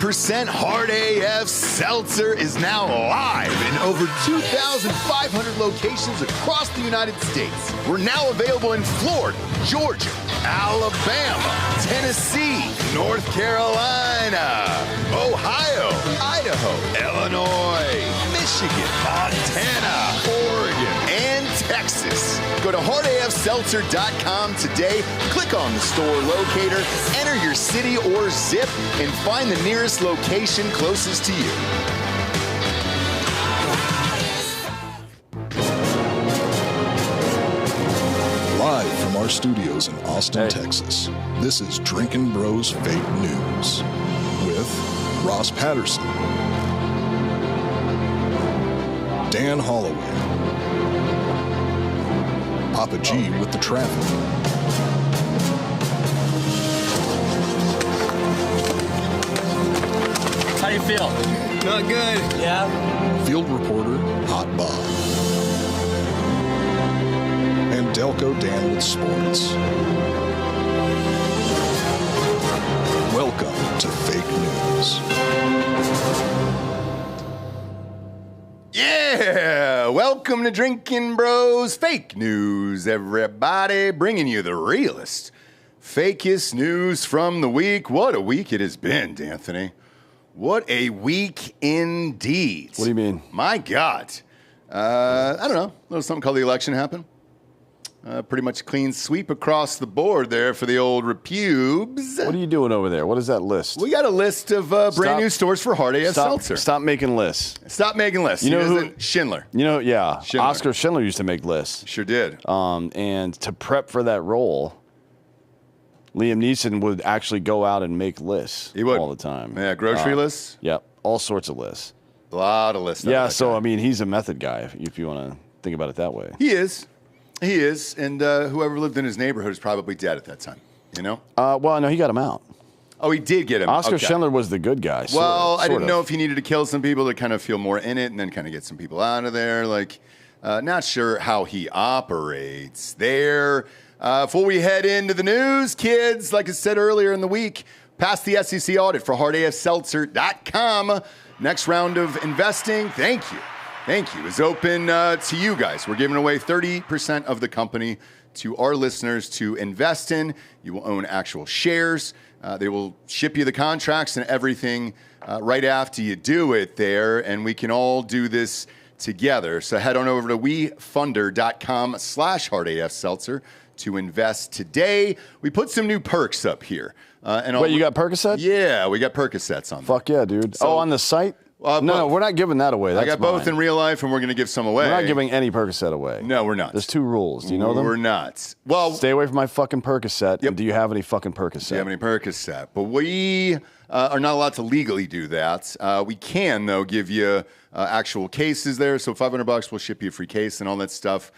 30% Hard AF Seltzer is now live in over 2,500 locations across the United States. We're now available in Florida, Georgia, Alabama, Tennessee, North Carolina, Ohio, Idaho, Illinois, Michigan, Montana, Oregon, and Texas. Go to hardafseltzer.com today, click on the store locator, enter your city or zip, and find the nearest location closest to you. Live from our studios in Austin, Texas, this is Drinkin Bros Fake News with Ross Patterson, Dan Hollaway, Papa G with the traffic, How you feel? Not good. Yeah? field reporter Hot Bob, and Delco Dan with sports. Welcome to Fake News. Yeah, welcome to Drinkin Bros Fake News, everybody, bringing you the realest, fakest news from the week. What a week it has been, D'Anthony. What a week indeed. What do you mean? My God. I don't know. A little something called the election happened. Pretty much a clean sweep across the board there for the old repubes. What are you doing over there? What is that list? We got a list of brand new stores for Hard AF Seltzer. Stop making lists. Stop making lists. You know who? Schindler. You know, yeah. Schindler. Oscar Schindler used to make lists. Sure did. And to prep for that role, Liam Neeson would actually go out and make lists He would. all the time. Yeah, grocery lists. Yep, all sorts of lists. A lot of lists. Yeah, so, I mean, he's a method guy, if you want to think about it that way. He is. He is. And whoever lived in his neighborhood is probably dead at that time, you know? Well, no, he got him out. Oh, he did get him. Oscar Okay. Schindler was the good guy. Well, I didn't know if he needed to kill some people to kind of feel more in it and then kind of get some people out of there. Like, not sure how he operates there. Before we head into the news, kids, like I said earlier in the week, passed the SEC audit for hardafseltzer.com. Next round of investing, thank you, is open to you guys. We're giving away 30% of the company to our listeners to invest in. You will own actual shares. They will ship you the contracts and everything right after you do it there, and we can all do this together. So head on over to wefunder.com/hardafseltzer to invest today. We put some new perks up here. Wait, you got Percocet? Yeah, we got Percocets on there. Fuck yeah, dude. So- on the site? No, both. we're not giving that away. I That's got both mine. in real life, and we're going to give some away. We're not giving any Percocet away. No, we're not. There's two rules. Do you know them? We're not. Well, Stay away from my fucking Percocet. Yep. And do you have any fucking Percocet? do you have any Percocet? But we are not allowed to legally do that. We can, though, give you actual cases there. So $500, we'll ship you a free case and all that stuff.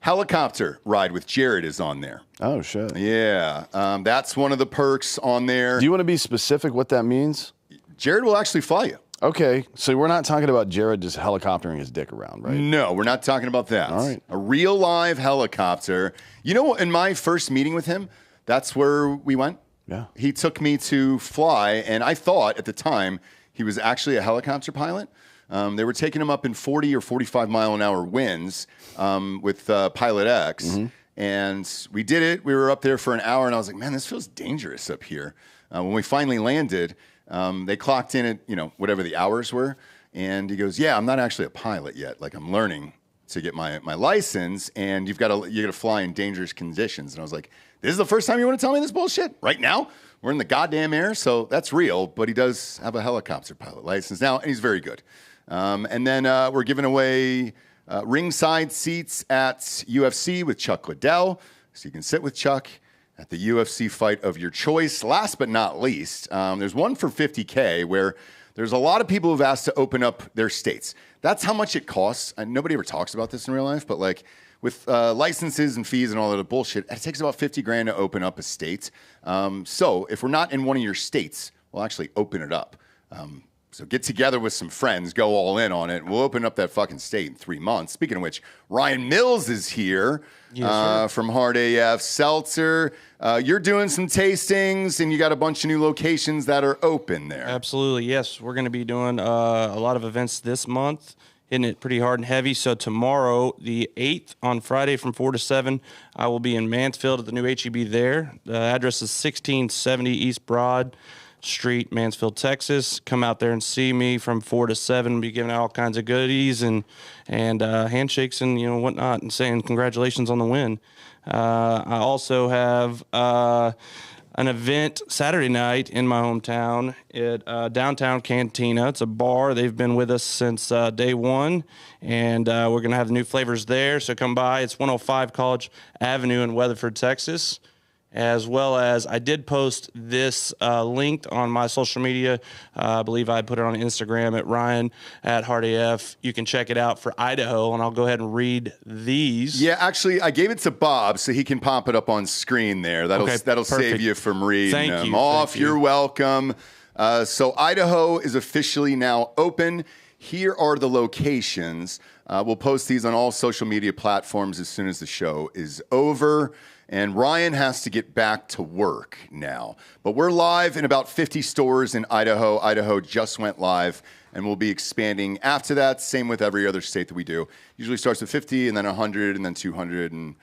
Helicopter ride with Jared is on there. Oh, shit. Yeah, that's one of the perks on there. Do you want to be specific what that means? Jared will actually fly you. Okay, so we're not talking about Jared just helicoptering his dick around, right? No, we're not talking about that. All right. A real live helicopter. You know, in my first meeting with him, that's where we went. Yeah. He took me to fly, and I thought at the time he was actually a helicopter pilot. They were taking him up in 40 or 45 mile an hour winds with Pilot X. Mm-hmm. And we did it. We were up there for an hour, and I was like, man, this feels dangerous up here. When we finally landed, they clocked in at, whatever the hours were. And he goes, yeah, I'm not actually a pilot yet. Like, I'm learning to get my license, and you got to fly in dangerous conditions. And I was like, this is the first time you want to tell me this bullshit? Right now? We're in the goddamn air, so that's real. But he does have a helicopter pilot license now, and he's very good. And then we're giving away ringside seats at UFC with Chuck Liddell, so you can sit with Chuck at the UFC fight of your choice. Last but not least, there's one for $50K where there's a lot of people who've asked to open up their states. That's how much it costs. And nobody ever talks about this in real life, but like with licenses and fees and all that bullshit, it takes about $50,000 to open up a state. So if we're not in one of your states, we'll actually open it up. So get together with some friends, go all in on it, and we'll open up that fucking state in 3 months. Speaking of which, Ryan Mills is here from Hard AF Seltzer. You're doing some tastings, and you got a bunch of new locations that are open there. Absolutely, yes. We're going to be doing a lot of events this month, hitting it pretty hard and heavy. So tomorrow, the 8th, on Friday from 4 to 7, I will be in Mansfield at the new HEB there. The address is 1670 East Broad Street, Mansfield, Texas. Come out there and see me from 4 to 7. We'll be giving out all kinds of goodies and handshakes and whatnot, and saying congratulations on the win. I also have an event Saturday night in my hometown at Downtown Cantina. It's a bar. They've been with us since day one, and we're going to have the new flavors there. So come by. It's 105 College Avenue in Weatherford, Texas. As well as I did post this linked on my social media. I believe I put it on Instagram at Ryan at HardAF. You can check it out for Idaho, and I'll go ahead and read these. Yeah, actually, I gave it to Bob so he can pop it up on screen there. That'll save you from reading them off. You're welcome. So Idaho is officially now open. Here are the locations. We'll post these on all social media platforms as soon as the show is over. And Ryan has to get back to work now. But we're live in about 50 stores in Idaho. Idaho just went live, and we'll be expanding after that. Same with every other state that we do. Usually starts with 50, and then 100, and then 200, and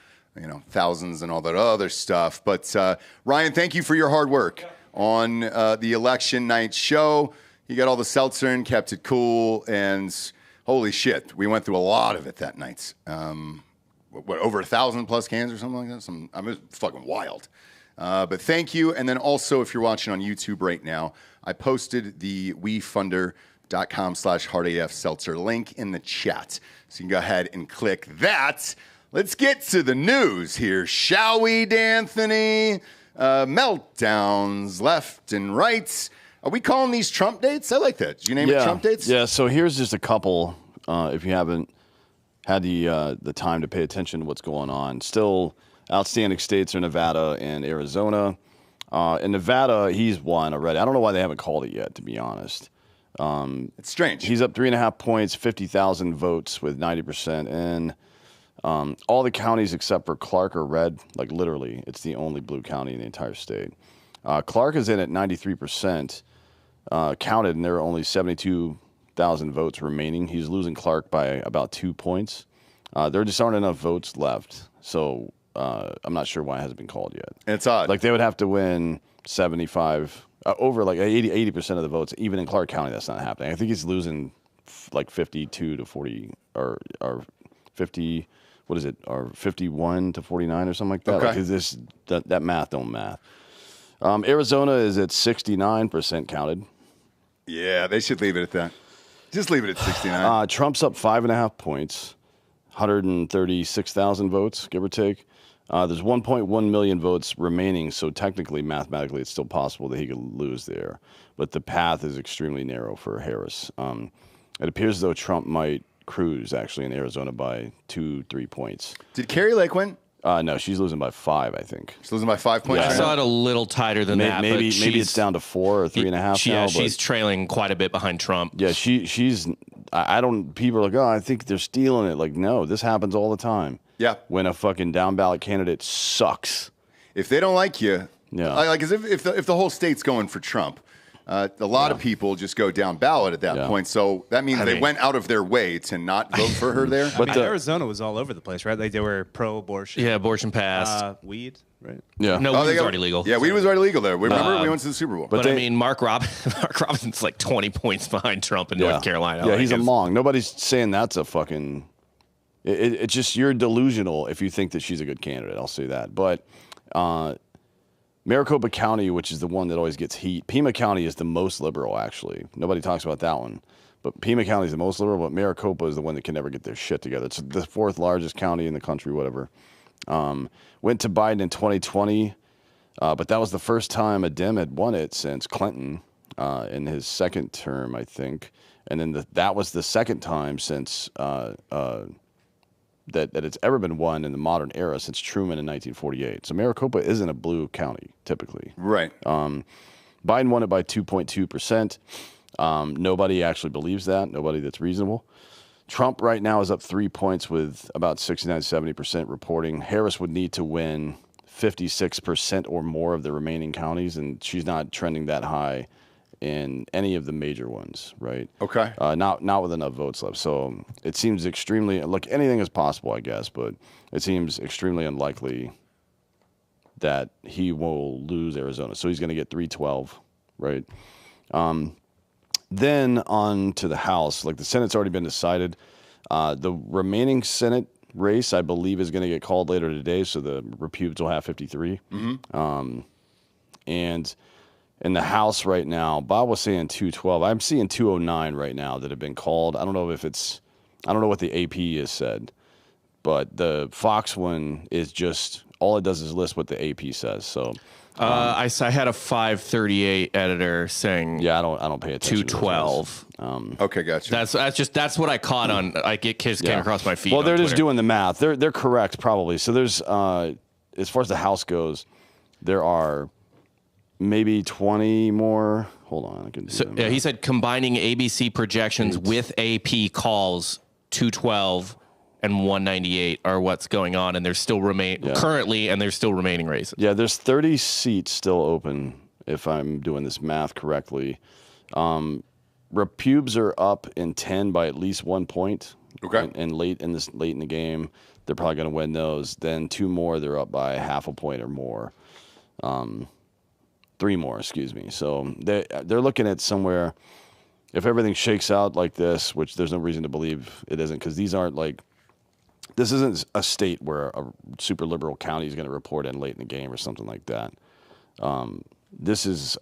thousands and all that other stuff. But Ryan, thank you for your hard work on the election night show. You got all the seltzer and kept it cool, and holy shit, we went through a lot of it that night. Over 1,000 plus cans or something like that? I mean, it's fucking wild. But thank you. And then also, if you're watching on YouTube right now, I posted the wefunder.com/HardAF Seltzer link in the chat. So you can go ahead and click that. Let's get to the news here, shall we, D'Anthony? Meltdowns left and right. Are we calling these Trump dates? I like that. Did you name it Trump dates? Yeah, so here's just a couple, if you haven't had the time to pay attention to what's going on. Still outstanding states are Nevada and Arizona. In Nevada, he's won already. I don't know why they haven't called it yet, to be honest. It's strange. He's up 3.5 points, 50,000 votes with 90%. And all the counties except for Clark are red. Like, literally, it's the only blue county in the entire state. Clark is in at 93%. Counted, and there are only 72,000 votes remaining. He's losing Clark by about 2 points. There just aren't enough votes left, so I'm not sure why it hasn't been called yet. It's odd. Like, they would have to win 75, over like 80% of the votes, even in Clark County. That's not happening. I think he's losing like 52 to 40 or 50. What is it? Or 51 to 49 or something like that. Okay. Like, that math don't math. Arizona is at 69% counted. Yeah, they should leave it at that. Just leave it at 69. Trump's up 5.5 points, 136,000 votes, give or take. There's 1.1 million votes remaining, so technically, mathematically, it's still possible that he could lose there. But the path is extremely narrow for Harris. It appears as though Trump might cruise, actually, in Arizona by 2-3 points. Did Carrie Lake win? No, she's losing by 5, I think. She's losing by 5 points. I saw it a little tighter than that. Maybe it's down to 4 or 3.5 now. Yeah, she's trailing quite a bit behind Trump. Yeah, she's. I don't. People are like, I think they're stealing it. Like, no, this happens all the time. Yeah. When a fucking down ballot candidate sucks. If they don't like you, yeah. Like as if the whole state's going for Trump. A lot of people just go down ballot at that point. So that means they went out of their way to not vote for her there. But Arizona was all over the place, right? Like they were pro-abortion. Yeah, abortion passed. Weed, right? Yeah. No, weed was already legal. Yeah, weed was already legal there. Remember, we went to the Super Bowl. But I mean, Mark Robinson's like 20 points behind Trump in North Carolina. Yeah, he's a Hmong. Nobody's saying that's a fucking... It's just you're delusional if you think that she's a good candidate. I'll say that. But... Maricopa County, which is the one that always gets heat. Pima County is the most liberal, actually. Nobody talks about that one. But Pima County is the most liberal, but Maricopa is the one that can never get their shit together. It's the 4th largest county in the country, whatever. Went to Biden in 2020, but that was the first time a Dem had won it since Clinton in his second term, I think. And then that was the second time since... that it's ever been won in the modern era since Truman in 1948. So Maricopa isn't a blue county, typically. Right. Biden won it by 2.2%. Nobody actually believes that. Nobody that's reasonable. Trump right now is up 3 points with about 69-70% reporting. Harris would need to win 56% or more of the remaining counties, and she's not trending that high in any of the major ones, right? Okay. Not with enough votes left. So it seems extremely, look, anything is possible, I guess, but it seems extremely unlikely that he will lose Arizona. So he's going to get 312, right? Then on to the House. Like the Senate's already been decided. The remaining Senate race, I believe, is going to get called later today. So the Repubes will have 53. And in the House right now, Bob was saying 212. I'm seeing 209 right now that have been called. I don't know what the AP has said, but the Fox one is just, all it does is list what the AP says. So I had a 538 editor saying yeah, I don't pay attention. 212. Okay, gotcha. That's what I caught on. I get kids came across my feed. Well, they're on just Twitter. doing the math. They're correct probably. So there's as far as the House goes, there are maybe 20 more. Hold on, I can do So, that. yeah, he said combining ABC projections with AP calls, 212 and 198 are what's going on, and there's still currently, and there's still remaining races. Yeah, there's 30 seats still open, if I'm doing this math correctly. Repubes are up in 10 by at least 1 point. Okay. And late in the game, they're probably going to win those. Then two more, they're up by half a point or more. Three more, excuse me. So they're looking at somewhere, if everything shakes out like this, which there's no reason to believe it isn't, because this isn't a state where a super liberal county is going to report in late in the game or something like that. This is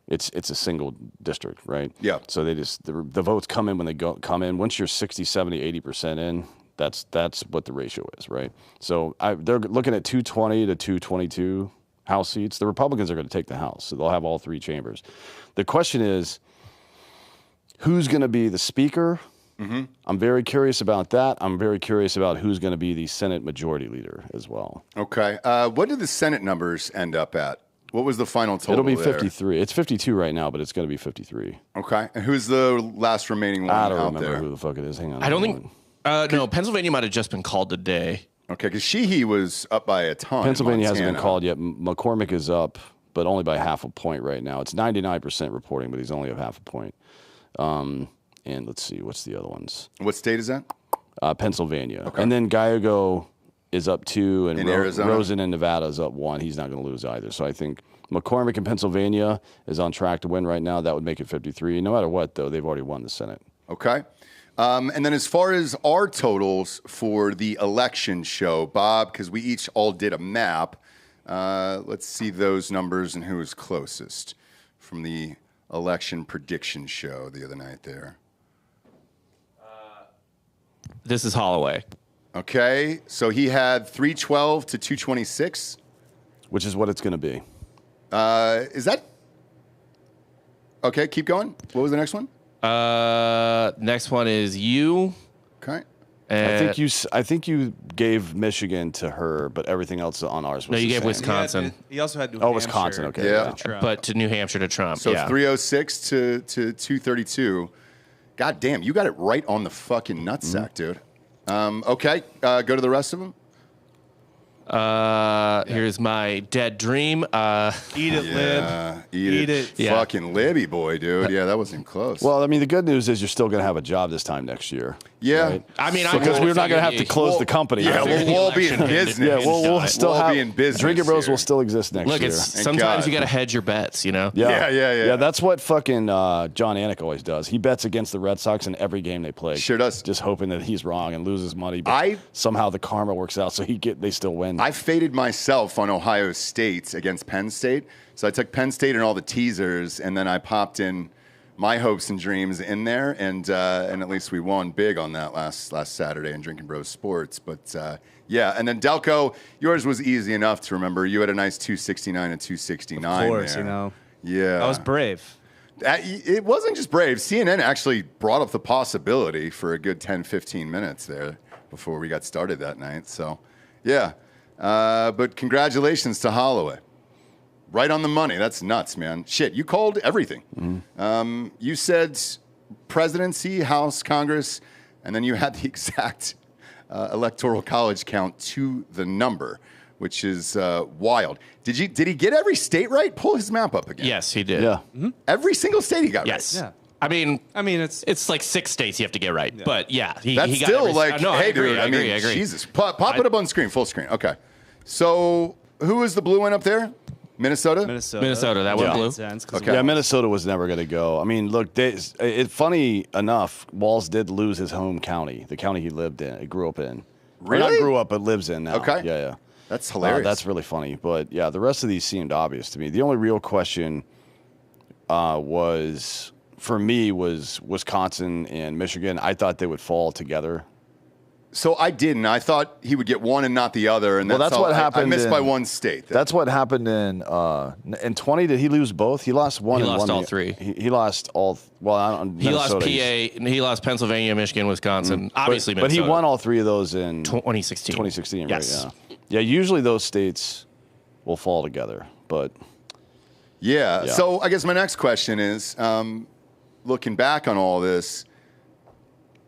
it's a single district, right? Yeah. So they just the votes come in when they come in. Once you're 60, 70, 80% in, that's what the ratio is, right? So they're looking at 220 to 222 House seats. The Republicans are going to take the House, so they'll have all three chambers. The question is, who's going to be the Speaker? I'm very curious about that. I'm very curious about who's going to be the Senate Majority Leader as well. Okay. What did the Senate numbers end up at? What was the final total? It'll be there? 53. It's 52 right now, but it's going to be 53. Okay. And who's the last remaining one I don't out remember there? who the fuck it is. Hang on. I don't think. No, Pennsylvania might have just been called today. Okay, because Sheehy was up by a ton. Pennsylvania hasn't been Montana. called yet. McCormick is up, but only by half a point right now. It's 99% reporting, but he's only up half a point. And let's see, what's the other ones? What state is that? Pennsylvania. Okay. And then Gallego is up 2, and In Arizona? Rosen in Nevada is up 1. He's not going to lose either. So I think McCormick in Pennsylvania is on track to win right now. That would make it 53. No matter what, though, they've already won the Senate. Okay. And then as far as our totals for the election show, Bob, because we each all did a map, let's see those numbers and who is closest from the election prediction show the other night there. This is Hollaway. Okay, so he had 312 to 226. Which is what it's going to be. Is that... Okay, keep going. What was the next one? Next one is you. Okay. I think you gave Michigan to her, but everything else on ours was No, you the gave same. Wisconsin. He also had New Hampshire. Wisconsin, okay. Yeah. to Trump. But to New Hampshire to Trump. So yeah. 306 to 232. God damn, you got it right on the fucking nutsack, dude. Okay, go to the rest of them. Here's my dead dream. Eat it, Lib. Eat it. Yeah. Fucking Libby boy, dude. Yeah, that wasn't close. Well, I mean, the good news is you're still going to have a job this time next year. yeah. right? I mean, Because we're not going to have to close Well, the company. Yeah, After we'll all the be in election, business. Yeah, we'll still We'll have be in business Drinkin Bros here. will still exist next Look, year. sometimes God. you got to hedge your bets, you know? Yeah. Yeah, that's what fucking John Anik always does. He bets against the Red Sox in every game they play. Sure does. Just hoping that he's wrong and loses money. But somehow the karma works out, so they still win. I faded myself on Ohio State against Penn State. So I took Penn State and all the teasers, and then I popped in my hopes and dreams in there, and at least we won big on that last Saturday in Drinkin Bro Sports. But yeah, and then Delco, yours was easy enough to remember. You had a nice 269 and 269. Of course, there. you know. Yeah, I was brave. It wasn't just brave. CNN actually brought up the possibility for a good 10, 15 minutes there before we got started that night. So, yeah. But congratulations to Hollaway. Right on the money. That's nuts, man. Shit, you called everything. You said presidency, House, Congress, and then you had the exact electoral college count to the number, which is wild. Did he get every state right? Pull his map up again. Yes, he did. Yeah. Every single state he got Yes. right. Yeah. I mean, it's like 6 states you have to get right. But yeah, he That's got still every, like, no, hey, I agree, dude. I agree. Jesus. Pop it up on screen, full screen. Okay. So who was the blue one up there? Minnesota? Minnesota, that went blue. Okay. Yeah, Minnesota was never going to go. I mean, look, funny enough, Walz did lose his home county, the county he lived in, he grew up in. Or Really? not grew up, but lives in now. Okay. Yeah. That's hilarious. That's really funny. But yeah, the rest of these seemed obvious to me. The only real question was, for me, was Wisconsin and Michigan. I thought they would fall togetger. So I didn't. I thought he would get one and not the other, and That's all. what I happened. missed by one state. That's what happened in 20. Did he lose both? He lost one. He and lost one. all three. He lost all. Well, I don't. He lost Minnesota, PA, and he lost Pennsylvania, Michigan, Wisconsin. Obviously, but he Minnesota. won all three of those in 2016. 2016, Yes. right? Yeah. Usually those states will fall together, but Yeah. So I guess my next question is, looking back on all this,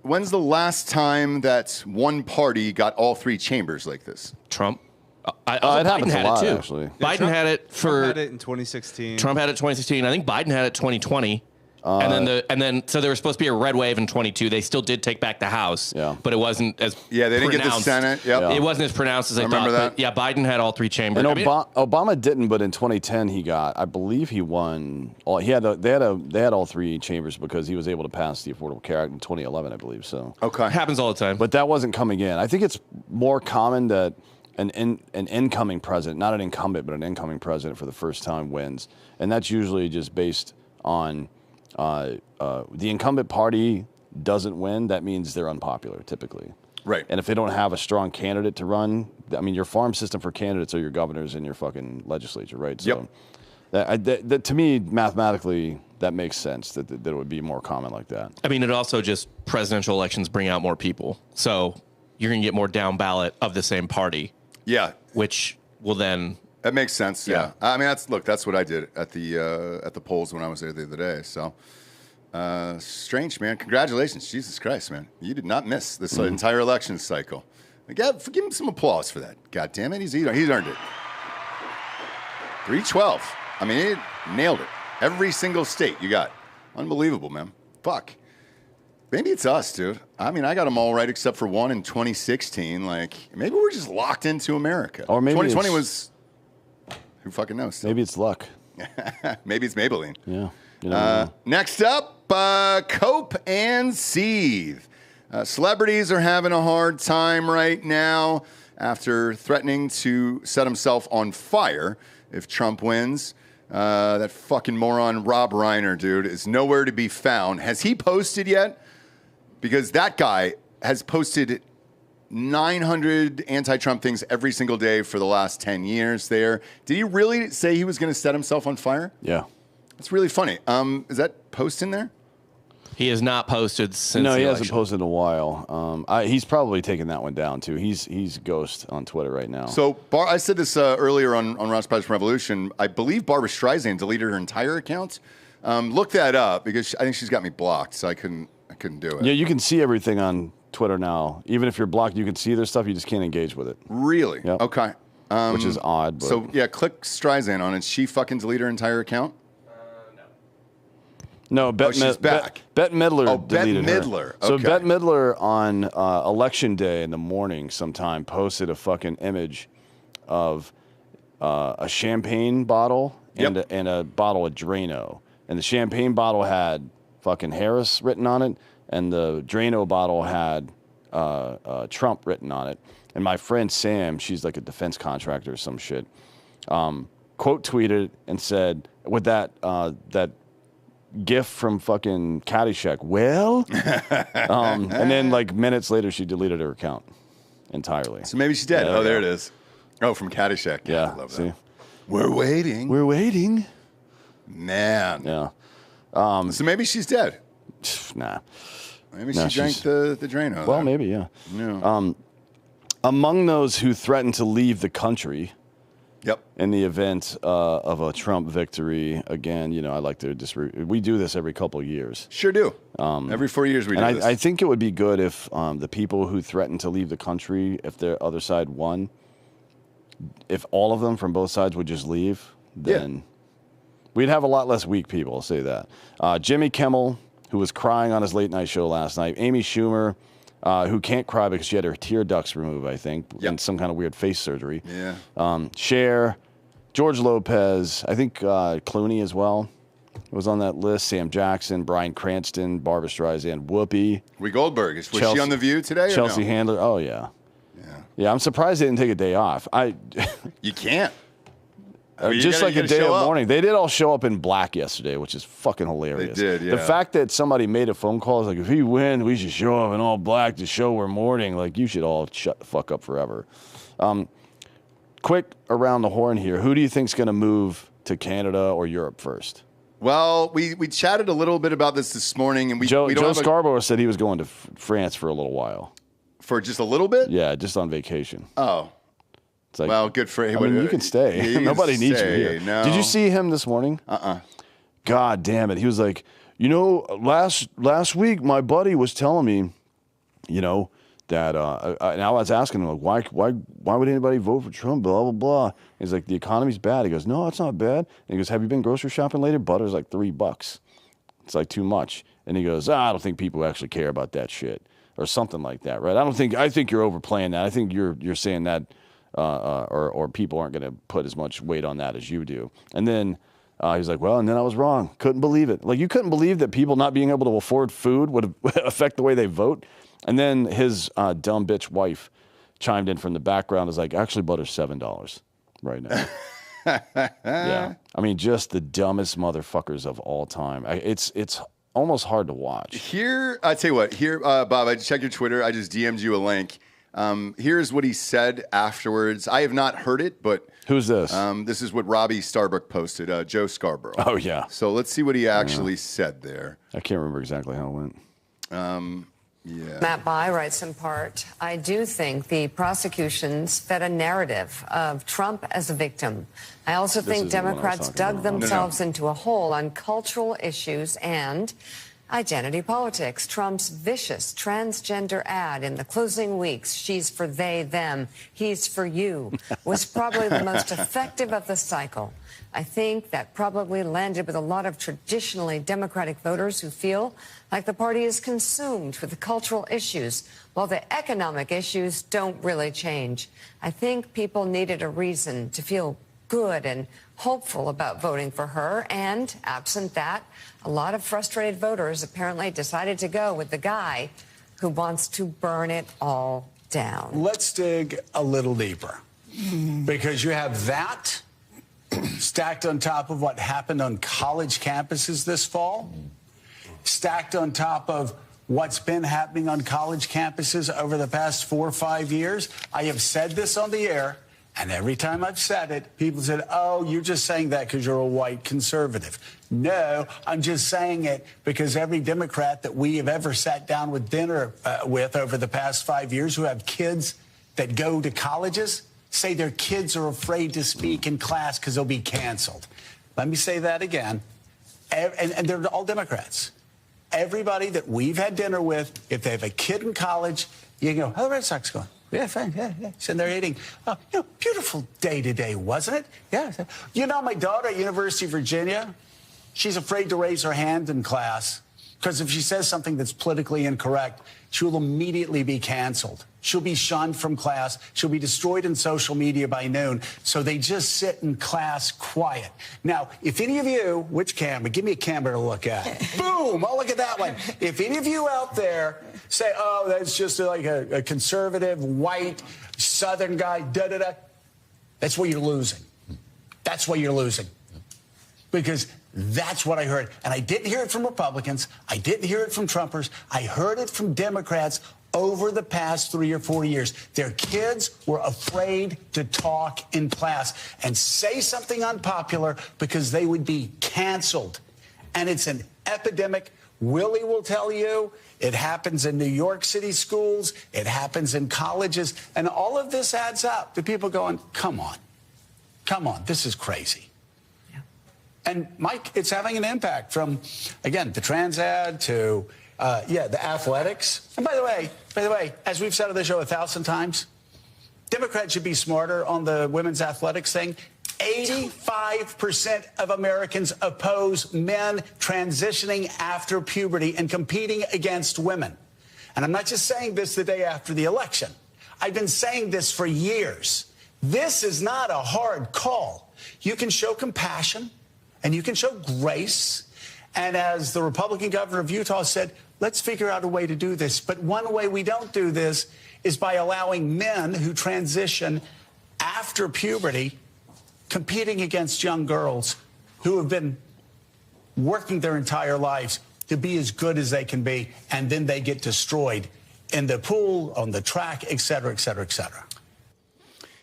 when's the last time that one party got all three chambers like this? Trump. it Biden happens had a lot, it too. actually. Biden had it for. Trump had it in 2016. Trump had it 2016. I think Biden had it 2020. And then so there was supposed to be a red wave in 22. They still did take back the House, but it wasn't as they didn't get the pronounced. Senate. Yep. It wasn't as pronounced as they remember thought. that. But yeah, Biden had all three chambers. And Obama didn't, but in 2010 he got. I believe he won. They had all three chambers because he was able to pass the Affordable Care Act in 2011, I believe. So Okay. happens all the time. but that wasn't coming in. I think it's more common that an incoming president, not an incumbent, but an incoming president for the first time wins, and that's usually just based on. The incumbent party doesn't win, that means they're unpopular, typically. Right. And if they don't have a strong candidate to run, I mean, your farm system for candidates are your governors and your fucking legislature, right? So that to me, mathematically, that makes sense that it would be more common like that. I mean, it also just presidential elections bring out more people, so you're going to get more down ballot of the same party. Yeah. Which will then. That makes sense. Yeah. I mean, that's what I did at the polls when I was there the other day. So strange, man. Congratulations, Jesus Christ, man. You did not miss this entire election cycle. Give him some applause for that. God damn it, he's earned it. 312. I mean, he nailed it. Every single state you got. Unbelievable, man. Fuck. Maybe it's us, dude. I mean, I got them all right except for one in 2016. Like, maybe we're just locked into America. Or maybe 2020 was. Who fucking knows? Maybe it's luck. Maybe it's Maybelline. Yeah. You never know. Next up, Cope and Seethe. Celebrities are having a hard time right now after threatening to set himself on fire if Trump wins. That fucking moron Rob Reiner, dude, is nowhere to be found. Has he posted yet? Because that guy has posted 900 anti-Trump things every single day for the last 10 years there. Did he really say he was going to set himself on fire? Yeah. That's really funny. Is that post in there? He has not posted since. No, the he election. hasn't posted in a while. He's probably taken that one down too. He's ghost on Twitter right now. So I said this earlier on Ross Patterson Revolution. I believe Barbara Streisand deleted her entire account. Look that up because I think she's got me blocked, so I couldn't do it. Yeah, you can see everything on Twitter now. Even if you're blocked, you can see their stuff. You just can't engage with it. Really? Yep. Okay. Which is odd. But So yeah, click Streisand on it. She fucking deleted her entire account. No, she's back. Bette Midler Oh, Bette deleted her. Midler. So Okay. Bette Midler on election day in the morning sometime posted a fucking image of a champagne bottle and a bottle of Drano. And the champagne bottle had fucking Harris written on it, and the Drano bottle had Trump written on it. And my friend Sam, she's like a defense contractor or some shit, quote tweeted and said, with that GIF from fucking Caddyshack, well, and then like minutes later she deleted her account entirely. So maybe she's dead. Yeah, There yeah. it is. Oh, from Caddyshack. Yeah, I love see? that. We're waiting. We're waiting. Man. Yeah. So maybe she's dead. Nah. Maybe No, she drank she's- the Drano. Well, there. maybe, yeah. Yeah. Among those who threatened to leave the country Yep. In the event of a Trump victory, again, I like to just we do this every couple of years. Sure do. Every 4 years we do this. I think it would be good if the people who threaten to leave the country, if the other side won, if all of them from both sides would just leave, then we'd have a lot less weak people. I'll say that. Jimmy Kimmel, who was crying on his late night show last night. Amy Schumer, who can't cry because she had her tear ducts removed, I think, and some kind of weird face surgery. Yeah. Cher, George Lopez, I think Clooney as well was on that list. Sam Jackson, Bryan Cranston, Barbra Streisand, Whoopi. Whoopi Goldberg. Was she on The View today? Chelsea Handler. Oh, yeah. Yeah, I'm surprised they didn't take a day off. You can't. Just like a day of mourning. They did all show up in black yesterday, which is fucking hilarious. They did, yeah. The fact that somebody made a phone call is like, if he wins, we should show up in all black to show we're mourning. Like, you should all shut the fuck up forever. Quick around the horn here. Who do you think's going to move to Canada or Europe first? Well, we chatted a little bit about this morning, and Joe Scarborough said he was going to France for a little while. For just a little bit? Yeah, just on vacation. Oh. It's like, well, good for him. I mean, you can stay. Nobody needs you here. No. Did you see him this morning? God damn it. He was like, last week my buddy was telling me, that and I was asking him, like, why would anybody vote for Trump? Blah, blah, blah. He's like, the economy's bad. He goes, no, it's not bad. And he goes, have you been grocery shopping lately? Butter's like $3. It's like too much. And he goes, I don't think people actually care about that shit. Or something like that, right? I think you're overplaying that. I think you're saying that or people aren't going to put as much weight on that as you do. And then he's like, well, and then I was wrong. Couldn't believe it. Like, you couldn't believe that people not being able to afford food would affect the way they vote. And then his dumb bitch wife chimed in from the background, is like, actually, butter's $7 right now. Yeah. I mean, just the dumbest motherfuckers of all time. It's almost hard to watch. Here, I tell you what. Here, Bob, I just checked your Twitter. I just DM'd you a link. Here's what he said afterwards. I have not heard it, but who's this? This is what Robbie Starbuck posted. Joe Scarborough. Oh yeah. So let's see what he actually said there. I can't remember exactly how it went. Yeah. Matt Bai writes in part, I do think the prosecutions fed a narrative of Trump as a victim. I also think Democrats dug themselves into a hole on cultural issues and identity politics. Trump's vicious transgender ad in the closing weeks, she's for they, them, he's for you, was probably the most effective of the cycle. I think that probably landed with a lot of traditionally Democratic voters who feel like the party is consumed with the cultural issues, while the economic issues don't really change. I think people needed a reason to feel good and hopeful about voting for her, and absent that, a lot of frustrated voters apparently decided to go with the guy who wants to burn it all down. Let's dig a little deeper, because you have that stacked on top of what happened on college campuses this fall, stacked on top of what's been happening on college campuses over the past 4 or 5 years. I have said this on the air, and every time I've said it, people said, oh, you're just saying that because you're a white conservative. No, I'm just saying it because every Democrat that we have ever sat down with dinner with over the past 5 years who have kids that go to colleges say their kids are afraid to speak in class because they'll be canceled. Let me say that again. And they're all Democrats. Everybody that we've had dinner with, if they have a kid in college, you can go, how are the Red Sox going? Yeah, fine, yeah. Sitting there eating. Beautiful day today, wasn't it? Yeah. My daughter at University of Virginia, she's afraid to raise her hand in class because if she says something that's politically incorrect, she will immediately be canceled. She'll be shunned from class. She'll be destroyed in social media by noon. So they just sit in class quiet. Now, if any of you, which camera? Give me a camera to look at. Boom! Oh, look at that one. If any of you out there say, oh, that's just like a conservative, white, Southern guy, da-da-da, that's what you're losing. That's what you're losing. Because that's what I heard. And I didn't hear it from Republicans. I didn't hear it from Trumpers. I heard it from Democrats over the past 3 or 4 years. Their kids were afraid to talk in class and say something unpopular because they would be canceled. And it's an epidemic. Willie will tell you it happens in New York City schools. It happens in colleges. And all of this adds up to people going, come on. Come on, this is crazy. Yeah. And Mike, it's having an impact from, again, the trans ad to, the athletics. And by the way, as we've said on the show 1,000 times, Democrats should be smarter on the women's athletics thing. 85% of Americans oppose men transitioning after puberty and competing against women. And I'm not just saying this the day after the election. I've been saying this for years. This is not a hard call. You can show compassion and you can show grace. And as the Republican governor of Utah said, let's figure out a way to do this. But one way we don't do this is by allowing men who transition after puberty competing against young girls who have been working their entire lives to be as good as they can be, and then they get destroyed in the pool, on the track, et cetera, et cetera, et cetera.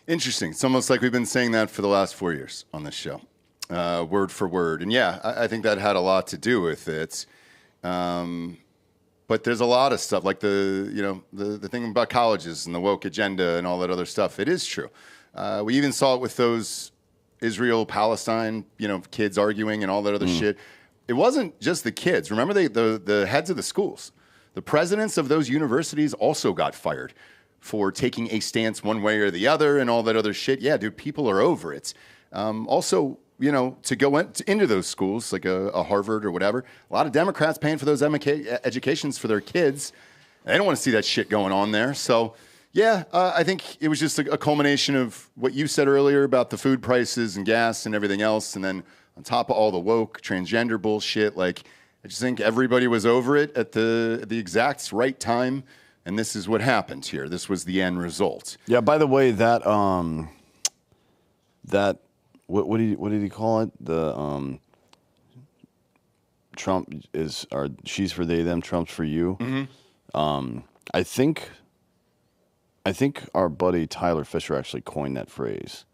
Interesting. It's almost like we've been saying that for the last 4 years on this show, word for word. And yeah, I think that had a lot to do with it. But there's a lot of stuff, like the thing about colleges and the woke agenda and all that other stuff. It is true. We even saw it with those Israel, Palestine, kids arguing and all that other shit. It wasn't just the kids. Remember, the heads of the schools, the presidents of those universities also got fired for taking a stance one way or the other and all that other shit. Yeah, dude, people are over it. Also, to go into those schools, like a Harvard or whatever, a lot of Democrats paying for those educations for their kids. They don't want to see that shit going on there. So, yeah, I think it was just a culmination of what you said earlier about the food prices and gas and everything else. And then on top of all the woke transgender bullshit, I just think everybody was over it at the exact right time. And this is what happened here. This was the end result. Yeah, by the way, that what did he call it? The Trump she's for they, them, Trump's for you. Mm-hmm. I think our buddy Tyler Fisher actually coined that phrase.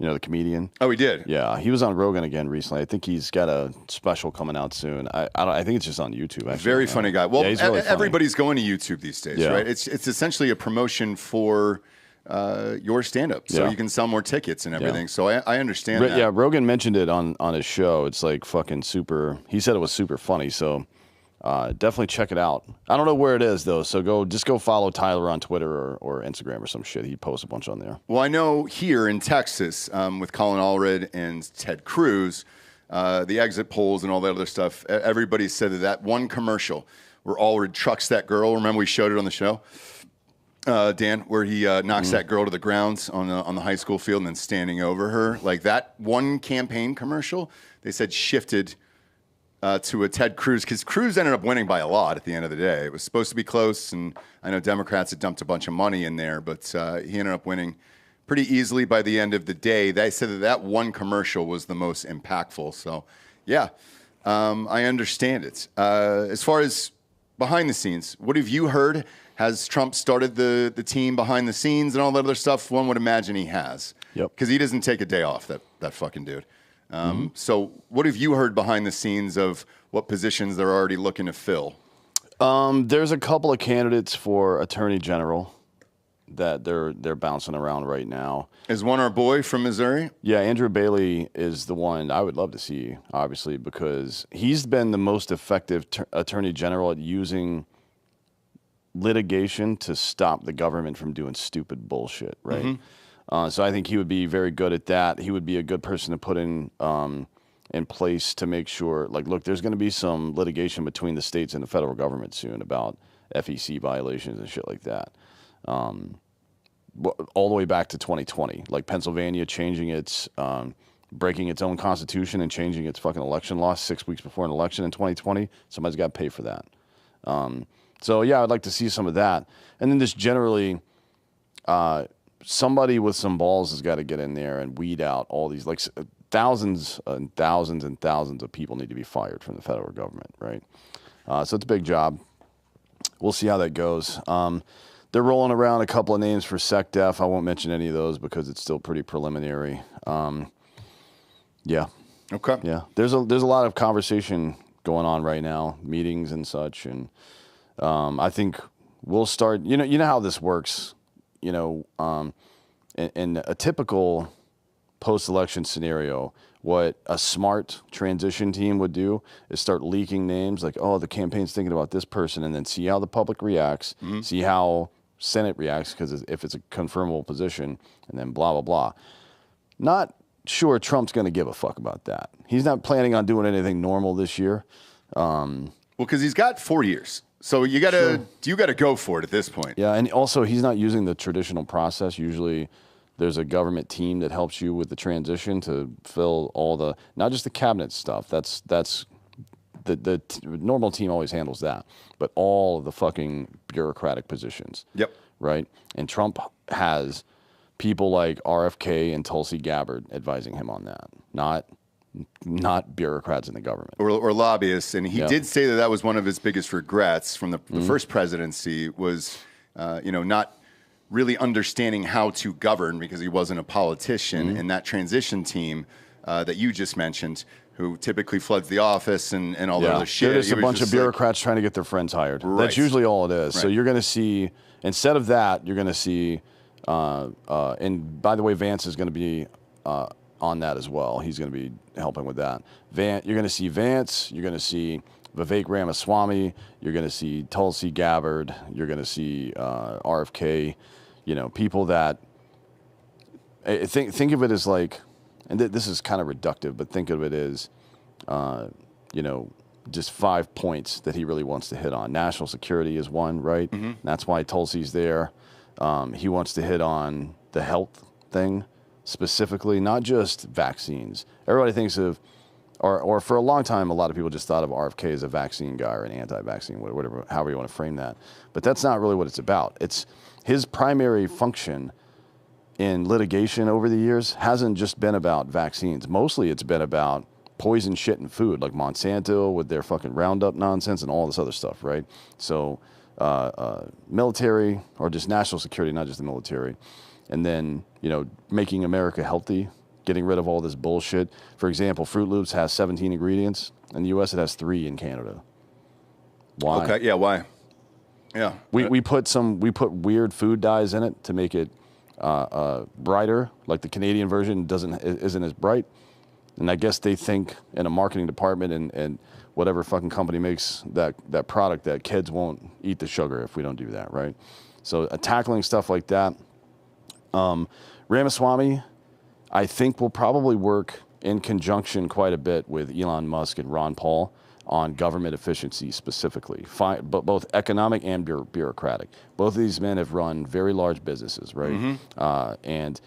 The comedian. Oh, he did? Yeah, he was on Rogan again recently. I think he's got a special coming out soon. I think it's just on YouTube, actually. Very funny guy. Well, yeah, he's really everybody's going to YouTube these days, yeah. Right? It's essentially a promotion for your stand-up, so you can sell more tickets and everything. Yeah. So I understand that. Yeah, Rogan mentioned it on his show. It's like fucking super. He said it was super funny, so definitely check it out. I don't know where it is, though, so go follow Tyler on Twitter or Instagram or some shit. He posts a bunch on there. Well, I know here in Texas, with Colin Allred and Ted Cruz, the exit polls and all that other stuff, everybody said that one commercial where Allred trucks that girl, remember we showed it on the show, Dan, where he knocks that girl to the ground on the high school field and then standing over her. Like that one campaign commercial, they said shifted to a Ted Cruz, because Cruz ended up winning by a lot at the end of the day. It was supposed to be close, and I know Democrats had dumped a bunch of money in there, but he ended up winning pretty easily by the end of the day. They said that one commercial was the most impactful. So, yeah, I understand it. As far as behind the scenes, what have you heard? Has Trump started the team behind the scenes and all that other stuff? One would imagine he has. Yep. Because he doesn't take a day off, that fucking dude. So what have you heard behind the scenes of what positions they're already looking to fill? There's a couple of candidates for Attorney General that they're bouncing around right now. Is one our boy from Missouri? Yeah, Andrew Bailey is the one I would love to see, obviously, because he's been the most effective Attorney General at using litigation to stop the government from doing stupid bullshit, right? Mm-hmm. So I think he would be very good at that. He would be a good person to put in place to make sure, look, there's going to be some litigation between the states and the federal government soon about FEC violations and shit like that. All the way back to 2020, like Pennsylvania changing breaking its own constitution and changing its fucking election law 6 weeks before an election in 2020. Somebody's got to pay for that. So yeah, I'd like to see some of that. And then just generally, somebody with some balls has got to get in there and weed out all these, thousands and thousands and thousands of people need to be fired from the federal government, right? So it's a big job. We'll see how that goes. They're rolling around a couple of names for SecDef. I won't mention any of those because it's still pretty preliminary. Yeah. Okay. Yeah. There's a lot of conversation going on right now, meetings and such, and I think we'll start. You know how this works. In a typical post-election scenario, what a smart transition team would do is start leaking names like, oh, the campaign's thinking about this person, and then see how the public reacts, see how Senate reacts, because if it's a confirmable position, and then blah, blah, blah. Not sure Trump's going to give a fuck about that. He's not planning on doing anything normal this year. Well, because he's got 4 years. So you gotta go for it at this point. Yeah, and also he's not using the traditional process. Usually there's a government team that helps you with the transition to fill all the, not just the cabinet stuff. That's the normal team always handles that, but all of the fucking bureaucratic positions. Yep. Right? And Trump has people like RFK and Tulsi Gabbard advising him on that, not bureaucrats in the government. Or lobbyists. And he did say that was one of his biggest regrets from the first presidency was, not really understanding how to govern because he wasn't a politician. And that transition team that you just mentioned, who typically floods the office and all that other shit. They're just a bunch of bureaucrats trying to get their friends hired. Right. That's usually all it is. Right. So you're going to see, instead of that, you're going to see, and by the way, Vance is going to be on that as well. He's going to be helping with that. You're going to see Vance. You're going to see Vivek Ramaswamy. You're going to see Tulsi Gabbard. You're going to see RFK. People that think of it as like, and this is kind of reductive, but think of it as, just 5 points that he really wants to hit on. National security is one, right? That's why Tulsi's there. He wants to hit on the health thing specifically, not just vaccines. Everybody thinks of, or for a long time, a lot of people just thought of RFK as a vaccine guy or an anti-vaccine, whatever, however you want to frame that. But that's not really what it's about. It's his primary function in litigation over the years hasn't just been about vaccines. Mostly it's been about poison shit in food, like Monsanto with their fucking Roundup nonsense and all this other stuff, right? So military or just national security, not just the military. And then, making America healthy, getting rid of all this bullshit. For example, Fruit Loops has 17 ingredients. In the U.S., it has 3 in Canada. Why? Okay, yeah, why? Yeah. We put weird food dyes in it to make it brighter, like the Canadian version isn't as bright. And I guess they think in a marketing department and whatever fucking company makes that product that kids won't eat the sugar if we don't do that, right? So tackling stuff like that. Ramaswamy, I think, will probably work in conjunction quite a bit with Elon Musk and Ron Paul on government efficiency specifically, but both economic and bureaucratic. Both of these men have run very large businesses, right? And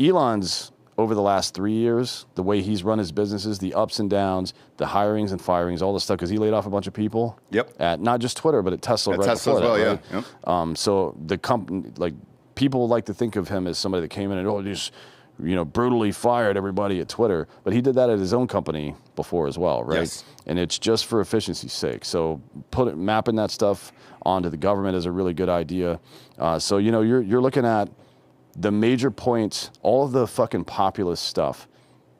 Elon's, over the last 3 years, the way he's run his businesses, the ups and downs, the hirings and firings, all the stuff, because he laid off a bunch of people. Yep. At not just Twitter, but at Tesla. At right Tesla before as well, that, right? yeah. Yep. So the company, like, people like to think of him as somebody that came in and just brutally fired everybody at Twitter, but he did that at his own company before as well, right? Yes. And it's just for efficiency's sake. So mapping that stuff onto the government is a really good idea. So you're looking at the major points, all of the fucking populist stuff,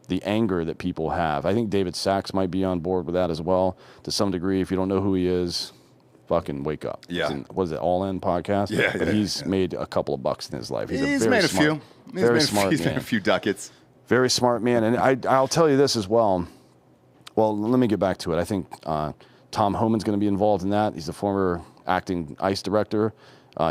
the anger that people have. I think David Sachs might be on board with that as well to some degree. If you don't know who he is, fucking wake up. Yeah. What is it, All In podcast? Yeah. But he's made a couple of bucks in his life. He's made a few. Very smart He's man. made a few ducats. Very smart man. And I'll tell you this as well. Well, let me get back to it. I think Tom Homan's going to be involved in that. He's the former acting ICE director.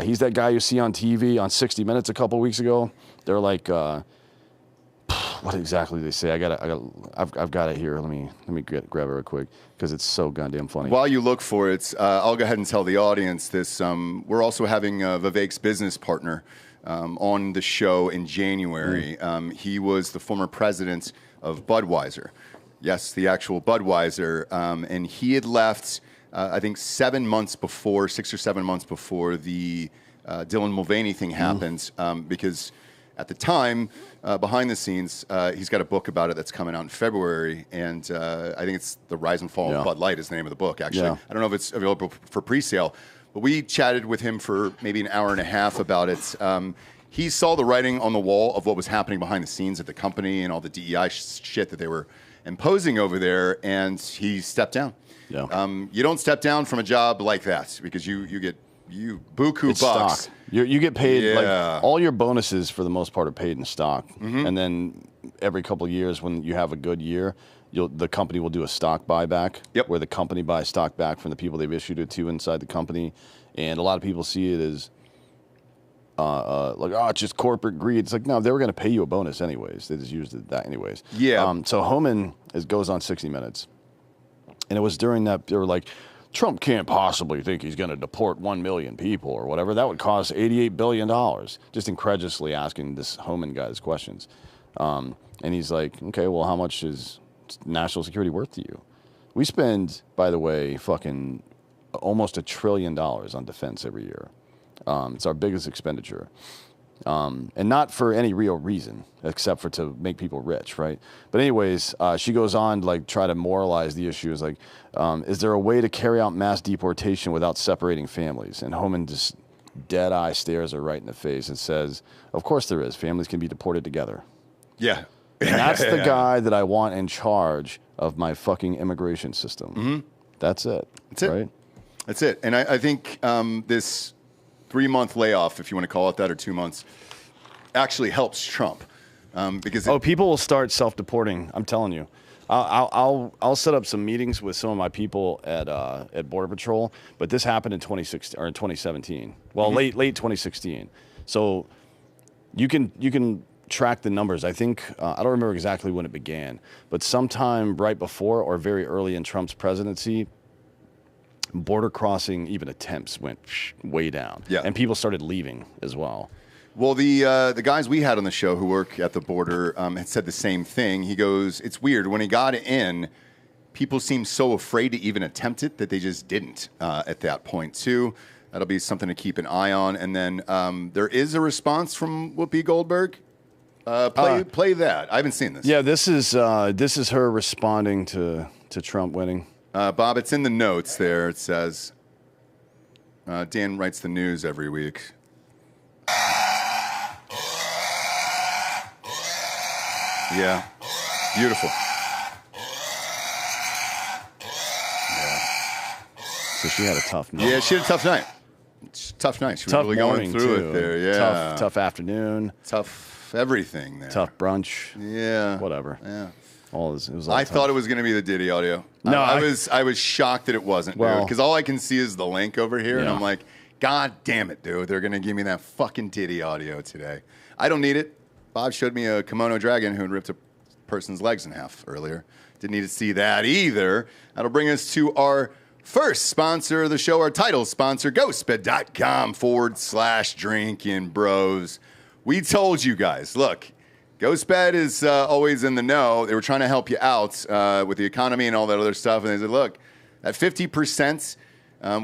He's that guy you see on TV on 60 Minutes a couple weeks ago. They're like, what exactly did they say? I've got it here. Let me grab it real quick because it's so goddamn funny. While you look for it, I'll go ahead and tell the audience this. We're also having Vivek's business partner on the show in January. He was the former president of Budweiser. Yes, the actual Budweiser. And he had left, I think, 6 or 7 months before the Dylan Mulvaney thing happened, because at the time, behind the scenes, he's got a book about it that's coming out in February, and I think it's The Rise and Fall of Bud Light is the name of the book, actually. Yeah. I don't know if it's available for pre-sale, but we chatted with him for maybe an hour and a half about it. He saw the writing on the wall of what was happening behind the scenes at the company and all the DEI shit that they were imposing over there, and he stepped down. Yeah. You don't step down from a job like that because you get buku bucks. Stock. You get paid, Yeah. like, all your bonuses for the most part are paid in stock. And then every couple of years when you have a good year, the company will do a stock buyback, where the company buys stock back from the people they've issued it to inside the company, and a lot of people see it as like, oh, it's just corporate greed. It's like, no, they were going to pay you a bonus anyways. They just used it that anyways. Yeah. So Homan goes on 60 Minutes, and it was during that they were like, Trump can't possibly think he's going to deport 1 million people or whatever. That would cost $88 billion. Just incredulously asking this Homan guy these questions. And he's like, okay, well, how much is national security worth to you? We spend, by the way, fucking almost $1 trillion on defense every year. It's our biggest expenditure. And not for any real reason, except for to make people rich, right? But anyways, she goes on to like try to moralize the issue. Is like, is there a way to carry out mass deportation without separating families? And Homan just dead eye stares her right in the face and says, of course there is. Families can be deported together. Yeah. And that's the guy that I want in charge of my fucking immigration system. Mm-hmm. That's it. That's it. Right? That's it. And I think this 3-month layoff, if you want to call it that, or 2 months, actually helps Trump because people will start self-deporting. I'm telling you, I'll set up some meetings with some of my people at Border Patrol. But this happened in 2016 or in 2017. Well, late 2016. So you can track the numbers. I think I don't remember exactly when it began, but sometime right before or very early in Trump's presidency, border crossing even attempts went way down. Yeah. And people started leaving as well. Well, the guys we had on the show who work at the border had said the same thing. He goes, it's weird. When he got in, people seemed so afraid to even attempt it that they just didn't at that point, too. That'll be something to keep an eye on. And then there is a response from Whoopi Goldberg. Play that. I haven't seen this. Yeah, this is her responding to Trump winning. Bob, it's in the notes there. It says, Dan writes the news every week. Yeah. Beautiful. Yeah. So she had a tough night. Yeah, she had a tough night. Tough night. She was really going through it there. Yeah. Tough afternoon. Tough everything there. Tough brunch. Yeah. Whatever. Yeah. I thought it was going to be the Diddy audio. No, I was shocked that it wasn't, dude. Because all I can see is the link over here, and I'm like, God damn it, dude! They're going to give me that fucking Diddy audio today. I don't need it. Bob showed me a kimono dragon who had ripped a person's legs in half earlier. Didn't need to see that either. That'll bring us to our first sponsor of the show, our title sponsor, ghostbed.com/Drinkin Bros. We told you guys, look. GhostBed is always in the know. They were trying to help you out with the economy and all that other stuff. And they said, look, at 50%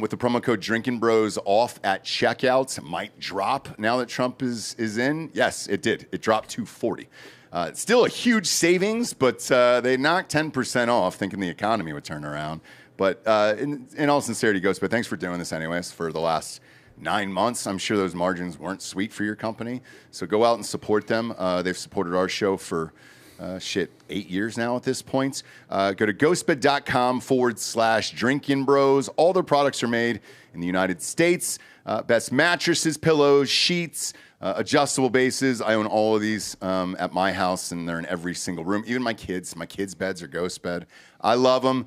with the promo code Drinkin Bros off at checkout might drop now that Trump is in. Yes, it did. It dropped to 40. It's still a huge savings, but they knocked 10% off thinking the economy would turn around. But in all sincerity, GhostBed, thanks for doing this anyways for the last 9 months. I'm sure those margins weren't sweet for your company. So go out and support them. They've supported our show for 8 years now at this point. Go to ghostbed.com/Drinkin Bros. All their products are made in the United States. Best mattresses, pillows, sheets, adjustable bases. I own all of these at my house, and they're in every single room. Even my kids' beds are GhostBed. I love them.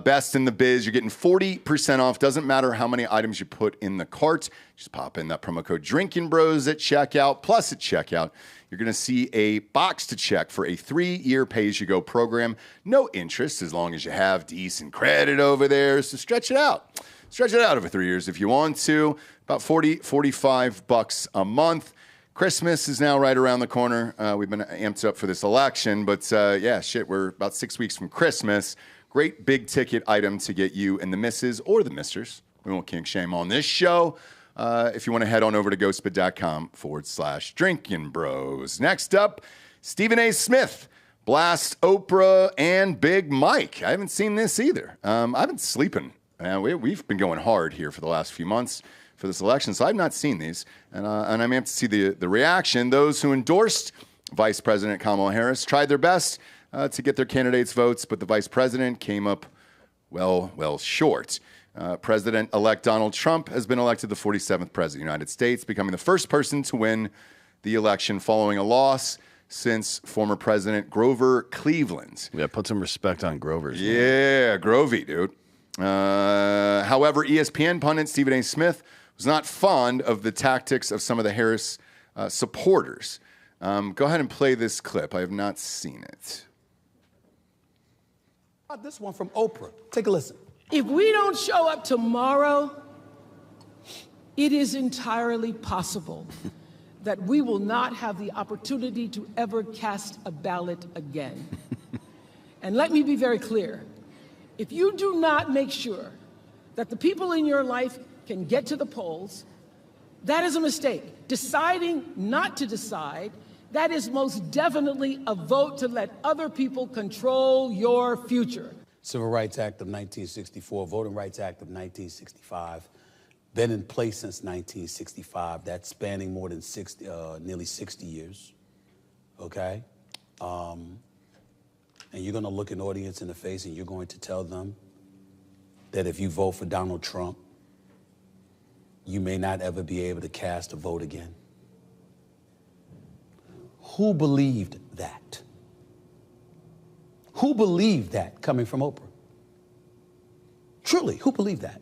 Best in the biz. You're getting 40% off. Doesn't matter how many items you put in the cart. Just pop in that promo code Drinkin Bros at checkout. Plus at checkout, you're going to see a box to check for a 3-year pay-as-you-go program. No interest as long as you have decent credit over there. So stretch it out. Stretch it out over 3 years if you want to. About $45 a month. Christmas is now right around the corner. We've been amped up for this election, but we're about 6 weeks from Christmas. Great big ticket item to get you and the missus or the misters. We won't kink shame on this show. If you want to head on over to ghostbed.com/Drinkin Bros. Next up, Stephen A. Smith. Blast Oprah and Big Mike. I haven't seen this either. I've been sleeping. We've been going hard here for the last few months for this election, so I've not seen these. And I'm amped to see the reaction. Those who endorsed Vice President Kamala Harris tried their best to get their candidates' votes, but the vice president came up, well short. President-elect Donald Trump has been elected the 47th president of the United States, becoming the first person to win the election following a loss since former President Grover Cleveland. Yeah, put some respect on Grover's name. Yeah, Grovey, dude. However, ESPN pundit Stephen A. Smith was not fond of the tactics of some of the Harris supporters. Go ahead and play this clip. I have not seen it. This one from Oprah. Take a listen. If we don't show up tomorrow, it is entirely possible that we will not have the opportunity to ever cast a ballot again. And let me be very clear. If you do not make sure that the people in your life can get to the polls, that is a mistake. Deciding not to decide, that is most definitely a vote to let other people control your future. Civil Rights Act of 1964, Voting Rights Act of 1965, been in place since 1965. That's spanning more than nearly 60 years, okay? And you're gonna look an audience in the face and you're going to tell them that if you vote for Donald Trump, you may not ever be able to cast a vote again. Who believed that? Who believed that coming from Oprah? Truly, who believed that?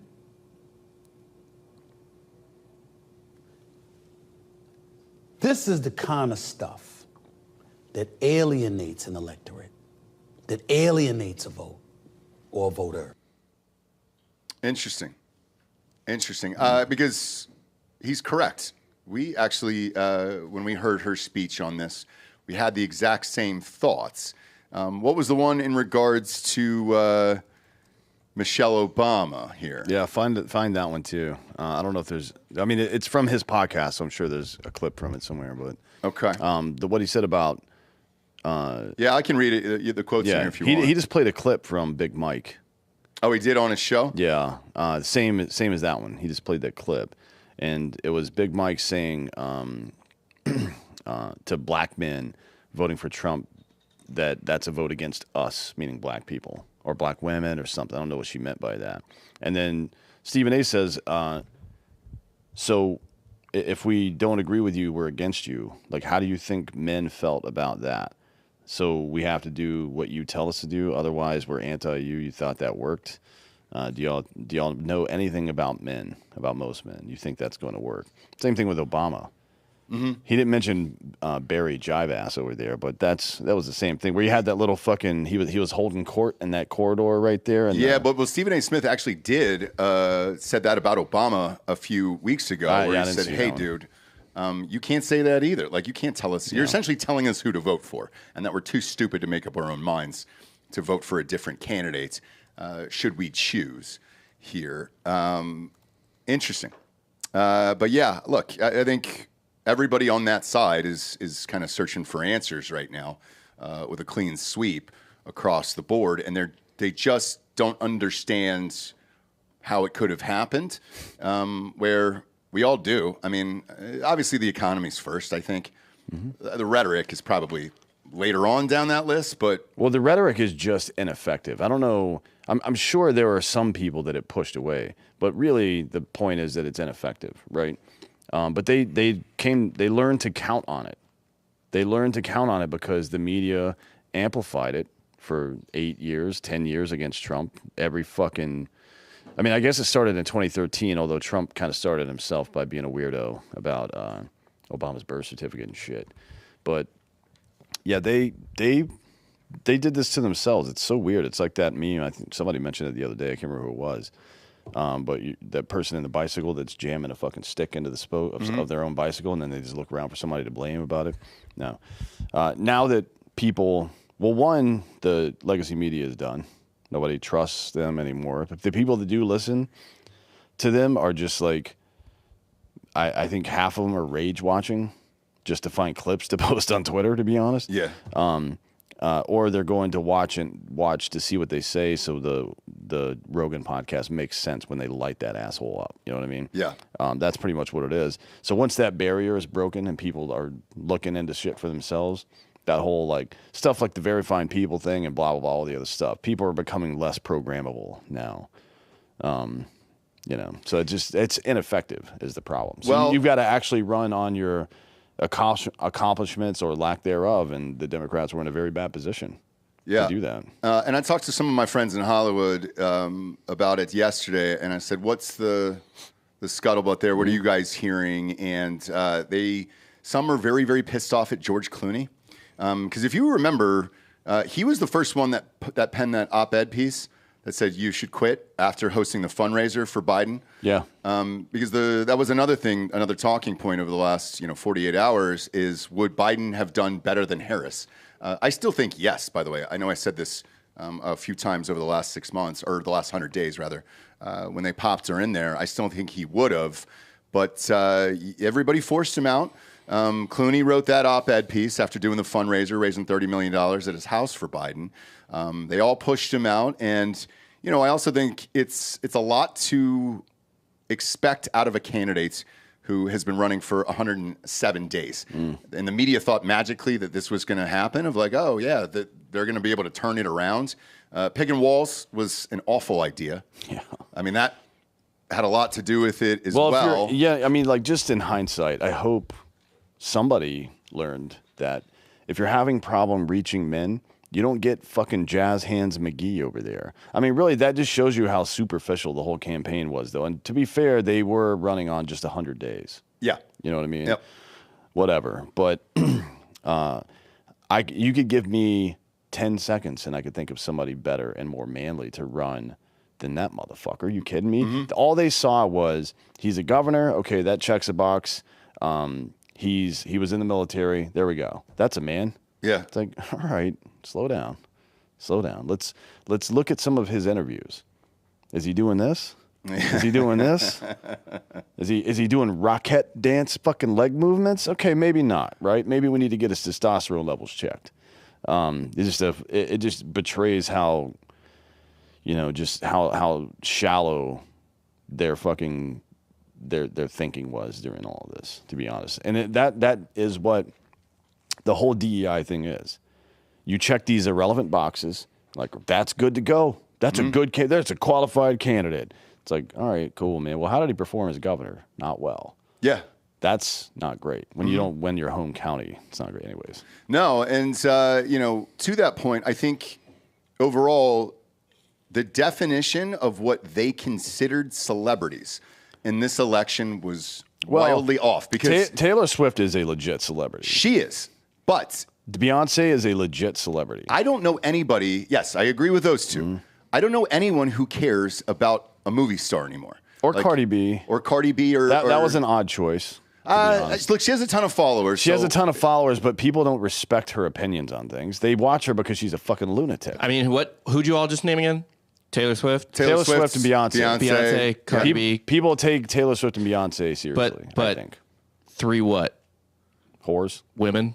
This is the kind of stuff that alienates an electorate, that alienates a vote or a voter. Interesting. Because he's correct. We actually, when we heard her speech on this, we had the exact same thoughts. What was the one in regards to Michelle Obama here? Yeah, find that one too. I don't know if there's. I mean, it's from his podcast, so I'm sure there's a clip from it somewhere. But okay, what he said about. Yeah, I can read it. The quote's in here if you want. He just played a clip from Big Mike. Oh, he did on his show? Yeah, same as that one. He just played that clip, and it was Big Mike saying to black men voting for Trump that's a vote against us, meaning black people or black women or something. I don't know what she meant by that. And then Stephen A. says, so if we don't agree with you, we're against you. Like, how do you think men felt about that? So we have to do what you tell us to do. Otherwise, we're anti-you. You thought that worked. Do y'all know anything about men, about most men? You think that's going to work? Same thing with Obama. Mm-hmm. He didn't mention Barry Jive-ass over there, but that was the same thing where you had that little fucking he was holding court in that corridor right there. And but Stephen A. Smith actually said that about Obama a few weeks ago, where he said, "Hey, dude, you can't say that either. Like, you can't tell us. You're essentially telling us who to vote for, and that we're too stupid to make up our own minds to vote for a different candidate. Should we choose here?" Interesting, but yeah, look, I think everybody on that side is kind of searching for answers right now with a clean sweep across the board, and they just don't understand how it could have happened, where we all do. I mean, obviously the economy's first, I think. Mm-hmm. The rhetoric is probably later on down that list, but... Well, the rhetoric is just ineffective. I don't know. I'm sure there are some people that it pushed away, but really the point is that it's ineffective, right? But they learned to count on it. They learned to count on it because the media amplified it for 8 years, 10 years against Trump. Every fucking... I mean, I guess it started in 2013, although Trump kind of started himself by being a weirdo about Obama's birth certificate and shit. But yeah, they did this to themselves. It's so weird. It's like that meme. I think somebody mentioned it the other day. I can't remember who it was. But that person in the bicycle that's jamming a fucking stick into the spoke of their own bicycle, and then they just look around for somebody to blame about it. No. Now that people, well, one, the legacy media is done. Nobody trusts them anymore. But the people that do listen to them are just like, I think half of them are rage watching just to find clips to post on Twitter, to be honest. Yeah. Or they're going to watch to see what they say, so the Rogan podcast makes sense when they light that asshole up. You know what I mean? Yeah. That's pretty much what it is. So once that barrier is broken and people are looking into shit for themselves, that whole like stuff like the verifying people thing and blah blah blah, all the other stuff, people are becoming less programmable now. You know, so it's ineffective is the problem. So you've got to actually run on your accomplishments or lack thereof, and the Democrats were in a very bad position to do that. And I talked to some of my friends in Hollywood about it yesterday, and I said, "What's the scuttlebutt there? What are you guys hearing?" And some are very, very pissed off at George Clooney, because if you remember, he was the first one that penned that op-ed piece that said you should quit after hosting the fundraiser for Biden. Yeah. Because that was another thing, another talking point over the last 48 hours is, would Biden have done better than Harris? I still think yes, by the way. I know I said this a few times over the last 6 months, or the last 100 days rather, when they popped her in there. I still think he would have, but everybody forced him out. Clooney wrote that op-ed piece after doing the fundraiser, raising $30 million at his house for Biden. They all pushed him out, and I also think it's a lot to expect out of a candidate who has been running for 107 days. And the media thought magically that this was going to happen, of like, oh yeah, that they're going to be able to turn it around. Picking walls was an awful idea. Yeah, I mean that had a lot to do with it as well. Yeah, I mean, like, just in hindsight, I hope somebody learned that if you're having problem reaching men, you don't get fucking Jazz Hands McGee over there. I mean, really, that just shows you how superficial the whole campaign was, though. And to be fair, they were running on just 100 days. Yeah. You know what I mean? Yep. Whatever. But you could give me 10 seconds and I could think of somebody better and more manly to run than that motherfucker. Are you kidding me? Mm-hmm. All they saw was, he's a governor. Okay, that checks a box. He was in the military. There we go. That's a man. Yeah. It's like, all right, slow down. Let's look at some of his interviews. Is he doing this? Is he doing this? Is he doing rocket dance fucking leg movements? Okay, maybe not, right? Maybe we need to get his testosterone levels checked. It just betrays how, just how shallow their fucking their thinking was during all of this, to be honest. And that is what the whole DEI thing is. You check these irrelevant boxes, like, that's good to go. That's a good candidate. That's a qualified candidate. It's like, all right, cool, man. Well, how did he perform as governor? Not well. Yeah. That's not great. When you don't win your home county, it's not great anyways. No, and, to that point, I think overall, the definition of what they considered celebrities in this election was wildly off. Because Taylor Swift is a legit celebrity. She is. But Beyonce is a legit celebrity. I don't know anybody. Yes, I agree with those two. I don't know anyone who cares about a movie star anymore. Or Cardi B. Or Cardi B. That was an odd choice. Look, she has a ton of followers. She has a ton of followers, but people don't respect her opinions on things. They watch her because she's a fucking lunatic. I mean, who'd you all just name again? Taylor Swift? Taylor Swift and Beyonce. Beyonce, Cardi B. People take Taylor Swift and Beyonce seriously, but I think. 3 what? Whores? Women?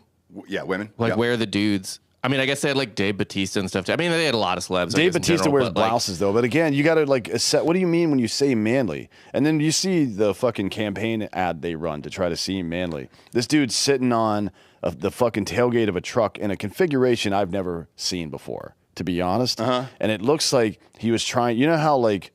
Yeah, women. Like, where are the dudes? I mean, I guess they had, like, Dave Bautista and stuff. I mean, they had a lot of celebs. Dave Bautista wears blouses, though. But again, you got to, like, what do you mean when you say manly? And then you see the fucking campaign ad they run to try to seem manly. This dude's sitting on the fucking tailgate of a truck in a configuration I've never seen before, to be honest. And it looks like he was trying, you know how, like,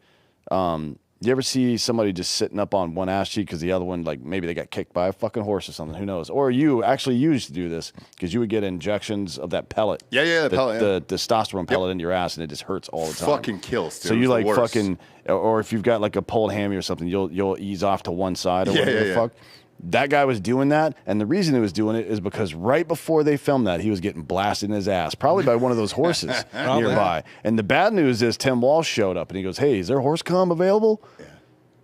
you ever see somebody just sitting up on one ass cheek because the other one, like, maybe they got kicked by a fucking horse or something, who knows? Or you used to do this because you would get injections of that pellet. Yeah, the pellet. The testosterone pellet in your ass, and it just hurts all the time. Fucking kills, dude. So you, like, fucking, or if you've got, like, a pulled hammy or something, you'll ease off to one side or whatever the fuck. That guy was doing that, and the reason he was doing it is because right before they filmed that, he was getting blasted in his ass, probably by one of those horses nearby. And the bad news is Tim Walsh showed up, and he goes, "Hey, is there horse cum available?" Yeah.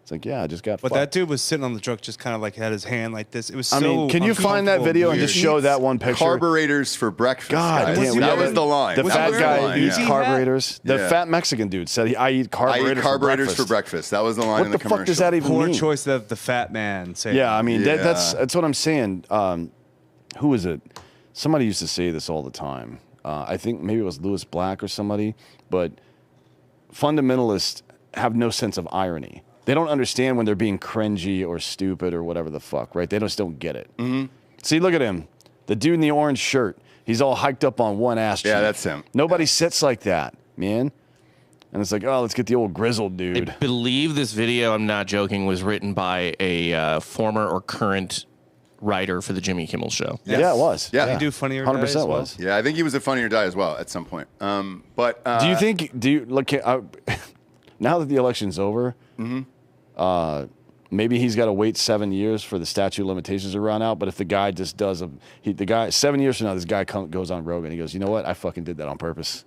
It's like, yeah, I just got fucked. That dude was sitting on the truck just kind of like had his hand like this. It was so I mean, can you find that video and just show that one picture? Carburetors for breakfast. God damn, that was the line. The fat guy eats carburetors. The fat Mexican dude said, I eat carburetors for breakfast. That was the line in the commercial. What the fuck does that even mean? Poor choice of the fat man. Yeah, I mean, that's what I'm saying. Who is it? Somebody used to say this all the time. I think maybe it was Louis Black or somebody, but fundamentalists have no sense of irony. They don't understand when they're being cringy or stupid or whatever the fuck, right? They just don't get it. See, look at him. The dude in the orange shirt. He's all hiked up on one ass cheek. Yeah, that's him. Nobody sits like that, man. And it's like, oh, let's get the old grizzled dude. I believe this video, I'm not joking, was written by a former or current writer for the Jimmy Kimmel Show. Yes. Yeah, it was. Yeah. They do Funny or Die 100% as well. was. Yeah, I think he was a Funny or Die as well at some point. But Do you look now that the election's over? Maybe he's got to wait 7 years for the statute of limitations to run out. But if the guy just does the guy 7 years from now, this guy goes on Rogan. He goes, you know what? I fucking did that on purpose.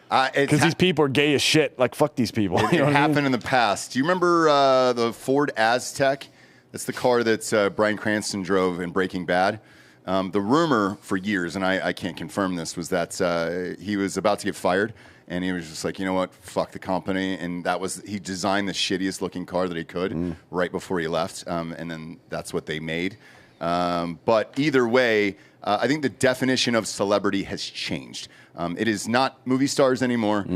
Because these people are gay as shit. Like, fuck these people. It happened in the past. Do you remember the Ford Aztec? That's the car that Bryan Cranston drove in Breaking Bad. The rumor for years, and I can't confirm this, was that he was about to get fired. And he was just like, you know what, fuck the company. And he designed the shittiest looking car that he could right before he left. And then that's what they made. But either way, I think the definition of celebrity has changed. It is not movie stars anymore.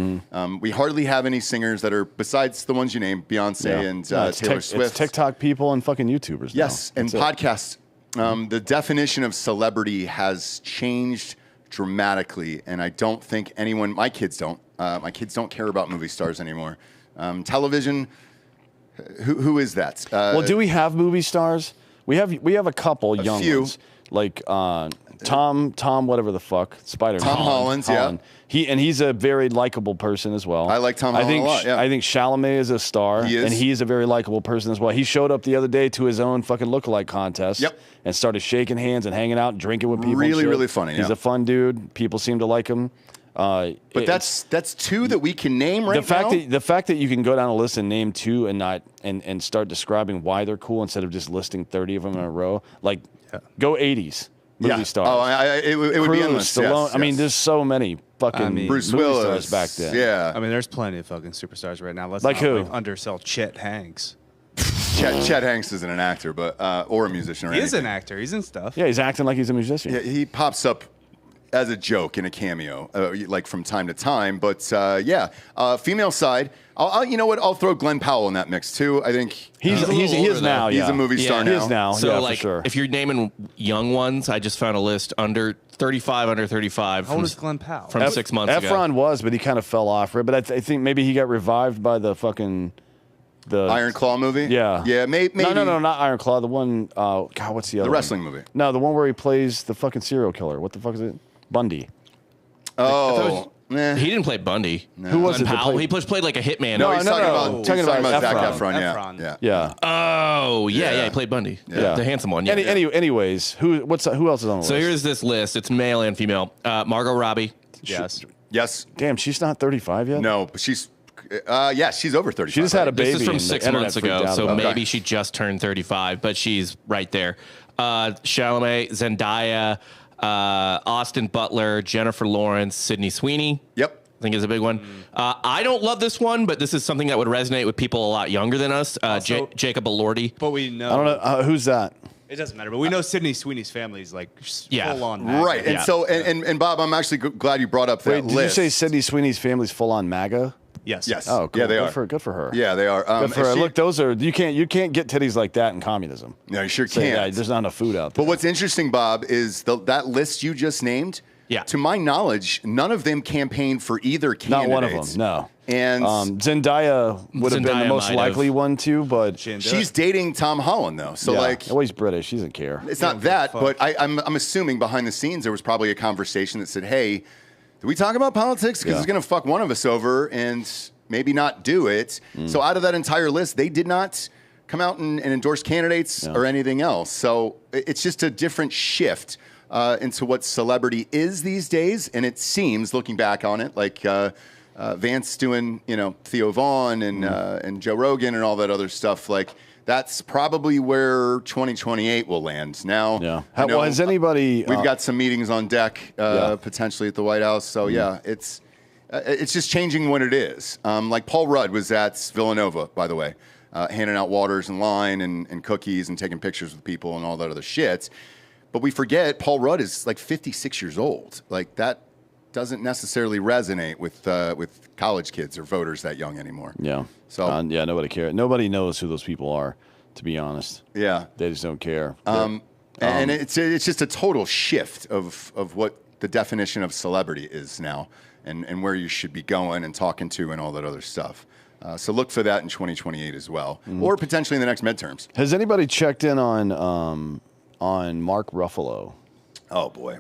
We hardly have any singers that are, besides the ones you named, Beyonce and Taylor Swift. It's TikTok people and fucking YouTubers. Yes, now. and podcasts. The definition of celebrity has changed dramatically, and I don't think my kids don't. My kids don't care about movie stars anymore. Television, who is that? Well, do we have movie stars? We have a couple young ones, like Tom, whatever the fuck, Spider-Man. Tom Holland, yeah. He's a very likable person as well. I like Tom Holland a lot, yeah. I think Chalamet is a star, and he's a very likable person as well. He showed up the other day to his own fucking lookalike contest, and started shaking hands and hanging out and drinking with people. Really, really funny. He's a fun dude. People seem to like him. But that's two that we can name right now. The fact that you can go down a list and name two and start describing why they're cool instead of just listing 30 of them in a row, like go 80s. Movie stars. Oh, it would be endless. Stallone. Yes, I mean, there's so many fucking Bruce movie Willis stars back then. Yeah. I mean, there's plenty of fucking superstars right now. Let's like not, who? Undersell Chet Hanks. Chet Hanks isn't an actor, but or a musician. Or He is an actor. He's in stuff. Yeah, he's acting like he's a musician. Yeah, he pops up as a joke in a cameo, like from time to time. But female side, you know what? I'll throw Glenn Powell in that mix too. I think he is now. He's a movie star now. He is now. So for sure. if you're naming young ones, I just found a list under 35. How old is Glenn Powell? From 6 months ago. Efron was, but he kind of fell off. Right? But I think maybe he got revived by the fucking Iron Claw movie. Yeah, maybe. No, not Iron Claw. The one. God, what's the other? The wrestling movie. No, the one where he plays the fucking serial killer. What the fuck is it? Bundy. Oh. He didn't play Bundy. No. Who was Glenn it? Powell. He played like a hitman. No, he's talking about Zac Efron. Efron. Yeah. Oh, yeah, he played Bundy. Yeah. The handsome one. Yeah. Anyways, who else is on the list? So here's this list. It's male and female. Margot Robbie. Yes. Damn, she's not 35 yet? No, but she's she's over 35. She just had a baby. This is from 6 months ago, so Okay. maybe she just turned 35, but she's right there. Chalamet, Zendaya, Austin Butler, Jennifer Lawrence, Sydney Sweeney. Yep. I think is a big one. I don't love this one, but this is something that would resonate with people a lot younger than us. Jacob Elordi. But we know. I don't know. Who's that? It doesn't matter. But we know Sydney Sweeney's family is like full on. Right. And so, and Bob, I'm actually glad you brought up that Wait, did list. you say Sydney Sweeney's family's full on MAGA? Yes. Oh, cool. Yeah, they are. Good for her. Yeah, they are. Good for her. Look, those are you can't get titties like that in communism. No, you sure So, can't. yeah, there's not enough food out there. But what's interesting, Bob, is that list you just named. Yeah. To my knowledge, none of them campaigned for either candidate. Not one of them. No. And Zendaya would have been the most likely one too, but she's dating Tom Holland though. So well, he's British. She doesn't care. It's not that, but I'm assuming behind the scenes there was probably a conversation that said, "Hey, did we talk about politics? Because it's going to fuck one of us over and maybe not do it." So out of that entire list, they did not come out and endorse candidates or anything else. So it's just a different shift into what celebrity is these days. And it seems, looking back on it, like Vance doing, Theo Vaughn and Joe Rogan and all that other stuff, like that's probably where 2028 will land. Now, Well, has anybody? We've got some meetings on deck potentially at the White House. So it's just changing what it is. Like Paul Rudd was at Villanova, by the way, handing out waters and line and cookies and taking pictures with people and all that other shit. But we forget Paul Rudd is like 56 years old. Like that doesn't necessarily resonate with college kids or voters that young anymore. Yeah. So nobody cares. Nobody knows who those people are, to be honest. Yeah. They just don't care. And it's just a total shift of what the definition of celebrity is now and where you should be going and talking to and all that other stuff. So look for that in 2028 as well, or potentially in the next midterms. Has anybody checked in on on Mark Ruffalo. Oh, boy.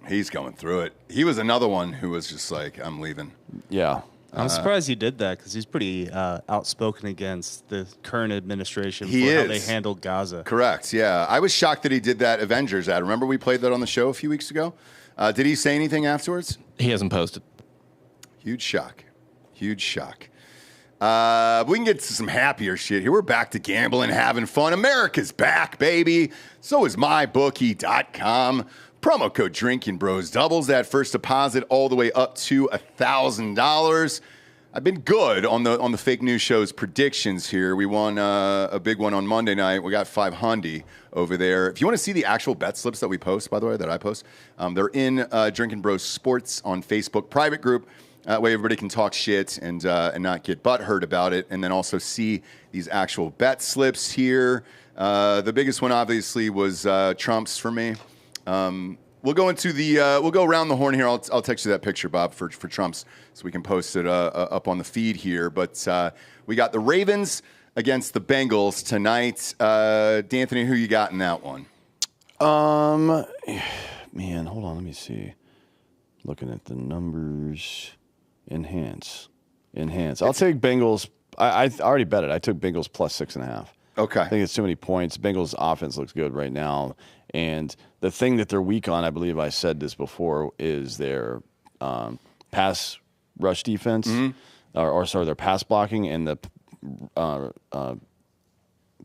He's going through it. He was another one who was just like, I'm leaving. Yeah. I'm surprised he did that because he's pretty outspoken against the current administration He for how is. they handled Gaza. Correct, yeah. I was shocked that he did that Avengers ad. Remember we played that on the show a few weeks ago? Did he say anything afterwards? He hasn't posted. Huge shock. Huge shock. But we can get to some happier shit here. We're back to gambling, having fun. America's back, baby. So is mybookie.com. Promo code Drinkin Bros doubles that first deposit all the way up to $1,000. I've been good on the fake news show's predictions here. We won a big one on Monday night. We got 500 over there. If you want to see the actual bet slips that we post, by the way, that I post, they're in Drinkin Bros Sports on Facebook private group. That way everybody can talk shit and not get butthurt about it, and then also see these actual bet slips here. The biggest one, obviously, was Trump's for me. We'll go into we'll go around the horn here. I'll text you that picture, Bob, for Trump's, so we can post it up on the feed here. But we got the Ravens against the Bengals tonight. D'Anthony, who you got in that one? Man, hold on, let me see. Looking at the numbers. Enhance. I'll take Bengals. I already bet it. I took Bengals plus 6.5. Okay. I think it's too many points. Bengals offense looks good right now. And the thing that they're weak on, I believe I said this before, is their pass rush defense, or their pass blocking, and the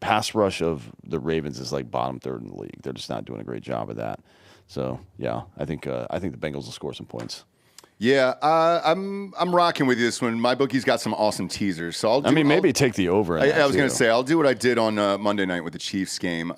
pass rush of the Ravens is like bottom third in the league. They're just not doing a great job of that. So yeah, I think the Bengals will score some points. Yeah, I'm rocking with you this one. My bookie's got some awesome teasers, so maybe take the over. I was going to say I'll do what I did on Monday night with the Chiefs game.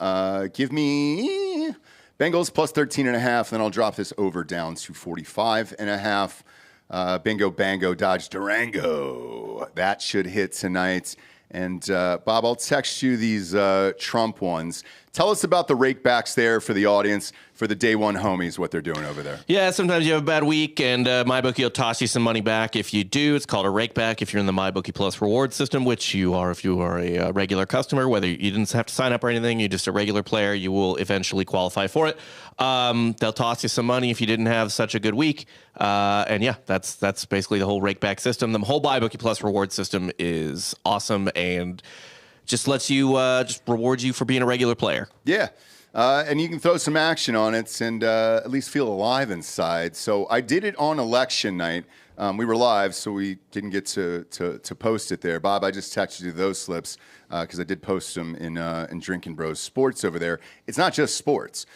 Give me Bengals plus 13.5, then I'll drop this over down to 45.5. Bingo, bango, Dodge Durango. That should hit tonight. And Bob, I'll text you these Trump ones. Tell us about the rakebacks there for the audience, for the day one homies, what they're doing over there. Yeah, sometimes you have a bad week, and MyBookie will toss you some money back if you do. It's called a rakeback if you're in the MyBookie Plus reward system, which you are if you are a regular customer. Whether you didn't have to sign up or anything, you're just a regular player, you will eventually qualify for it. They'll toss you some money if you didn't have such a good week. And yeah, that's basically the whole rakeback system. The whole MyBookie Plus reward system is awesome and just lets you just rewards you for being a regular player. Yeah. And you can throw some action on it and at least feel alive inside. So I did it on election night. We were live, so we didn't get to post it there. Bob, I just texted you those slips because I did post them in Drinkin Bros Sports over there. It's not just sports.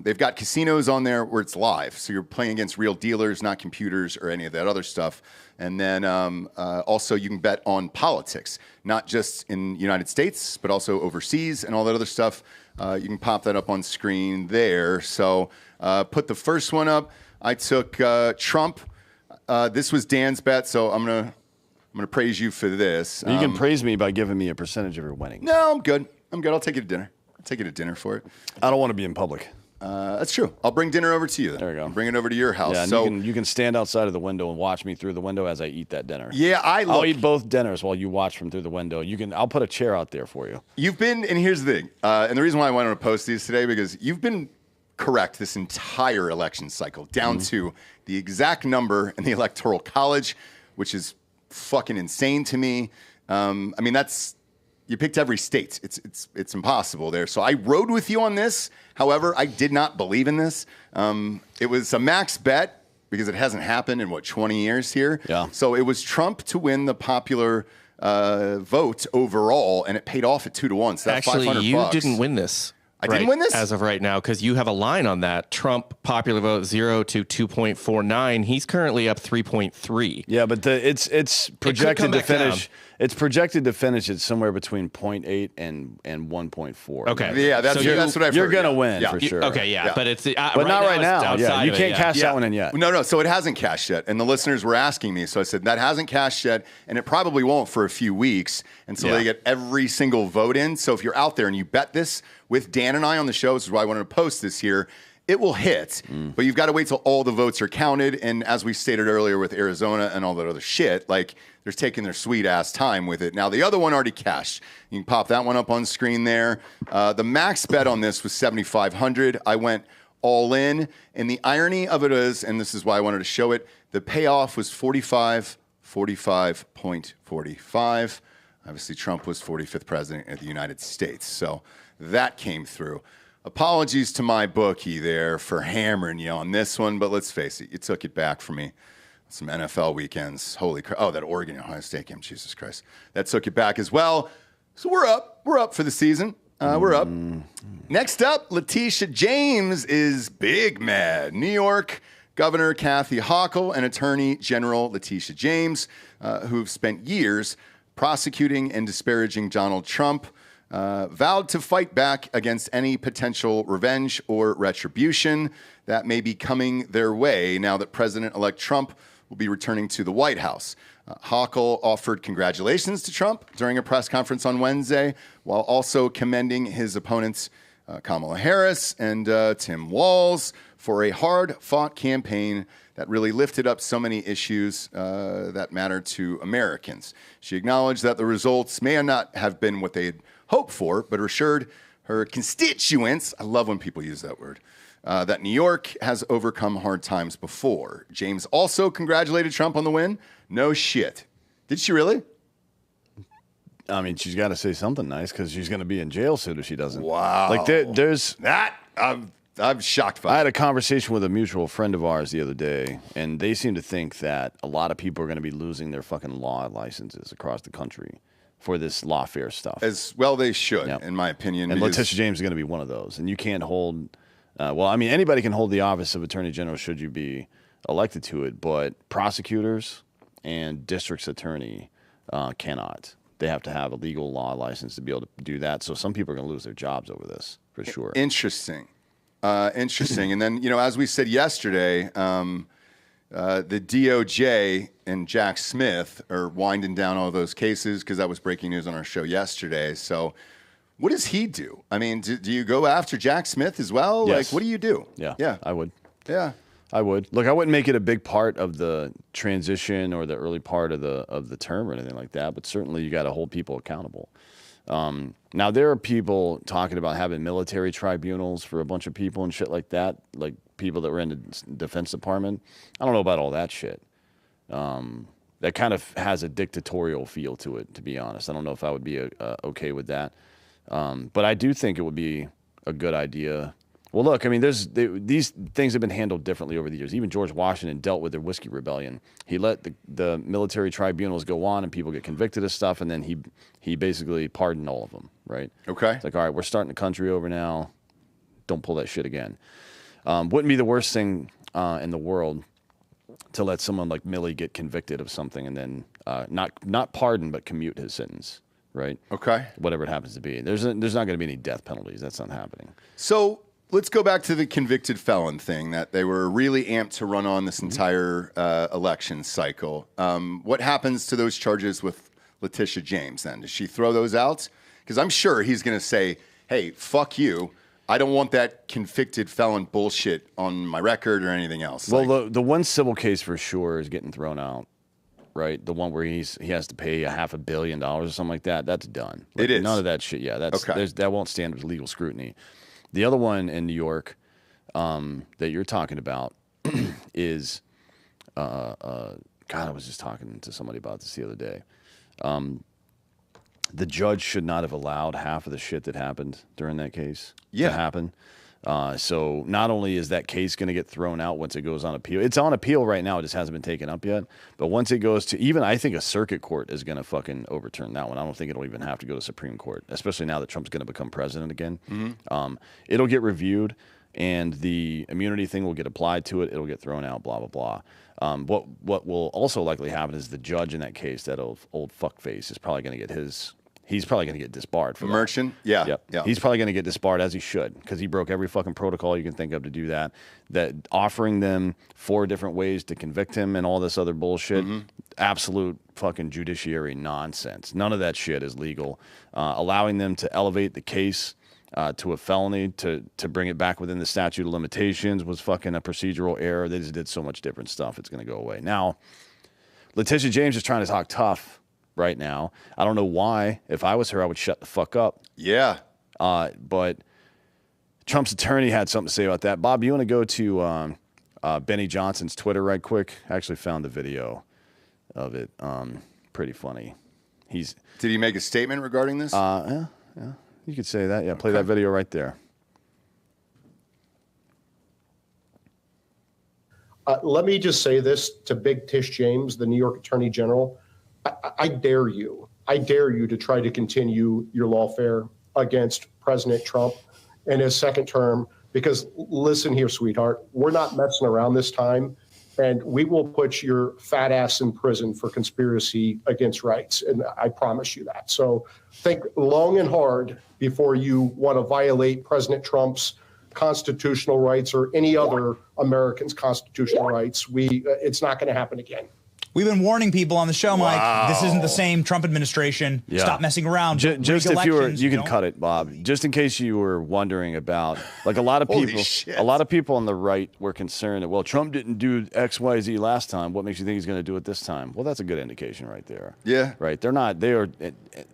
They've got casinos on there where it's live. So you're playing against real dealers, not computers or any of that other stuff. And then also you can bet on politics, not just in the United States, but also overseas and all that other stuff. You can pop that up on screen there. So put the first one up. I took Trump. This was Dan's bet, so I'm gonna praise you for this. You can praise me by giving me a percentage of your winning. No, I'm good. I'll take you to dinner. I'll take you to dinner for it. I don't want to be in public. That's true. I'll bring dinner over to you then. There you go. I'll bring it over to your house. Yeah, and so you can stand outside of the window and watch me through the window as I eat that dinner. Yeah, I'll eat both dinners while you watch from through the window. I'll put a chair out there for you. You've been, and here's the thing, and the reason why I wanted to post these today, because you've been correct this entire election cycle, down to the exact number in the Electoral College, which is fucking insane to me. I mean, you picked every state. It's impossible there. So I rode with you on this. However, I did not believe in this. It was a max bet because it hasn't happened in 20 years here. Yeah. So it was Trump to win the popular vote overall, and it paid off at 2-1. So that's Actually, $500. you didn't win this. I didn't win this? As of right now, because you have a line on that. Trump popular vote 0 to 2.49. He's currently up 3.3. Yeah, but it's projected to finish. It's projected to finish at somewhere between 0.8 and 1.4. Okay. Yeah, that's what I've heard. You're gonna yeah. win Yeah. for sure. Okay, yeah, but it's but not right now. Yeah, you can't cash that one in yet. No. So it hasn't cashed yet, and the listeners were asking me. So I said that hasn't cashed yet, and it probably won't for a few weeks until they get every single vote in. So if you're out there and you bet this with Dan and I on the show, this is why I wanted to post this here. It will hit, but you've got to wait till all the votes are counted. And as we stated earlier with Arizona and all that other shit, like they're taking their sweet ass time with it. Now, the other one already cashed. You can pop that one up on screen there. The max bet on this was $7,500. I went all in. And the irony of it is, and this is why I wanted to show it, the payoff was 45.45. Obviously, Trump was 45th president of the United States. So that came through. Apologies to my bookie there for hammering you on this one, but let's face it, you took it back from me. Some NFL weekends. Holy crap. Oh, that Oregon Ohio State game. Jesus Christ. That took it back as well. So we're up. We're up for the season. We're up. Next up, Leticia James is big mad. New York Governor Kathy Hochul and Attorney General Leticia James, who've spent years prosecuting and disparaging Donald Trump, vowed to fight back against any potential revenge or retribution that may be coming their way now that President-elect Trump will be returning to the White House. Hochul offered congratulations to Trump during a press conference on Wednesday, while also commending his opponents, Kamala Harris and Tim Walz, for a hard-fought campaign that really lifted up so many issues that matter to Americans. She acknowledged that the results may not have been what they had hoped for, but assured her constituents, I love when people use that word, that New York has overcome hard times before. James also congratulated Trump on the win. No shit. Did she really? I mean, she's got to say something nice because she's going to be in jail soon if she doesn't. Wow. Like there's that. I'm shocked by. I had a conversation with a mutual friend of ours the other day, and they seem to think that a lot of people are going to be losing their fucking law licenses across the country for this lawfare stuff. As well they should, in my opinion. And Leticia James is going to be one of those. And you can't hold, well, I mean, anybody can hold the office of Attorney General should you be elected to it, but prosecutors and district's attorney cannot. They have to have a legal law license to be able to do that. So some people are going to lose their jobs over this, for sure. Interesting. Interesting. And then, as we said yesterday, the DOJ and Jack Smith are winding down all those cases because that was breaking news on our show yesterday. So what does he do? I mean, do you go after Jack Smith as well? Yes. Like, what do you do? Yeah, I would. Yeah. I would. Look, I wouldn't make it a big part of the transition or the early part of the term or anything like that, but certainly you got to hold people accountable. Now, there are people talking about having military tribunals for a bunch of people and shit like that, like people that were in the Defense Department. I don't know about all that shit. That kind of has a dictatorial feel to it, to be honest. I don't know if I would be okay with that. But I do think it would be a good idea. Well, look, I mean, these things have been handled differently over the years. Even George Washington dealt with the Whiskey Rebellion. He let the military tribunals go on and people get convicted of stuff, and then he basically pardoned all of them, right? Okay. It's like, all right, we're starting the country over now. Don't pull that shit again. Wouldn't be the worst thing in the world to let someone like Milley get convicted of something and then not pardon, but commute his sentence, right? Okay. Whatever it happens to be. There's not going to be any death penalties. That's not happening. So let's go back to the convicted felon thing that they were really amped to run on this entire election cycle. What happens to those charges with Leticia James then? Does she throw those out? Because I'm sure he's going to say, hey, fuck you. I don't want that convicted felon bullshit on my record or anything else. Well, the one civil case for sure is getting thrown out, right? The one where he has to pay $500 million or something like that. That's done. It is. None of that shit. Yeah, okay. That won't stand with legal scrutiny. The other one in New York that you're talking about is, God, I was just talking to somebody about this the other day. The judge should not have allowed half of the shit that happened during that case to happen. So not only is that case going to get thrown out once it goes on appeal, it's on appeal right now. It just hasn't been taken up yet. But once it goes to even, I think a circuit court is going to fucking overturn that one. I don't think it'll even have to go to Supreme Court, especially now that Trump's going to become president again. Mm-hmm. It'll get reviewed and the immunity thing will get applied to it. It'll get thrown out, blah, blah, blah. What will also likely happen is the judge in that case, that old fuckface, is probably going to get he's probably going to get disbarred for Merchant? Yeah. Yep. Yeah. He's probably going to get disbarred, as he should, because he broke every fucking protocol you can think of to do that. That offering them 4 different ways to convict him and all this other bullshit, absolute fucking judiciary nonsense. None of that shit is legal. Allowing them to elevate the case to a felony to bring it back within the statute of limitations was fucking a procedural error. They just did so much different stuff. It's going to go away. Now, Leticia James is trying to talk tough right now. I don't know why. If I was her, I would shut the fuck up. Yeah. But Trump's attorney had something to say about that. Bob, you want to go to Benny Johnson's Twitter right quick? I actually found the video of it. Pretty funny. Did he make a statement regarding this? Yeah, you could say that. Yeah, play that video right there. Let me just say this to Big Tish James, the New York Attorney General. I dare you. I dare you to try to continue your lawfare against President Trump in his second term, because listen here, sweetheart, we're not messing around this time, and we will put your fat ass in prison for conspiracy against rights, and I promise you that. So think long and hard before you want to violate President Trump's constitutional rights or any other American's constitutional rights. It's not going to happen again. We've been warning people on the show, Mike. This isn't the same Trump administration. Yeah. Stop messing around. Just if you can cut it, Bob. Just in case you were wondering about, like a lot of people on the right were concerned that, well, Trump didn't do X, Y, Z last time. What makes you think he's going to do it this time? Well, that's a good indication right there. Yeah. Right. They are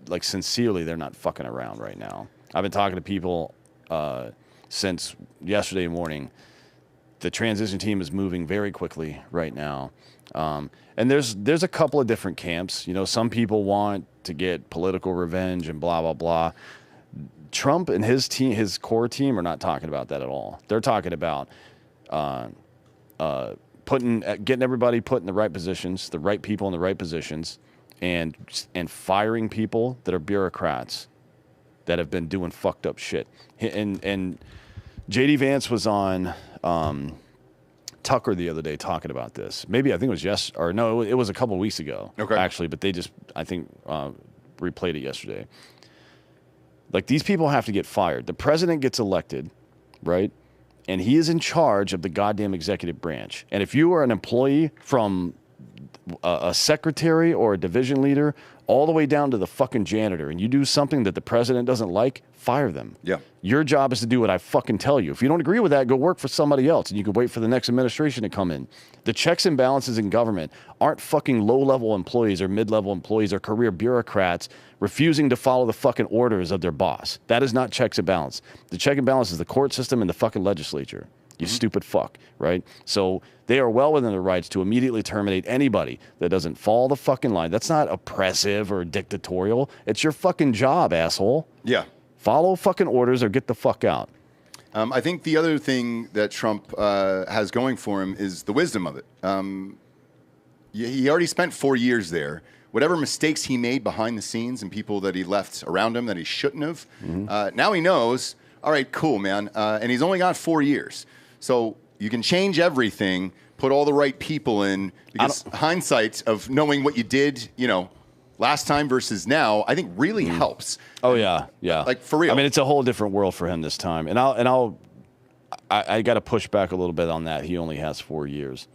like sincerely, they're not fucking around right now. I've been talking to people since yesterday morning. The transition team is moving very quickly right now. And there's a couple of different camps. You know, some people want to get political revenge and blah, blah, blah. Trump and his team, his core team, are not talking about that at all. They're talking about getting everybody put in the right positions, the right people in the right positions, and firing people that are bureaucrats that have been doing fucked up shit. And J.D. Vance was on Tucker the other day talking about this. Maybe I think it was it was a couple weeks ago, actually, but they just, I think, replayed it yesterday. Like, these people have to get fired. The president gets elected, right? And he is in charge of the goddamn executive branch. And if you are an employee from a secretary or a division leader all the way down to the fucking janitor, and you do something that the president doesn't like, fire them. Yeah. Your job is to do what I fucking tell you. If you don't agree with that, go work for somebody else, and you can wait for the next administration to come in. The checks and balances in government aren't fucking low-level employees or mid-level employees or career bureaucrats refusing to follow the fucking orders of their boss. That is not checks and balance. The check and balance is the court system and the fucking legislature. You stupid fuck, right? So they are well within their rights to immediately terminate anybody that doesn't follow the fucking line. That's not oppressive or dictatorial. It's your fucking job, asshole. Yeah. Follow fucking orders or get the fuck out. I think the other thing that Trump has going for him is the wisdom of it. He already spent 4 years there. Whatever mistakes he made behind the scenes and people that he left around him that he shouldn't have, now he knows, all right, cool, man. And he's only got 4 years. So you can change everything, put all the right people in, because hindsight of knowing what you did, last time versus now, I think really helps. Oh yeah, yeah. Like, for real. I mean, it's a whole different world for him this time. And I got to push back a little bit on that. He only has 4 years.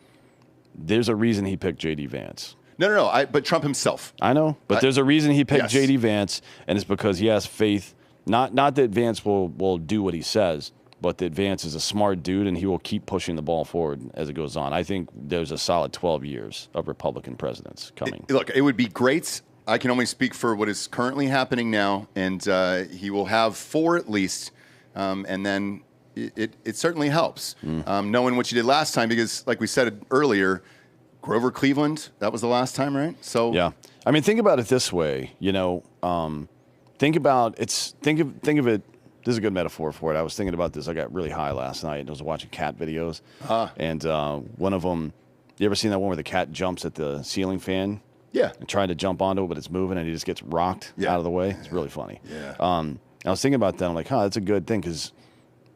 There's a reason he picked J.D. Vance. No. But Trump himself. I know, but there's a reason he picked J.D. Vance, and it's because he has faith. Not that Vance will do what he says, but that Vance is a smart dude, and he will keep pushing the ball forward as it goes on. I think there's a solid 12 years of Republican presidents coming. Look, it would be great. I can only speak for what is currently happening now, and he will have 4 at least, and then it certainly helps knowing what you did last time, because, like we said earlier, Grover Cleveland, that was the last time, right? So yeah, I mean, think about it this way. Think of it. This is a good metaphor for it. I was thinking about this. I got really high last night and I was watching cat videos. And one of them, you ever seen that one where the cat jumps at the ceiling fan? Yeah. And trying to jump onto it, but it's moving and he just gets rocked out of the way. It's really funny. Yeah. I was thinking about that. I'm like, that's a good thing because,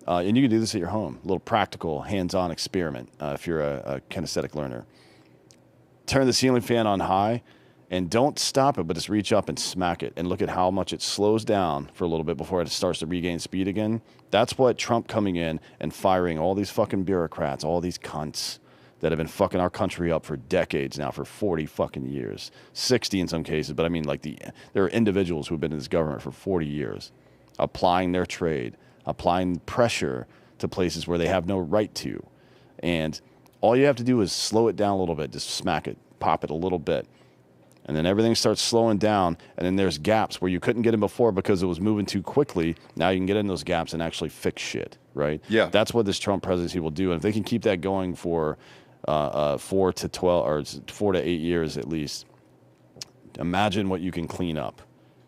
and you can do this at your home, a little practical, hands-on experiment if you're a kinesthetic learner. Turn the ceiling fan on high. And don't stop it, but just reach up and smack it and look at how much it slows down for a little bit before it starts to regain speed again. That's what Trump coming in and firing all these fucking bureaucrats, all these cunts that have been fucking our country up for decades now, for 40 fucking years, 60 in some cases. But I mean, like there are individuals who have been in this government for 40 years, applying their trade, applying pressure to places where they have no right to. And all you have to do is slow it down a little bit, just smack it. pop it a little bit. And then everything starts slowing down, and then there's gaps where you couldn't get in before because it was moving too quickly. Now you can get in those gaps and actually fix shit, right? Yeah. That's what this Trump presidency will do. And if they can keep that going for 4 to 12 or 4 to 8 years at least, imagine what you can clean up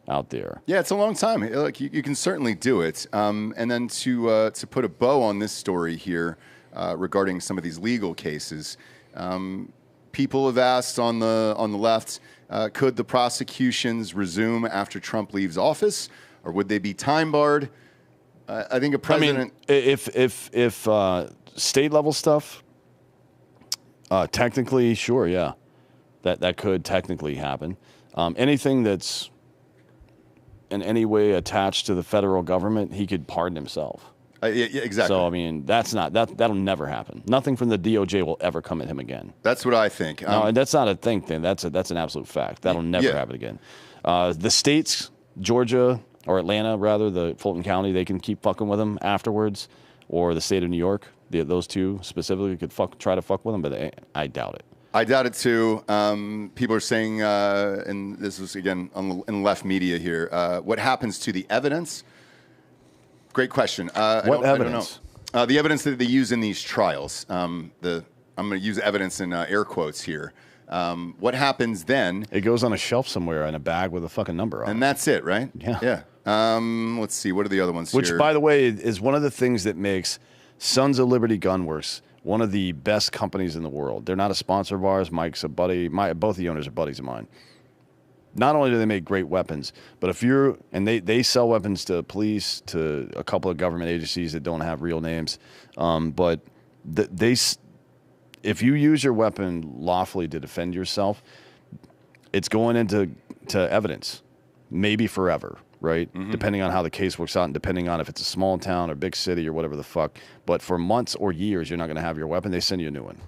out there. Yeah, it's a long time. Like you can certainly do it. And then to put a bow on this story here regarding some of these legal cases, people have asked on the left, could the prosecutions resume after Trump leaves office, or would they be time barred? I think a president. I mean, if state level stuff, technically, sure, yeah, that could technically happen. Anything that's in any way attached to the federal government, he could pardon himself. Yeah, exactly. So I mean, that'll never happen. Nothing from the DOJ will ever come at him again. That's what I think. No, and that's not a thing. That's an absolute fact. That'll never happen again. The states, Georgia or Atlanta, rather, the Fulton County, they can keep fucking with him afterwards, or the state of New York. Those two specifically could try to fuck with him, but I doubt it. I doubt it too. People are saying, and this is again in left media here, what happens to the evidence? Great question. What evidence? I don't know. The evidence that they use in these trials. I'm going to use evidence in air quotes here. What happens then? It goes on a shelf somewhere in a bag with a fucking number on it. And that's it, right? Yeah. Yeah. Let's see. What are the other ones Which, here? by the way, is one of the things that makes Sons of Liberty Gunworks one of the best companies in the world. They're not a sponsor of ours. Mike's a buddy. Both the owners are buddies of mine. Not only do they make great weapons, but they sell weapons to police, to a couple of government agencies that don't have real names. But if you use your weapon lawfully to defend yourself, it's going into evidence, maybe forever, right? Mm-hmm. Depending on how the case works out and depending on if it's a small town or big city or whatever the fuck. But for months or years, you're not going to have your weapon. They send you a new one.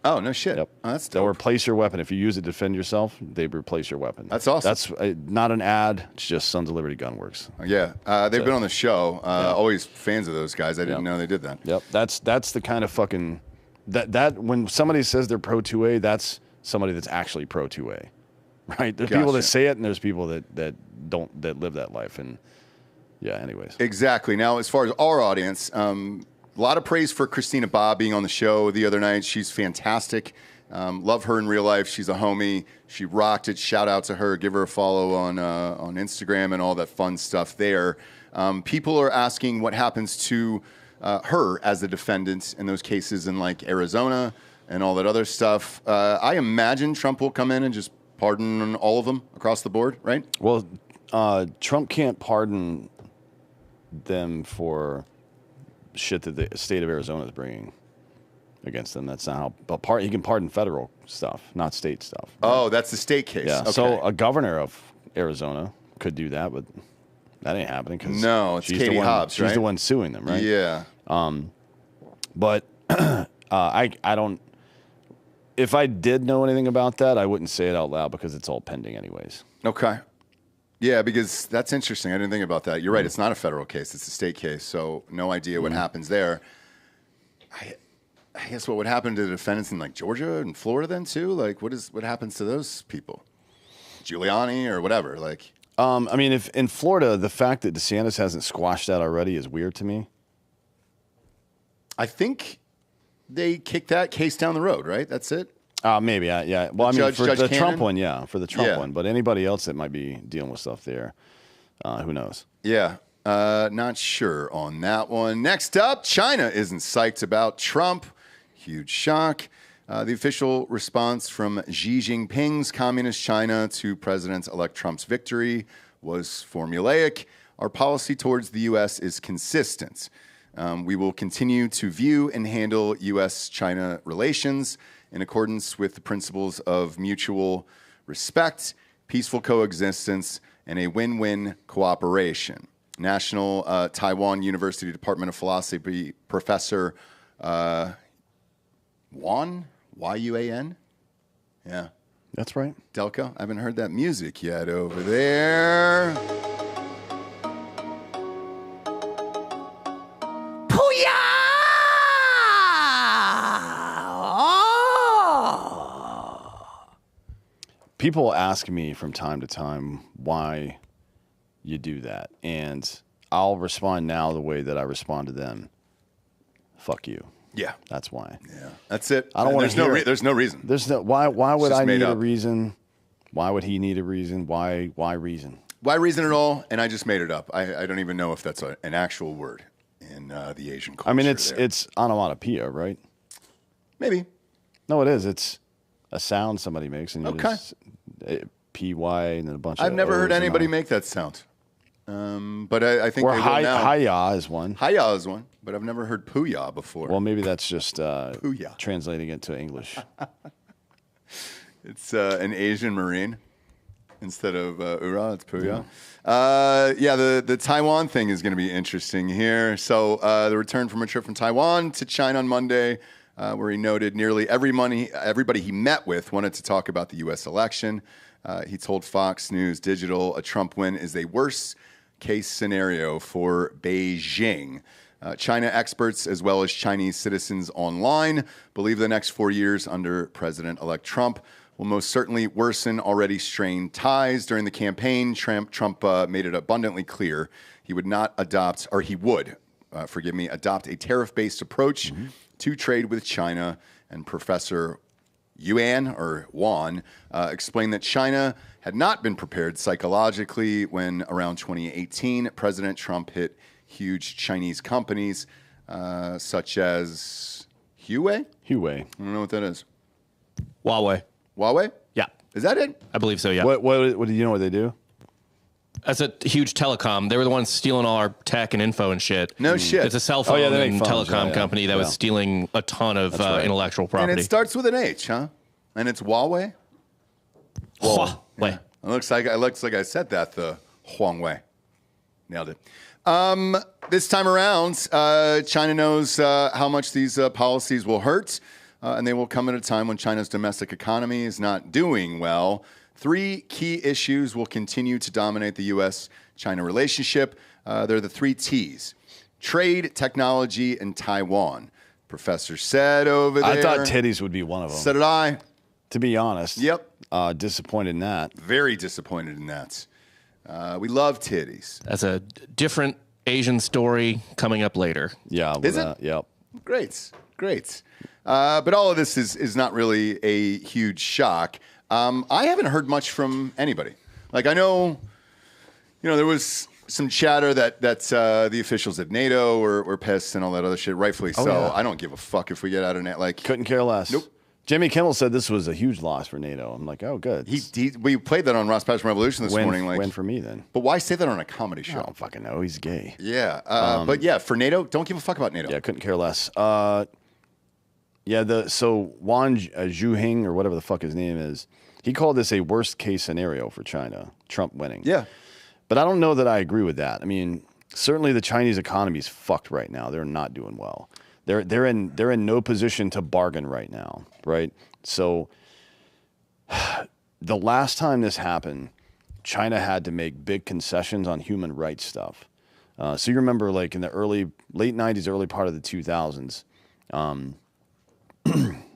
Oh, no shit. Yep. Oh, that's dope. They'll replace your weapon. If you use it to defend yourself, they replace your weapon. That's awesome. That's not an ad. It's just Sons of Liberty Gunworks. Yeah. They've been on the show. Always fans of those guys. I didn't know they did that. Yep. That's the kind of fucking... That when somebody says they're pro 2A, that's somebody that's actually pro 2A. Right? There's people that say it, and there's people that live that life. And yeah, anyways. Exactly. Now, as far as our audience... a lot of praise for Christina Bobb being on the show the other night. She's fantastic. Love her in real life. She's a homie. She rocked it. Shout out to her. Give her a follow on Instagram and all that fun stuff there. People are asking what happens to her as the defendant in those cases in like Arizona and all that other stuff. I imagine Trump will come in and just pardon all of them across the board, right? Well, Trump can't pardon them for shit that the state of Arizona is bringing against them. That's not how. But he can pardon federal stuff, not state stuff. Right? Oh, that's the state case. Yeah. Okay. So a governor of Arizona could do that, but that ain't happening because it's Katie Hobbs. She's the one suing them, right? Yeah. But I don't. If I did know anything about that, I wouldn't say it out loud because it's all pending, anyways. Okay. Yeah, because that's interesting. I didn't think about that. You're right. It's not a federal case. It's a state case. So no idea what happens there. I guess what would happen to the defendants in like Georgia and Florida then too? Like what happens to those people? Giuliani or whatever. Like I mean, if in Florida, the fact that DeSantis hasn't squashed that already is weird to me. I think they kicked that case down the road, right? That's it? Maybe, yeah. Well, for the Cannon? Trump one, yeah. For the Trump one. But anybody else that might be dealing with stuff there, who knows? Yeah. Not sure on that one. Next up, China isn't psyched about Trump. Huge shock. The official response from Xi Jinping's communist China to President-elect Trump's victory was formulaic. Our policy towards the U.S. is consistent. We will continue to view and handle U.S.-China relations in accordance with the principles of mutual respect, peaceful coexistence, and a win-win cooperation. National Taiwan University Department of Philosophy Professor Yuan, Y-U-A-N? Yeah. That's right. Delco, I haven't heard that music yet over there. People ask me from time to time why you do that, and I'll respond now the way that I respond to them. Fuck you. Yeah, that's why. Yeah, that's it. I don't want to hear. There's no reason. There's no. Why would It's just I need made a up. reason? Why would he need a reason? Why reason? Why reason at all? And I just made it up. I don't even know if that's an actual word in the Asian culture. I mean, it's there. it's onomatopoeia, right? Maybe. No, it is. It's a sound somebody makes, and you Okay. just py and then a bunch. I've of never heard O's and anybody I's. make that sound. But I think Or they will now. hi-ya is one. Hi-ya is one, but I've never heard pooya before. Well, maybe that's just Pooya. translating it to English. It's an Asian Marine instead of ura. It's pooya. The Taiwan thing is going to be interesting here. So the return from a trip from Taiwan to China on Monday, where he noted nearly everybody he met with wanted to talk about the U.S. election. He told Fox News Digital a Trump win is a worst-case scenario for Beijing. China experts, as well as Chinese citizens online, believe the next 4 years under President-elect Trump will most certainly worsen already strained ties. During the campaign, Trump made it abundantly clear he would not adopt, or he would, adopt a tariff-based approach to trade with China. And Professor Yuan explained that China had not been prepared psychologically when around 2018, President Trump hit huge Chinese companies such as Huawei. I don't know what that is. Huawei? Yeah. Is that it? I believe so, yeah. What do you know what they do? That's a huge telecom. They were the ones stealing all our tech and info and shit. No shit. It's a cell phone they make and phones, telecom yeah. company that was stealing a ton of intellectual property. And it starts with an H, huh? And it's Huawei? Huawei. It looks like I said that, the Huawei. Nailed it. This time around, China knows how much these policies will hurt, and they will come at a time when China's domestic economy is not doing well. 3 key issues will continue to dominate the U.S.-China relationship. They're the 3 T's: trade, technology, and Taiwan. Professor said over there. I thought titties would be one of them. So did I. To be honest. Yep. Disappointed in that. Very disappointed in that. We love titties. That's a different Asian story coming up later. Yeah. Is it? Yep. Great. But all of this is not really a huge shock. I haven't heard much from anybody. Like, I know, there was some chatter that the officials at NATO were pissed and all that other shit, rightfully so. yeah. I don't give a fuck if we get out of NATO. Like, Couldn't care less. Nope. Jimmy Kimmel said this was a huge loss for NATO. I'm like, oh, good. We played that on Ross Patterson Revolution this morning. Like, win for me then. But why say that on a comedy I show? don't fucking know. He's gay. Yeah. But yeah, for NATO, don't give a fuck about NATO. Yeah, couldn't care less. So Wang Zhuhing, or whatever the fuck his name is, he called this a worst case scenario for China, Trump winning. Yeah. But I don't know that I agree with that. I mean, certainly the Chinese economy is fucked right now. They're not doing well. They're in no position to bargain right now, right? So the last time this happened, China had to make big concessions on human rights stuff. So you remember, like in the late 90s, early part of the 2000s,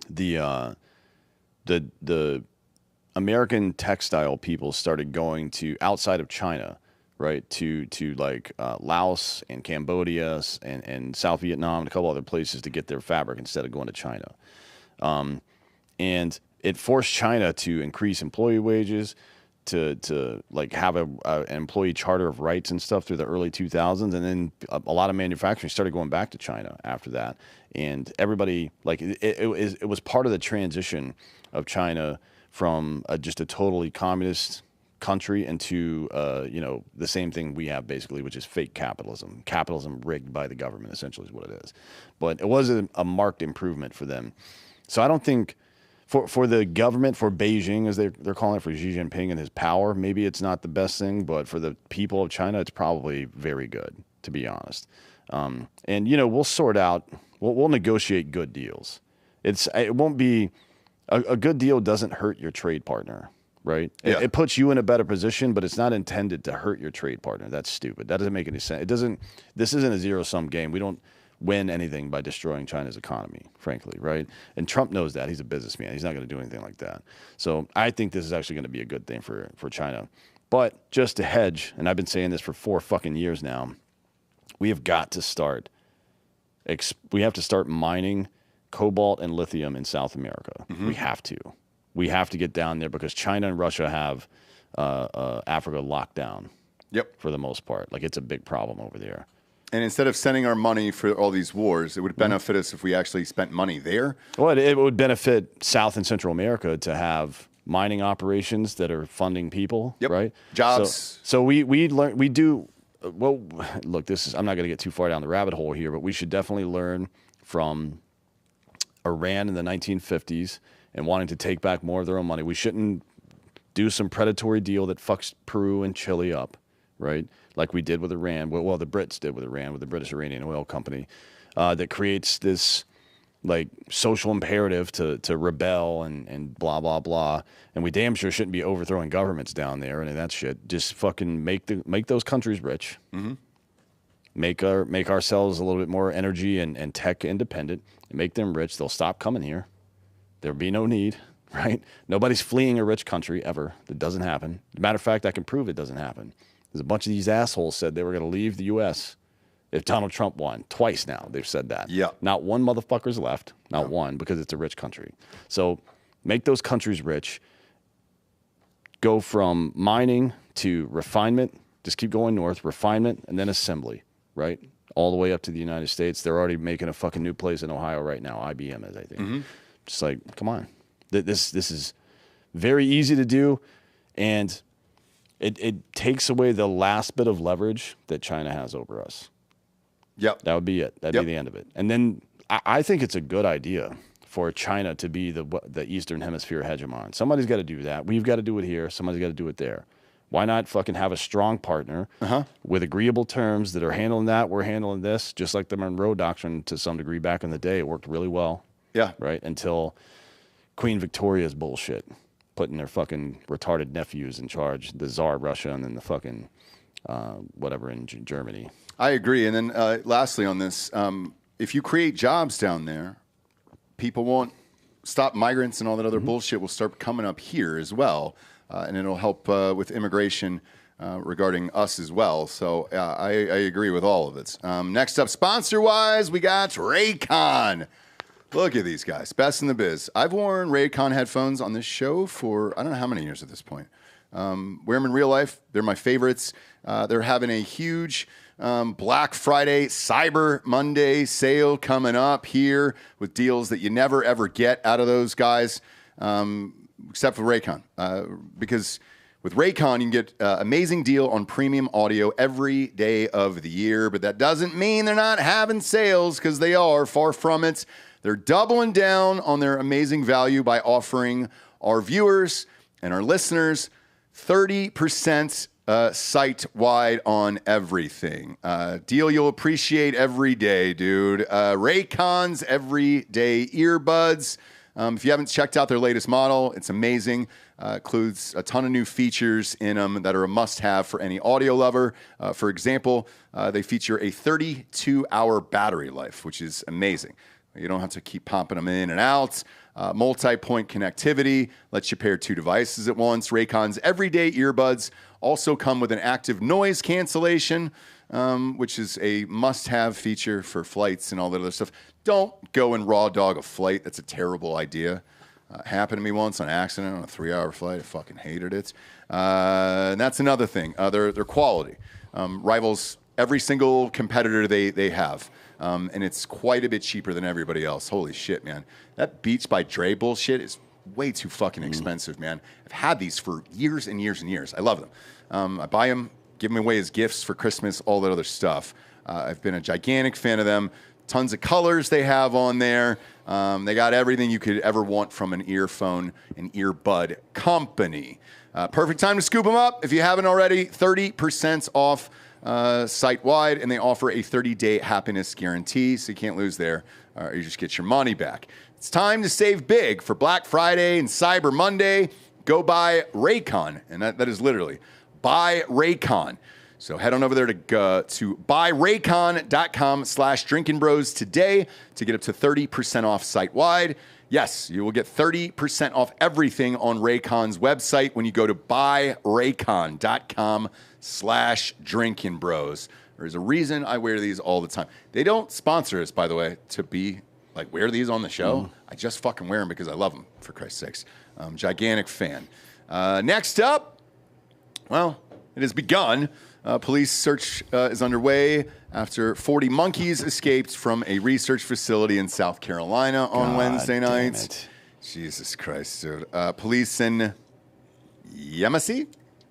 the American textile people started going to outside of China, right, to like Laos and Cambodia and South Vietnam and a couple other places to get their fabric instead of going to China. And it forced China to increase employee wages, to like have an employee charter of rights and stuff through the early 2000s, and then a lot of manufacturing started going back to China after that. And everybody, like, it was part of the transition of China from just a totally communist country into the same thing we have basically, which is fake capitalism rigged by the government, essentially is what it is. But it was a marked improvement for them. So I don't think for the government, for Beijing, as they're calling it, for Xi Jinping and his power, maybe it's not the best thing, but for the people of China, it's probably very good, to be honest. And we'll sort out, we'll negotiate good deals. It won't be a good deal. Doesn't hurt your trade partner, right? Yeah. It puts you in a better position, but it's not intended to hurt your trade partner. That's stupid. That doesn't make any sense. This isn't a zero-sum game. win anything by destroying China's economy, frankly, right? And Trump knows that. He's a businessman. He's not going to do anything like that. So I think this is actually going to be a good thing for China. But just to hedge, and I've been saying this for 4 fucking years now, we have got to start. We have to start mining cobalt and lithium in South America. Mm-hmm. We have to. We have to get down there because China and Russia have Africa locked down. Yep. For the most part. Like, it's a big problem over there. And instead of sending our money for all these wars, it would benefit us if we actually spent money there. Well, it would benefit South and Central America to have mining operations that are funding people, right? Jobs. So we learn, we do. Well, look, I'm not going to get too far down the rabbit hole here, but we should definitely learn from Iran in the 1950s and wanting to take back more of their own money. We shouldn't do some predatory deal that fucks Peru and Chile up, right? Like we did with Iran. Well, the Brits did with Iran, with the British Iranian Oil Company, that creates this like social imperative to rebel and blah, blah, blah. And we damn sure shouldn't be overthrowing governments down there and that shit. Just fucking make those countries rich. Mm-hmm. Make ourselves a little bit more energy and tech independent and make them rich. They'll stop coming here. There'll be no need, right? Nobody's fleeing a rich country ever. That doesn't happen. As a matter of fact, I can prove it doesn't happen. There's a bunch of these assholes said they were going to leave the U.S. if Donald Trump won. Twice now they've said that. Yeah. Not one motherfucker's left. Not one, because it's a rich country. So make those countries rich. Go from mining to refinement. Just keep going north. Refinement and then assembly, right? All the way up to the United States. They're already making a fucking new place in Ohio right now. IBM is, I think. Mm-hmm. Just like, come on. This is very easy to do, and it takes away the last bit of leverage that China has over us. Yep. That would be it. That'd be the end of it. And then I think it's a good idea for China to be the Eastern Hemisphere hegemon. Somebody's got to do that. We've got to do it here. Somebody's got to do it there. Why not fucking have a strong partner with agreeable terms that are handling that, we're handling this, just like the Monroe Doctrine to some degree back in the day. It worked really well. Yeah. Right? Until Queen Victoria's bullshit, putting their fucking retarded nephews in charge, the Tsar of Russia and then the fucking whatever in Germany. I agree. And then lastly on this, if you create jobs down there, people won't stop migrants and all that other bullshit will start coming up here as well. And it'll help with immigration regarding us as well. So I agree with all of it. Next up, sponsor-wise, we got Raycon. Look at these guys. Best in the biz. I've worn Raycon headphones on this show for I don't know how many years at this point. Wear them in real life. They're my favorites. They're having a huge Black Friday, Cyber Monday sale coming up here with deals that you never, ever get out of those guys, except for Raycon. Because with Raycon, you can get an amazing deal on premium audio every day of the year. But that doesn't mean they're not having sales, because they are. Far from it. They're doubling down on their amazing value by offering our viewers and our listeners 30% site-wide on everything. Deal you'll appreciate every day, dude. Raycon's everyday earbuds. If you haven't checked out their latest model, it's amazing. Includes a ton of new features in them that are a must-have for any audio lover. For example, they feature a 32-hour battery life, which is amazing. You don't have to keep popping them in and out. Multi-point connectivity lets you pair 2 devices at once. Raycon's everyday earbuds also come with an active noise cancellation, which is a must-have feature for flights and all that other stuff. Don't go and raw dog a flight. That's a terrible idea. Happened to me once on accident on a 3-hour flight. I fucking hated it. And that's another thing. Their quality rivals every single competitor they have. And it's quite a bit cheaper than everybody else. Holy shit, man. That Beats by Dre bullshit is way too fucking expensive, man. I've had these for years and years and years. I love them. I buy them, give them away as gifts for Christmas, all that other stuff. I've been a gigantic fan of them. Tons of colors they have on there. They got everything you could ever want from an earphone and earbud company. Perfect time to scoop them up. If you haven't already, 30% off site-wide, and they offer a 30-day happiness guarantee, so you can't lose there, or you just get your money back. It's time to save big for Black Friday and Cyber Monday. Go buy Raycon, and that is literally buy Raycon. So head on over there to buyraycon.com/drinkinbros today to get up to 30% off site-wide. Yes, you will get 30% off everything on Raycon's website when you go to buyraycon.com/drinkinbros. There's a reason I wear these all the time. They don't sponsor us, by the way, to be like wear these on the show. I just fucking wear them because I love them, for Christ's sakes. Gigantic fan. Next up, well, it has begun. Police search is underway after 40 monkeys escaped from a research facility in South Carolina on Wednesday night. Jesus Christ, dude. Police in Yemassee,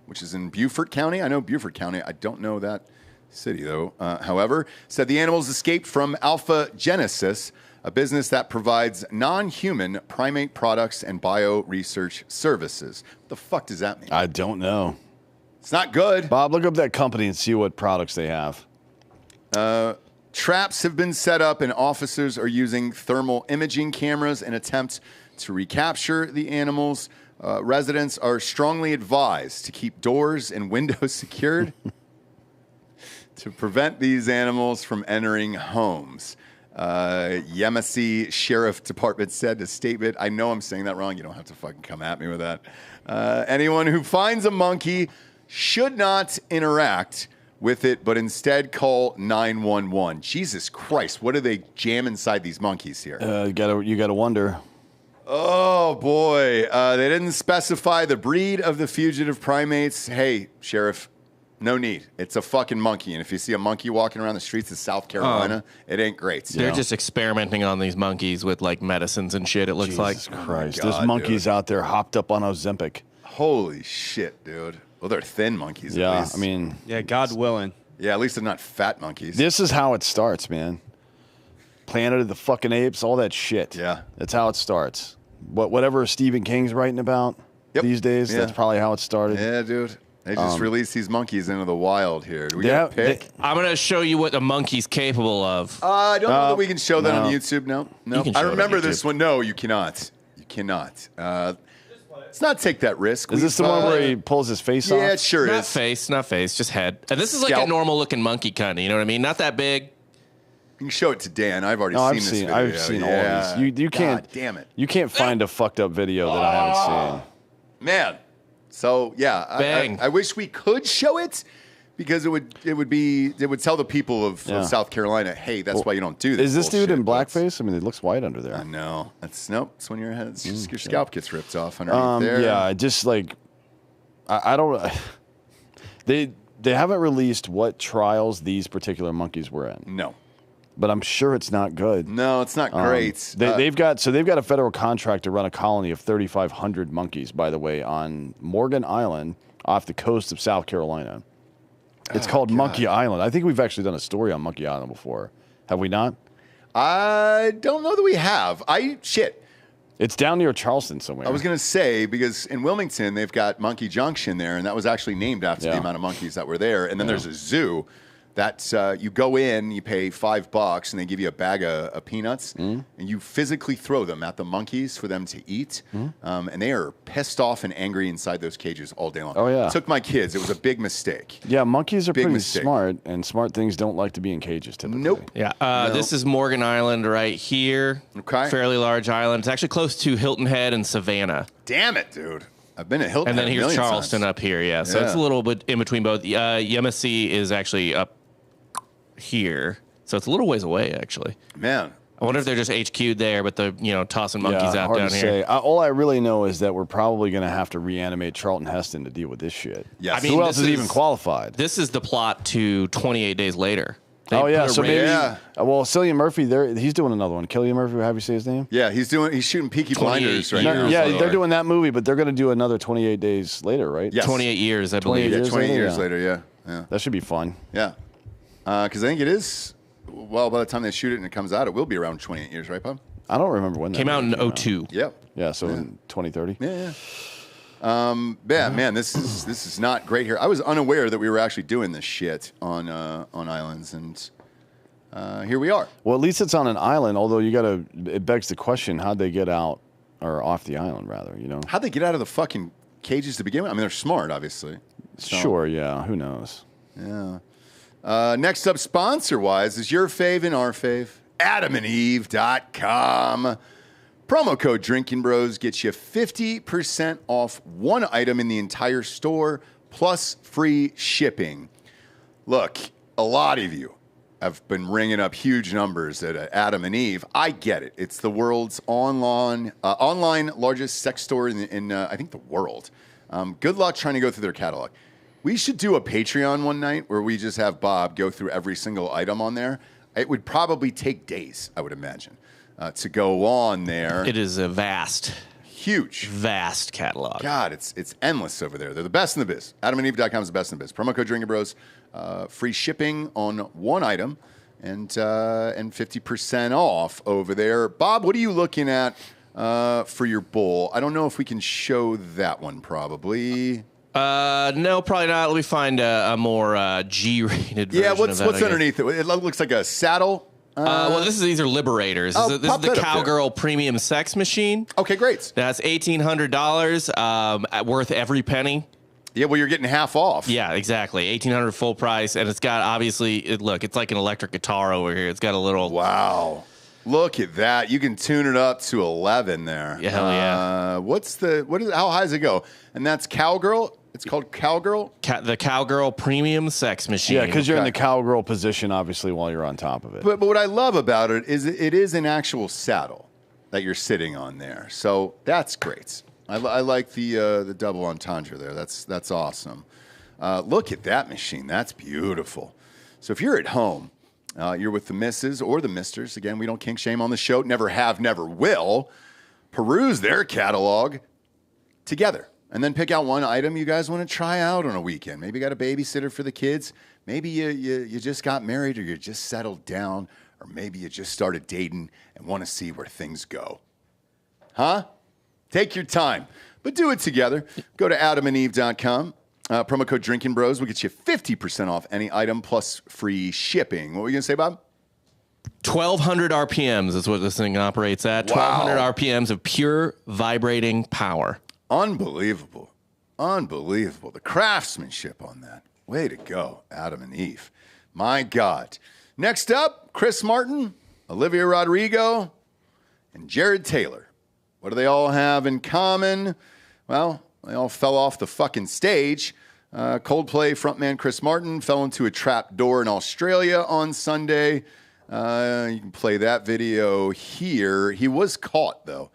which is in Beaufort County. I know Beaufort County. I don't know that city, though. However, said the animals escaped from Alpha Genesis, a business that provides non-human primate products and bio-research services. What the fuck does that mean? I don't know. It's not good. Bob, look up that company and see what products they have. Traps have been set up and officers are using thermal imaging cameras in attempts to recapture the animals. Residents are strongly advised to keep doors and windows secured to prevent these animals from entering homes. Yemassee Sheriff Department said in a statement, I know I'm saying that wrong. You don't have to fucking come at me with that. Anyone who finds a monkey should not interact with it, but instead call 911. Jesus Christ, what do they jam inside these monkeys here? You gotta wonder. Oh, boy. They didn't specify the breed of the fugitive primates. Hey, Sheriff, no need. It's a fucking monkey. And if you see a monkey walking around the streets of South Carolina, it ain't great. They're just experimenting on these monkeys with like medicines and shit, it looks like. Jesus Christ. There's monkeys out there hopped up on Ozempic. Holy shit, dude. Well, they're thin monkeys, at least. I mean... Yeah, God willing. Yeah, at least they're not fat monkeys. This is how it starts, man. Planet of the fucking Apes, all that shit. Yeah. That's how it starts. Whatever Stephen King's writing about these days, that's probably how it started. Yeah, dude. They just released these monkeys into the wild here. Do we get a pic? I'm going to show you what a monkey's capable of. I don't know that we can show that on YouTube. No. I remember this one. No, you cannot. You cannot. Let's not take that risk. Is this the one where he pulls his face off? Yeah, it sure not is. Not face, just head. And this is like a normal looking monkey kind of, you know what I mean? Not that big. You can show it to Dan. I've already seen this video. I've seen all of these. You can't. God damn it. You can't find a fucked up video that I haven't seen. Man. So yeah, I wish we could show it because it would tell the people of South Carolina, hey, that's why you don't do this. Is this dude in blackface? I mean, it looks white under there. I know. It's when your head, your scalp gets ripped off underneath there. Yeah, just like I don't. They haven't released what trials these particular monkeys were in. No. But I'm sure it's not good. No, it's not great. They've got a federal contract to run a colony of 3,500 monkeys, by the way, on Morgan Island off the coast of South Carolina. It's called Monkey Island. I think we've actually done a story on Monkey Island before. Have we not? I don't know that we have. It's down near Charleston somewhere. I was going to say, because in Wilmington, they've got Monkey Junction there, and that was actually named after the amount of monkeys that were there. And then there's a zoo that you go in, you pay $5, and they give you a bag of peanuts, and you physically throw them at the monkeys for them to eat. And they are pissed off and angry inside those cages all day long. Oh, yeah. Took my kids. It was a big mistake. Yeah, monkeys are pretty smart, and smart things don't like to be in cages typically. Nope. Yeah, this is Morgan Island right here. Okay. Fairly large island. It's actually close to Hilton Head and Savannah. Damn it, dude. I've been at Hilton Head. And then here's Charleston times. Up here, yeah. So it's a little bit in between both. Yemassee is actually up here. So it's a little ways away, actually. Man. I wonder if they're just HQ'd there, but they're, tossing monkeys out hard down to here. say. All I really know is that we're probably going to have to reanimate Charlton Heston to deal with this shit. Yes. I mean, who else is even qualified? This is the plot to 28 Days Later. So maybe. Well, Cillian Murphy, he's doing another one. Cillian Murphy, how do you say his name? Yeah, he's shooting Peaky Blinders right now. Yeah, they're doing that movie, but they're going to do another 28 Days Later, right? Yes. 28 years, I believe. 28 years later, yeah. That should be fun. Yeah. Because I think it is. Well, by the time they shoot it and it comes out, it will be around 28 years, right, Bob? I don't remember when that came out in 2002. Yep. Yeah, so in 2030. Yeah. Man, this is not great here. I was unaware that we were actually doing this shit on islands, and here we are. Well, at least it's on an island. Although it begs the question: how'd they get out or off the island, rather? How'd they get out of the fucking cages to begin with? I mean, they're smart, obviously. So. Sure, yeah. Who knows? Yeah. Next up, sponsor-wise, is your fave and our fave, adamandeve.com. Promo code Drinkin Bros gets you 50% off one item in the entire store, plus free shipping. Look, a lot of you have been ringing up huge numbers at Adam and Eve. I get it. It's the world's online largest sex store in I think, the world. Good luck trying to go through their catalog. We should do a Patreon one night where we just have Bob go through every single item on there. It would probably take days, I would imagine, to go on there. It is a vast catalog. God, it's endless over there. They're the best in the biz. AdamandEve.com is the best in the biz. Promo code Drinkin Bros, free shipping on one item, and 50% off over there. Bob, what are you looking at for your bowl? I don't know if we can show that one. Probably. No, probably not. Let me find a more G-rated version. Yeah, what's underneath it? It looks like a saddle. Well, these are Liberators. This is the Cowgirl Premium Sex Machine. Okay, great. That's $1,800, worth every penny. Yeah, well, you're getting half off. Yeah, exactly. $1,800 full price, and it's got obviously. Look, it's like an electric guitar over here. It's got a little. Wow. Look at that. You can tune it up to 11 there. Yeah, hell yeah. How high does it go? And that's Cowgirl? It's called Cowgirl? The Cowgirl Premium Sex Machine. Yeah, because you're in the cowgirl position, obviously, while you're on top of it. But what I love about it is an actual saddle that you're sitting on there. So that's great. I like the double entendre there. That's awesome. Look at that machine. That's beautiful. So if you're at home, you're with the misses or the misters. Again, we don't kink shame on the show. Never have, never will. Peruse their catalog together. And then pick out one item you guys want to try out on a weekend. Maybe you got a babysitter for the kids. Maybe you just got married, or you just settled down, or maybe you just started dating and want to see where things go. Huh? Take your time, but do it together. Go to adamandeve.com. Promo code Drinkin Bros will get you 50% off any item plus free shipping. What were you going to say, Bob? 1,200 RPMs is what this thing operates at. Wow. 1,200 RPMs of pure vibrating power. Unbelievable. Unbelievable. The craftsmanship on that. Way to go, Adam and Eve. My God. Next up, Chris Martin, Olivia Rodrigo, and Jared Taylor. What do they all have in common? Well, they all fell off the fucking stage. Coldplay frontman Chris Martin fell into a trap door in Australia on Sunday. You can play that video here. He was caught, though.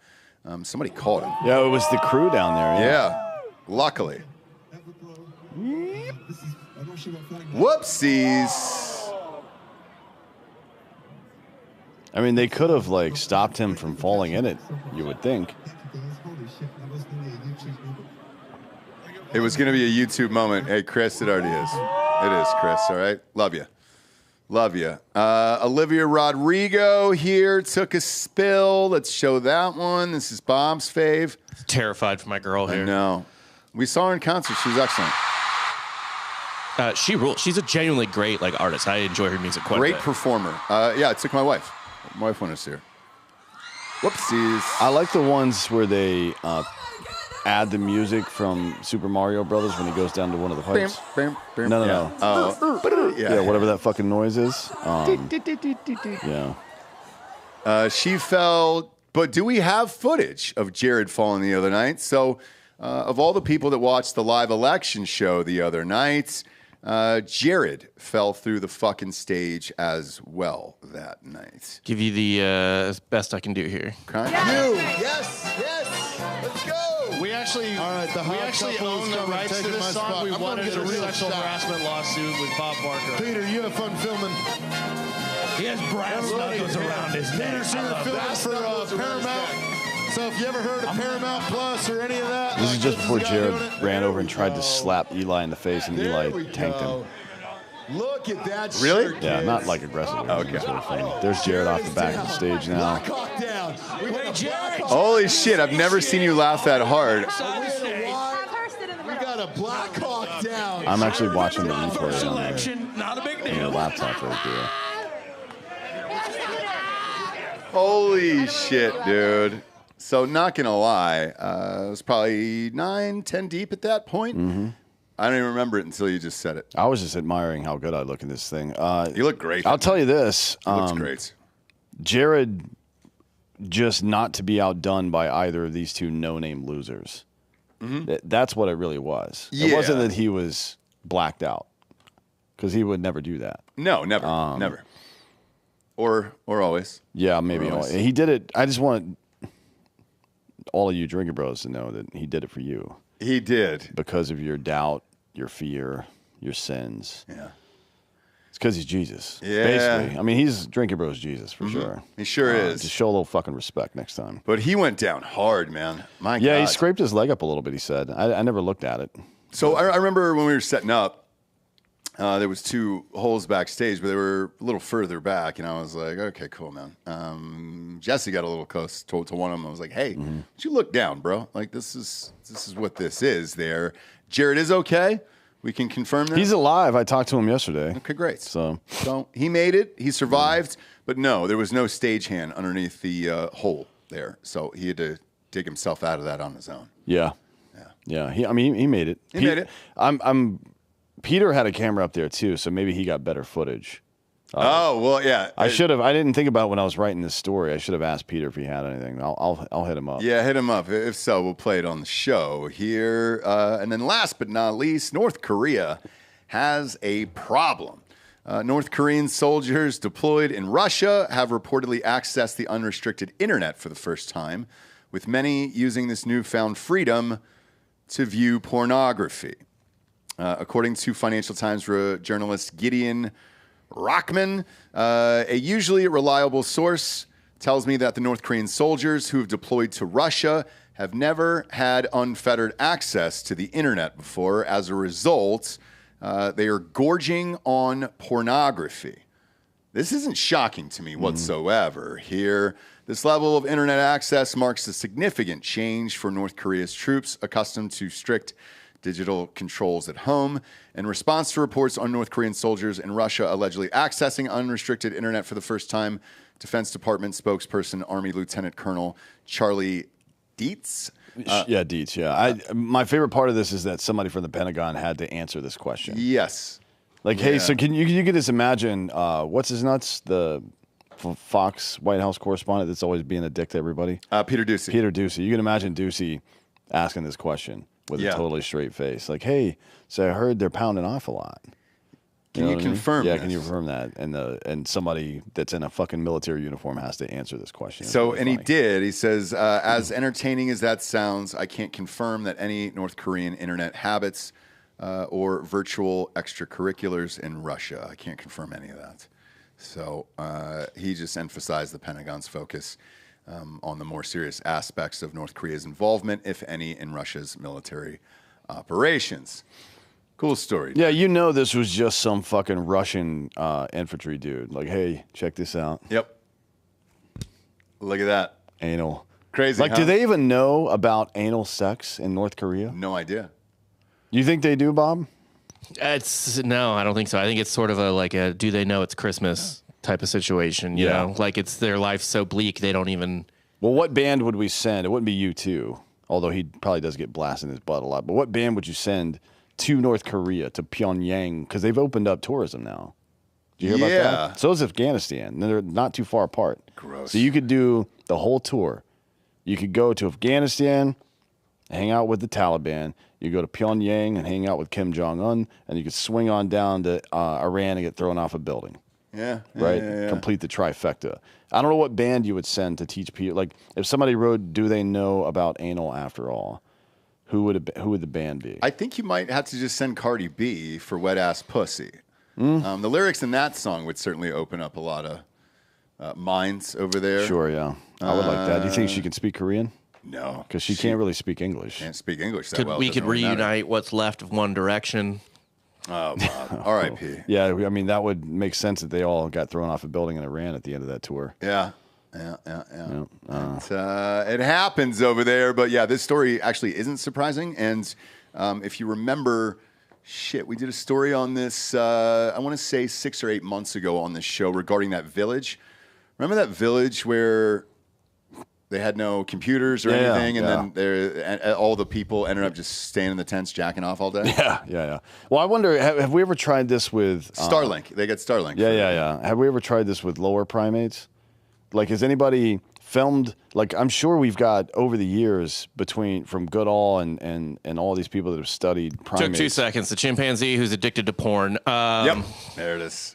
Somebody caught him. Yeah, it was the crew down there. Yeah, luckily. Whoopsies. I mean, they could have stopped him from falling in it, you would think. It was going to be a YouTube moment. Hey, Chris, it already is. It is, Chris, all right? Love you. Love you. Olivia Rodrigo here took a spill. Let's show that one. This is Bob's fave. Terrified for my girl here. I know. We saw her in concert. She was excellent. She rules. She's a genuinely great artist. I enjoy her music quite a bit. Great performer. Yeah, it took my wife. My wife wanted to see her. Whoopsies. I like the ones where they add the music from Super Mario Brothers when he goes down to one of the pipes. No. Oh. Yeah, whatever that fucking noise is. Yeah. She fell, but do we have footage of Jared falling the other night? So, of all the people that watched the live election show the other night, Jared fell through the fucking stage as well that night. Give you the best I can do here. Okay. Yes. Let's go. We actually, we actually own the rights to this song. We won it in a sexual harassment lawsuit with Bob Barker. Peter, you have fun filming. He has brass knuckles around his neck. Peter's here filming for Paramount. So if you ever heard of Paramount Plus or any of that. This is just before Jared ran over and tried to slap Eli in the face, and Eli tanked him. Look at that shirt, Really? Yeah, kids. not aggressively. Okay. Sort of funny. There's Jared off the back of the stage now. Hawk down. Wait, Jared. Holy shit, I've never seen you laugh that hard. We got a Black Hawk down. I'm actually watching the replay Not a big on deal. the laptop right there. Holy shit, dude. So not gonna lie, it was probably 9, 10 deep at that point. Mm-hmm. I don't even remember it until you just said it. I was just admiring how good I look in this thing. You look great. I'll tell you this. He looks great. Jared, just not to be outdone by either of these two no-name losers. That's what it really was. Yeah. It wasn't that he was blacked out, because he would never do that. No, never. Never. Or always. Yeah, maybe. Always. He did it. I just want all of you Drinkin Bros to know that he did it for you. He did. Because of your doubt, your fear, your sins. Yeah. It's because he's Jesus. Yeah. Basically. I mean, he's Drinkin Bros Jesus for sure. He sure is. Just show a little fucking respect next time. But he went down hard, man. My God. Yeah, he scraped his leg up a little bit, he said. I never looked at it. So I remember when we were setting up, there was 2 holes backstage, but they were a little further back, and I was like, okay, cool, man. Jesse got a little close to one of them. I was like, hey, why don't you look down, bro? Like, this is what this is there. Jared is okay. We can confirm that. He's alive. I talked to him yesterday. Okay, great. So he made it. He survived, but no, there was no stagehand underneath the hole there. So he had to dig himself out of that on his own. Yeah. He made it. He made it. Peter had a camera up there too, so maybe he got better footage. Oh well, yeah. I should have. I didn't think about it when I was writing this story. I should have asked Peter if he had anything. I'll hit him up. Yeah, hit him up. If so, we'll play it on the show here. And then last but not least, North Korea has a problem. North Korean soldiers deployed in Russia have reportedly accessed the unrestricted internet for the first time, with many using this newfound freedom to view pornography. According to Financial Times journalist Gideon Rockman, a usually reliable source tells me that the North Korean soldiers who have deployed to Russia have never had unfettered access to the internet before. As a result, they are gorging on pornography. This isn't shocking to me whatsoever. Here, this level of internet access marks a significant change for North Korea's troops accustomed to strict digital controls at home. In response to reports on North Korean soldiers in Russia allegedly accessing unrestricted internet for the first time, Defense Department spokesperson Army Lieutenant Colonel Charlie Dietz. Dietz, yeah. My favorite part of this is that somebody from the Pentagon had to answer this question. Yes. Like, hey, so can you just imagine, what's his nuts, the Fox White House correspondent that's always being a dick to everybody? Peter Doocy. Peter Doocy. You can imagine Doocy asking this question with a totally straight face. Like, hey, so I heard they're pounding off a lot. Can you confirm Yeah, can you confirm that? And somebody that's in a fucking military uniform has to answer this question. So, and he did. He says, as entertaining as that sounds, I can't confirm that any North Korean internet habits or virtual extracurriculars in Russia. I can't confirm any of that. So he just emphasized the Pentagon's focus on the more serious aspects of North Korea's involvement, if any, in Russia's military operations. Cool story. Yeah, you know this was just some fucking Russian infantry dude. Like, hey, check this out. Yep. Look at that. Anal. Crazy, Like, huh? do they even know about anal sex in North Korea? No idea. You think they do, Bob? No, I don't think so. I think it's sort of a do they know it's Christmas type of situation, you know? Like, it's their life's so bleak they don't even... Well, what band would we send? It wouldn't be U2, although he probably does get blasted in his butt a lot. But what band would you send to North Korea, to Pyongyang? Because they've opened up tourism now. Did you hear about that? So is Afghanistan. They're not too far apart. Gross. So you could do the whole tour. You could go to Afghanistan, hang out with the Taliban. You go to Pyongyang and hang out with Kim Jong-un, and you could swing on down to Iran and get thrown off a building. Yeah. Right? Yeah. Complete the trifecta. I don't know what band you would send to teach people. Like, if somebody wrote, do they know about anal after all? Who would the band be? I think you might have to just send Cardi B for Wet Ass Pussy. The lyrics in that song would certainly open up a lot of minds over there. Sure, yeah. I would like that. Do you think she can speak Korean? No. Because she can't really speak English. Can't speak English that well. We could Doesn't really matter. reunite what's left of One Direction. Oh, Bob. R.I.P. Yeah, I mean, that would make sense that they all got thrown off a building in Iran at the end of that tour. Yeah. It happens over there. But yeah, this story actually isn't surprising. And if you remember, we did a story on this, I want to say 6 or 8 months ago on this show regarding that village. Remember that village where They had no computers or anything, and then all the people ended up just staying in the tents, jacking off all day. Yeah. Well, I wonder, have we ever tried this with Starlink? They get Starlink. Yeah. Have we ever tried this with lower primates? Like, has anybody filmed? Like, I'm sure we've got over the years from Goodall and all these people that have studied primates. Took 2 seconds. The chimpanzee who's addicted to porn. Yep, there it is.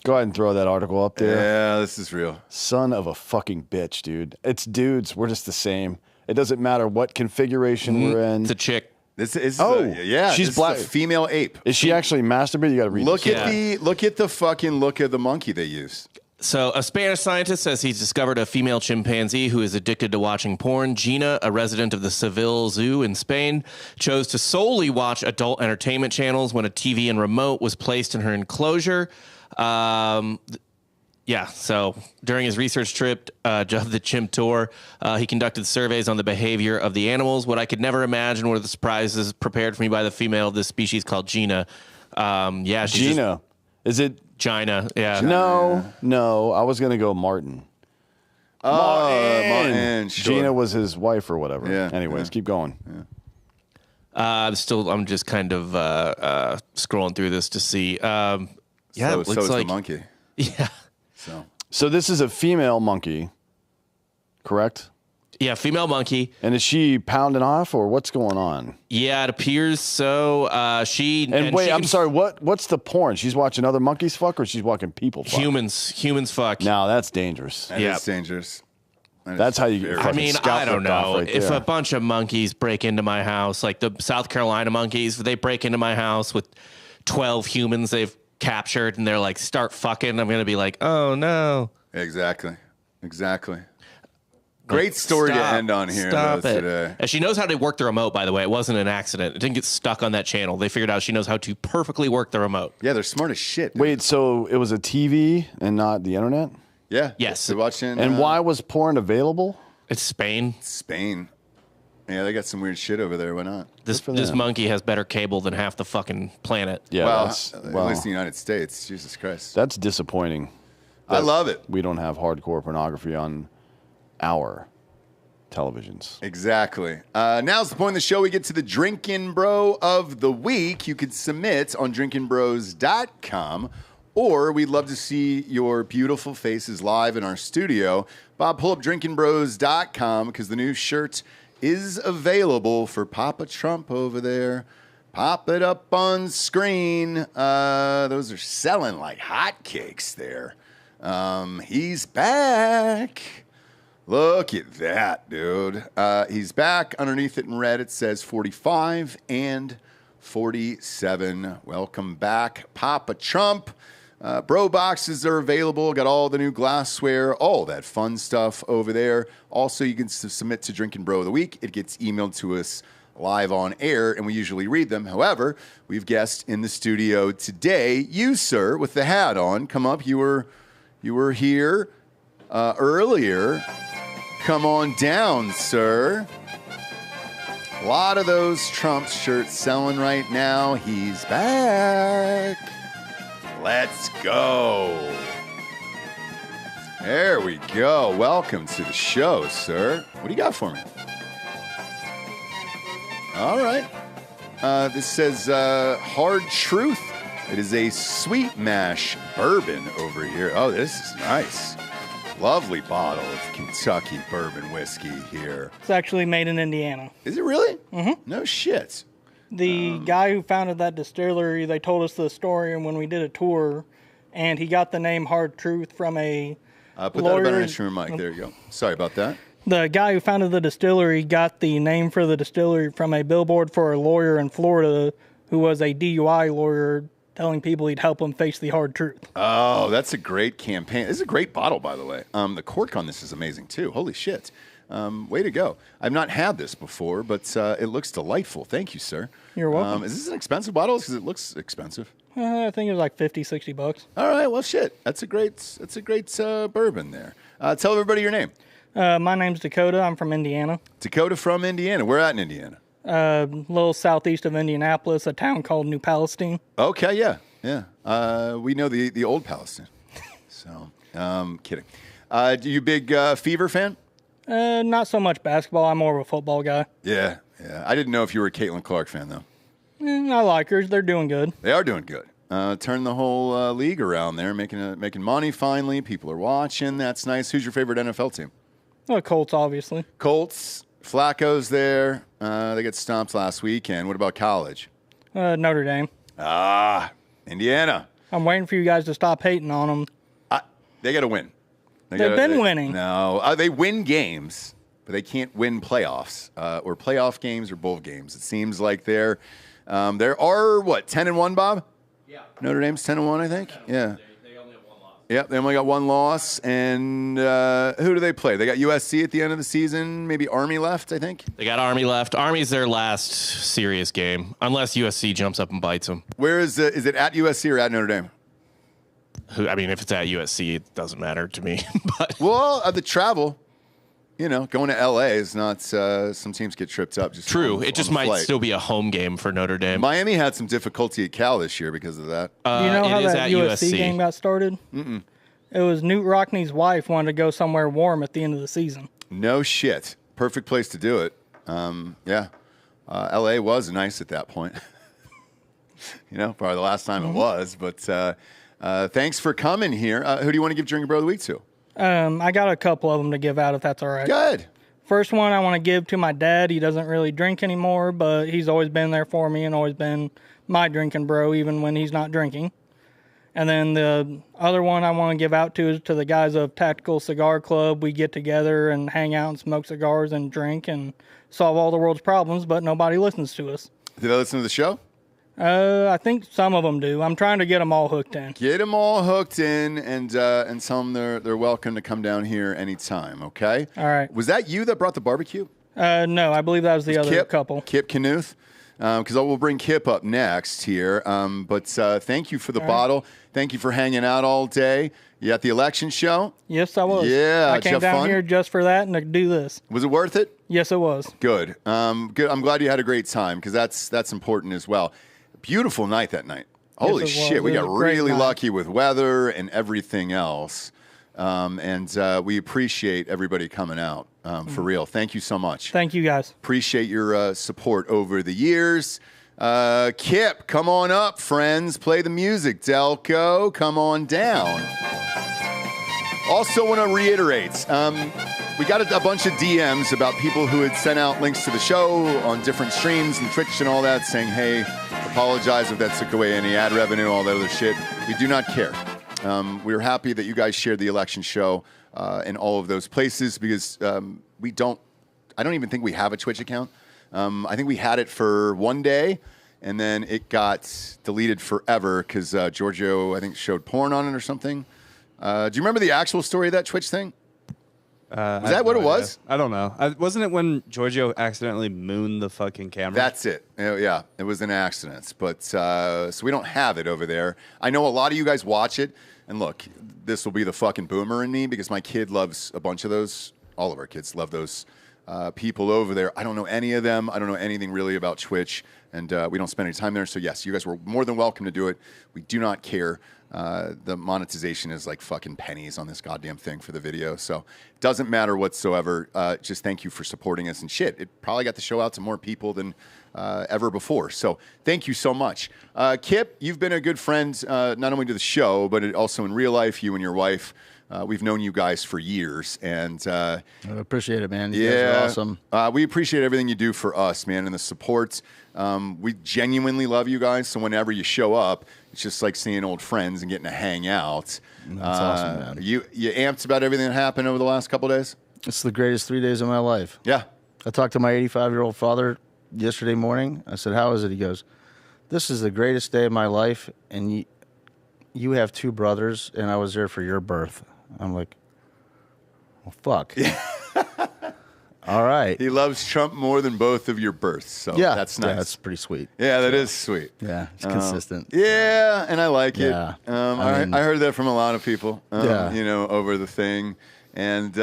Go ahead and throw that article up there. Yeah, this is real. Son of a fucking bitch, dude. It's dudes. We're just the same. It doesn't matter what configuration we're in. It's a chick. This is she's black. A female ape. Is she actually masturbating? You got to read. Look at the fucking look of the monkey they use. So a Spanish scientist says he's discovered a female chimpanzee who is addicted to watching porn. Gina, a resident of the Seville Zoo in Spain, chose to solely watch adult entertainment channels when a TV and remote was placed in her enclosure. So during his research trip of the chimp tour, he conducted surveys on the behavior of the animals. What I could never imagine were the surprises prepared for me by the female of this species called Gina. Gina. Is it Gina? Yeah. No. I was going to go Martin. Martin. Sure. Gina was his wife or whatever. Yeah. Anyways, keep going. I'm just kind of scrolling through this to see. It looks like the monkey. Yeah. So this is a female monkey, correct? Yeah, female monkey. And is she pounding off, or what's going on? Yeah, it appears so. I'm sorry. What's the porn? She's watching other monkeys fuck, or she's watching people fuck? Humans fuck. Now that's dangerous. That's dangerous. That's how you. I don't know. If a bunch of monkeys break into my house, like the South Carolina monkeys, they break into my house with 12 humans they've captured, and they're like, start fucking. I'm gonna be like, oh no. Exactly. Great story to end on here today. And she knows how to work the remote, by the way. It wasn't an accident. It didn't get stuck on that channel. They figured out she knows how to perfectly work the remote. Yeah, they're smart as shit. Dude. Wait, so it was a TV and not the internet? Yeah. Yes. They're watching. And why was porn available? It's Spain. Yeah, they got some weird shit over there. Why not? This monkey has better cable than half the fucking planet. Yeah. Well, at least in the United States. Jesus Christ. That's disappointing. I love it. We don't have hardcore pornography on our televisions. Exactly. Now's the point of the show. We get to the Drinkin Bro of the week. You could submit on drinkinbros.com, or we'd love to see your beautiful faces live in our studio. Bob, pull up drinkinbros.com because the new shirt is available for Papa Trump over there. Pop it up on screen. Those are selling like hotcakes there. He's back. Look at that, dude. He's back. Underneath it in red, it says 45 and 47. Welcome back, Papa Trump. Bro boxes are available. Got all the new glassware, all that fun stuff over there. Also, you can submit to Drinkin Bro of the Week. It gets emailed to us live on air, and we usually read them. However, we've guests in the studio today. You, sir, with the hat on, come up. You were here earlier. Come on down, sir. A lot of those Trump shirts selling right now. He's back. Let's go. There we go. Welcome to the show, sir. What do you got for me? All right. This says Hard Truth. It is a sweet mash bourbon over here. Oh, this is nice. Lovely bottle of Kentucky bourbon whiskey here. It's actually made in Indiana. Is it really? Mm-hmm. No shit. The guy who founded that distillery, they told us the story when we did a tour, and he got the name Hard Truth from a put lawyer. that about an instrument mic. There you go. Sorry about that. The guy who founded the distillery got the name for the distillery from a billboard for a lawyer in Florida who was a DUI lawyer telling people he'd help them face the hard truth. Oh, that's a great campaign. This is a great bottle, by the way. The cork on this is amazing, too. Holy shit. Way to go. I've not had this before, but it looks delightful. Thank you, sir. You're welcome. Is this an expensive bottle? Because it looks expensive. I think it was like $50-$60. All right, well, shit. That's a great bourbon there. Tell everybody your name. My name's Dakota. I'm from Indiana. Dakota from Indiana. Where at in Indiana? A little southeast of Indianapolis, a town called New Palestine. Okay, yeah. We know the old Palestine. So, kidding. You big Fever fan? Not so much basketball. I'm more of a football guy. Yeah. I didn't know if you were a Caitlin Clark fan, though. I like her. They're doing good. They are doing good. Turned the whole league around there, making money finally. People are watching. That's nice. Who's your favorite NFL team? Well, Colts, obviously. Colts. Flacco's there. They got stomped last weekend. What about college? Notre Dame. Indiana. I'm waiting for you guys to stop hating on them. They got to win. They've been winning. No, they win games, but they can't win playoffs or playoff games or bowl games. It seems like there are 10-1, Bob? Yeah. Notre Dame's 10-1, I think. Yeah. They only have one loss. Yep, they only got one loss. And who do they play? They got USC at the end of the season. Maybe Army left, I think. They got Army left. Army's their last serious game, unless USC jumps up and bites them. Where is it at USC or at Notre Dame? If it's at USC, it doesn't matter to me. But the travel, going to LA is not. Some teams get tripped up. Just true. It just might still be a home game for Notre Dame. Miami had some difficulty at Cal this year because of that. Do you know how that USC game got started? Mm-mm. It was Newt Rockney's wife wanted to go somewhere warm at the end of the season. No shit. Perfect place to do it. LA was nice at that point. Probably the last time it was, but. Thanks for coming here. Who do you want to give Drinkin Bro of the Week to? I got a couple of them to give out, if that's all right. Good. First one I want to give to my dad. He doesn't really drink anymore, but he's always been there for me and always been my drinking bro, even when he's not drinking. And then the other one I want to give out to is to the guys of Tactical Cigar Club. We get together and hang out and smoke cigars and drink and solve all the world's problems, but nobody listens to us. Do they listen to the show? I think some of them do. I'm trying to get them all hooked in. Get them all hooked in, and tell them they're welcome to come down here anytime. Okay. All right. Was that you that brought the barbecue? No, I believe that was the other couple. Kip Knuth. Because we'll bring Kip up next here. But thank you for the bottle. Thank you for hanging out all day. You at the election show? Yes, I was. Yeah. I came down here just for that and to do this. Was it worth it? Yes, it was. Good. Good. I'm glad you had a great time because that's important as well. Beautiful night that night. Holy shit. We got really lucky with weather and everything else. And we appreciate everybody coming out for real. Thank you so much. Thank you, guys. Appreciate your support over the years. Kip, come on up, friends. Play the music. Delco, come on down. Also want to reiterate, we got a bunch of DMs about people who had sent out links to the show on different streams and Twitch and all that saying, hey, apologize if that took away any ad revenue, all that other shit. We do not care. We're happy that you guys shared the election show in all of those places because I don't even think we have a Twitch account. I think we had it for one day and then it got deleted forever because Giorgio, I think, showed porn on it or something. Do you remember the actual story of that Twitch thing? Was that what it was? I don't know. Wasn't it when Giorgio accidentally mooned the fucking camera? That's it. Yeah, it was an accident. But so we don't have it over there. I know a lot of you guys watch it. And look, this will be the fucking boomer in me because my kid loves a bunch of those. All of our kids love those people over there. I don't know any of them. I don't know anything really about Twitch. And we don't spend any time there. So yes, you guys were more than welcome to do it. We do not care. The monetization is like fucking pennies on this goddamn thing for the video. So it doesn't matter whatsoever. Just thank you for supporting us and shit. It probably got the show out to more people than ever before. So thank you so much. Kip, you've been a good friend, not only to the show, but also in real life, you and your wife. We've known you guys for years. And I appreciate it, man. You guys are awesome. We appreciate everything you do for us, man, and the support. We genuinely love you guys. So whenever you show up, it's just like seeing old friends and getting to hang out. That's awesome, man. You amped about everything that happened over the last couple of days? It's the greatest 3 days of my life. Yeah. I talked to my 85-year-old father yesterday morning. I said, how is it? He goes, this is the greatest day of my life, and you have two brothers, and I was there for your birth. I'm like, well, fuck. All right. He loves Trump more than both of your births, so that's nice. Yeah, that's pretty sweet. Yeah, that is sweet. Yeah, it's consistent. Yeah, and I like it. Yeah. I heard that from a lot of people, over the thing. And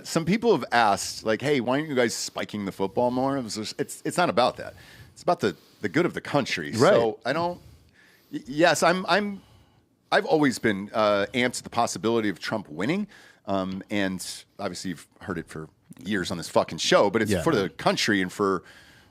some people have asked, like, hey, why aren't you guys spiking the football more? It's not about that. It's about the good of the country. Right. So I don't. Yes, I've always been amped at the possibility of Trump winning. And obviously you've heard it for years on this fucking show, but it's for the country and for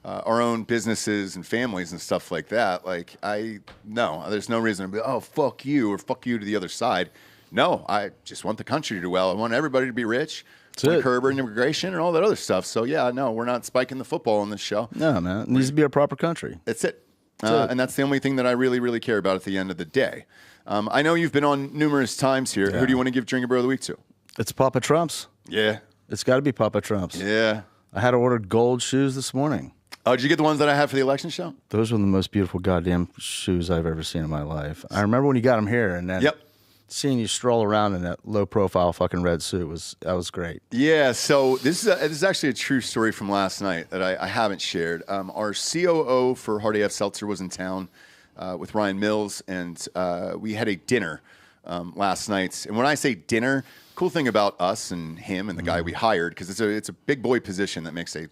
our own businesses and families and stuff like that. Like, there's no reason to be, oh, fuck you or fuck you to the other side. No, I just want the country to do well. I want everybody to be rich. Curb immigration and all that other stuff. So, yeah, no, we're not spiking the football on this show. No, man. It needs to be a proper country. That's it. And that's the only thing that I really, really care about at the end of the day. I know you've been on numerous times here. Who do you want to give Drinkin Bro of the Week to? It's Papa Trump's. Yeah. It's got to be Papa Trump's. Yeah. I had to order gold shoes this morning. Oh, did you get the ones that I had for the election show? Those were the most beautiful goddamn shoes I've ever seen in my life. I remember when you got them here, and then seeing you stroll around in that low-profile fucking red suit was great. Yeah, so this is actually a true story from last night that I haven't shared. Our COO for Hard AF Seltzer was in town with Ryan Mills, and we had a dinner last night. And when I say dinner, cool thing about us and him and the guy we hired, because it's a big boy position that makes a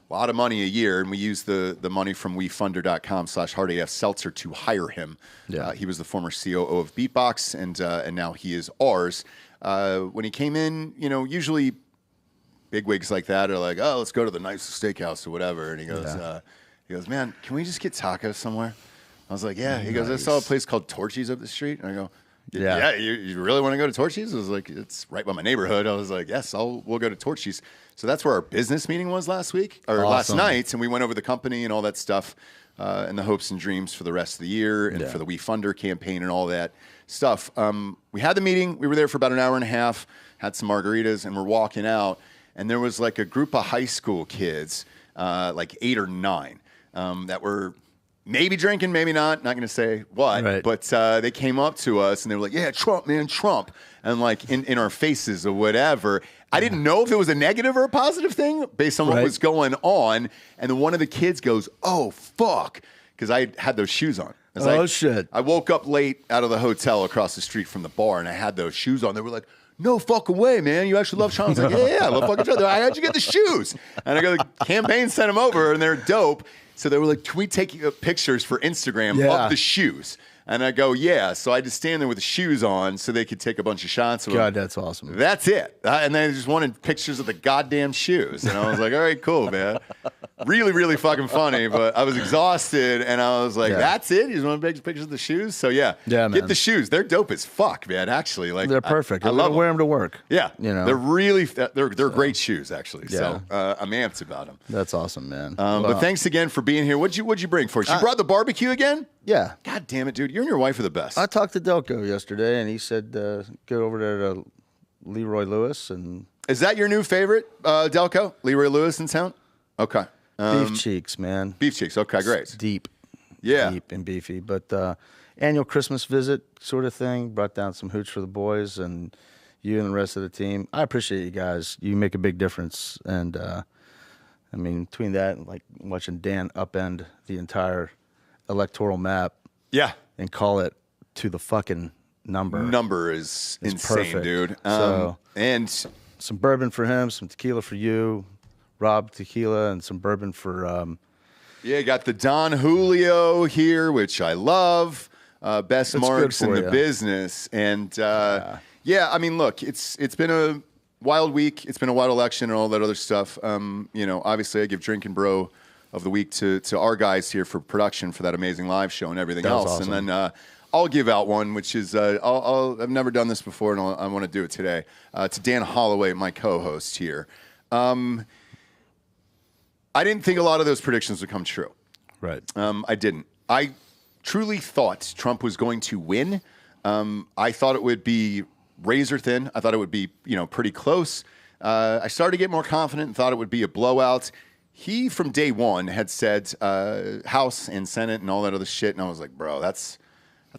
lot of money a year, and we use the money from wefunder.com/hardafseltzer to hire him. Yeah. He was the former COO of Beatbox, and now he is ours. When he came in, usually bigwigs like that are like, oh, let's go to the nicest steakhouse or whatever. And he goes, man, can we just get tacos somewhere? I was like, yeah. He goes, I saw a place called Torchy's up the street. And I go, yeah, you really want to go to Torchy's? I was like, it's right by my neighborhood. I was like, yes, we'll go to Torchy's. So that's where our business meeting was last night, and we went over the company and all that stuff, and the hopes and dreams for the rest of the year, and for the We Funder campaign and all that stuff. We had the meeting. We were there for about an hour and a half, had some margaritas, and we're walking out, and there was like a group of high school kids, like 8 or 9, that were maybe drinking, maybe not going to say what, but they came up to us and they were like, yeah, Trump, man, Trump. And like in our faces or whatever. I didn't know if it was a negative or a positive thing based on what was going on. And then one of the kids goes, oh, fuck, because I had those shoes on. Shit. I woke up late out of the hotel across the street from the bar and I had those shoes on. They were like, no fucking way, man. You actually love Trump. I was like, yeah, I love fucking Trump. How'd you get the shoes? And I go, the campaign sent them over and they're dope. So they were like, can we take pictures for Instagram of the shoes? And I go, yeah. So I just stand there with the shoes on so they could take a bunch of shots of them. God, that's awesome. That's it. And they just wanted pictures of the goddamn shoes. And I was like, all right, cool, man. Really, really fucking funny. But I was exhausted, and I was like, that's it? You just want to take pictures of the shoes? So, get the shoes. They're dope as fuck, man, actually. Like, they're perfect. I love them. Wear them to work. Yeah. They're really, they're great shoes, actually. So I'm amped about them. That's awesome, man. But thanks again for being here. What'd you bring for us? You brought the barbecue again? Yeah. God damn it, dude. You and your wife are the best. I talked to Delco yesterday, and he said go over there to Leroy Lewis. And is that your new favorite, Delco? Leroy Lewis in town? Okay. Beef cheeks, man. Beef cheeks. Okay, great. It's deep. Yeah. Deep and beefy. But annual Christmas visit sort of thing. Brought down some hooch for the boys and you and the rest of the team. I appreciate you guys. You make a big difference. And, I mean, between that and, like, watching Dan upend the entire electoral map. Yeah. And call it to the fucking number. Number is insane, perfect. Dude. And some bourbon for him, some tequila for you, Rob tequila, and some bourbon for. You got the Don Julio here, which I love. Best marks in the business, and I mean, look, it's been a wild week. It's been a wild election and all that other stuff. Obviously, I give Drinkin Bro of the week to our guys here for production for that amazing live show and everything else. Awesome. And then I'll give out one, which is I've never done this before, and I want to do it today. To Dan Hollaway, my co-host here. I didn't think a lot of those predictions would come true. Right. I didn't. I truly thought Trump was going to win. I thought it would be razor thin. I thought it would be, pretty close. I started to get more confident and thought it would be a blowout. He, from day one, had said House and Senate and all that other shit, and I was like, bro, that's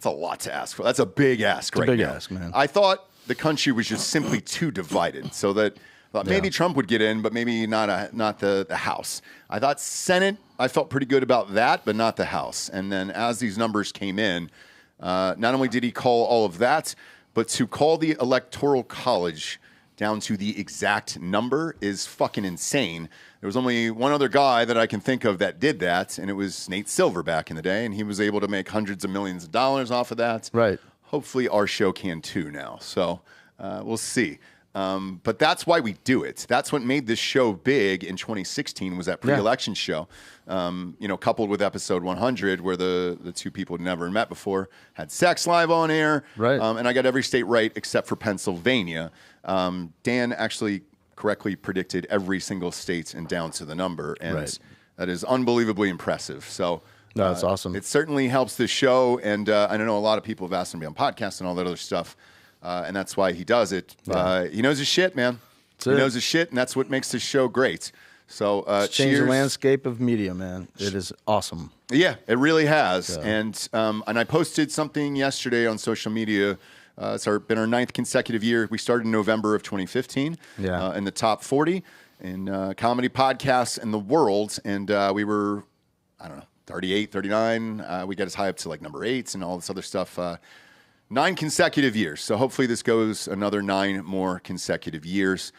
a lot to ask for. That's a big ask right now. Big ask, man. I thought the country was just simply too divided, so that maybe Trump would get in, but maybe not the House. I thought Senate, I felt pretty good about that, but not the House. And then as these numbers came in, not only did he call all of that, but to call the Electoral College down to the exact number is fucking insane. There was only one other guy that I can think of that did that, and it was Nate Silver back in the day, and he was able to make hundreds of millions of dollars off of that. Right. Hopefully our show can too now. So we'll see. But that's why we do it. That's what made this show big in 2016 was that pre-election show. Coupled with episode 100 where the two people who'd never met before had sex live on air. Right. And I got every state right except for Pennsylvania. Dan actually correctly predicted every single state and down to the number. And that is unbelievably impressive. So that's awesome. It certainly helps the show. And I know a lot of people have asked him to be on podcasts and all that other stuff. And that's why he does it. He knows his shit, man. He knows his shit, and that's what makes this show great. So it's changed the landscape of media, man. It is awesome. Yeah, it really has. Yeah. And I posted something yesterday on social media. It's been our 9th consecutive year. We started in November of 2015 in the top 40 in comedy podcasts in the world. And we were, 38, 39. We got as high up to like number 8 and all this other stuff. 9 consecutive years. So hopefully this goes another 9 more consecutive years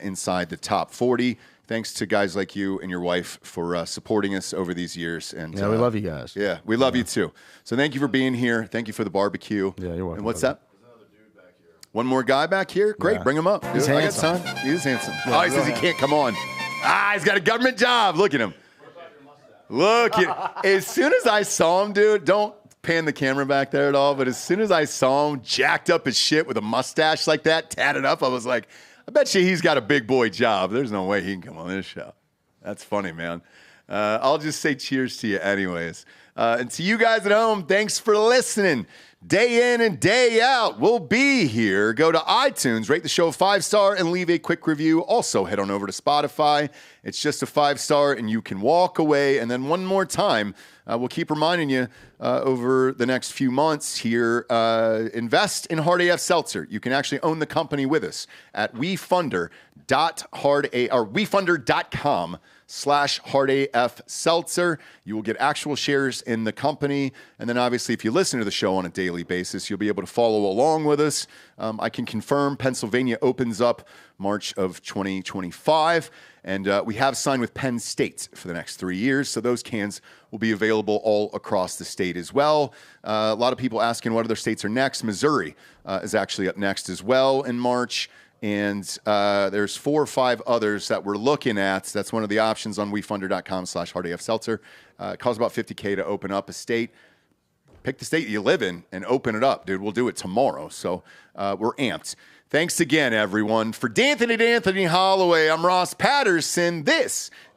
inside the top 40. Thanks to guys like you and your wife for supporting us over these years. And we love you guys. Yeah, we love you too. So thank you for being here. Thank you for the barbecue. Yeah, you're welcome. And what's that? There's another dude back here. One more guy back here? Great, bring him up. He's handsome. I got time. He is handsome. Yeah, he says he can't come on. He's got a government job. Look at him. Look at as soon as I saw him, dude, don't pan the camera back there at all, but as soon as I saw him jacked up as shit with a mustache like that, tatted up, I was like, I bet you he's got a big boy job. There's no way he can come on this show. That's funny, man. I'll just say cheers to you anyways. And to you guys at home, thanks for listening. Day in and day out, we'll be here. Go to iTunes, rate the show 5-star, and leave a quick review. Also, head on over to Spotify. It's just a 5-star, and you can walk away. And then one more time, we'll keep reminding you over the next few months here, invest in Hard AF Seltzer. You can actually own the company with us at wefunder.com/hardaf seltzer. You will get actual shares in the company. And then obviously, if you listen to the show on a daily basis, you'll be able to follow along with us. I can confirm Pennsylvania opens up March of 2025. And we have signed with Penn State for the next 3 years. So those cans will be available all across the state as well. A lot of people asking what other states are next. Missouri is actually up next as well in March. And there's 4 or 5 others that we're looking at. That's one of the options on wefunder.com/hardaf seltzer. It costs about $50K to open up a state. Pick the state you live in and open it up, dude. We'll do it tomorrow. So we're amped. Thanks again, everyone. For D'Anthony Hollaway, I'm Ross Patterson. This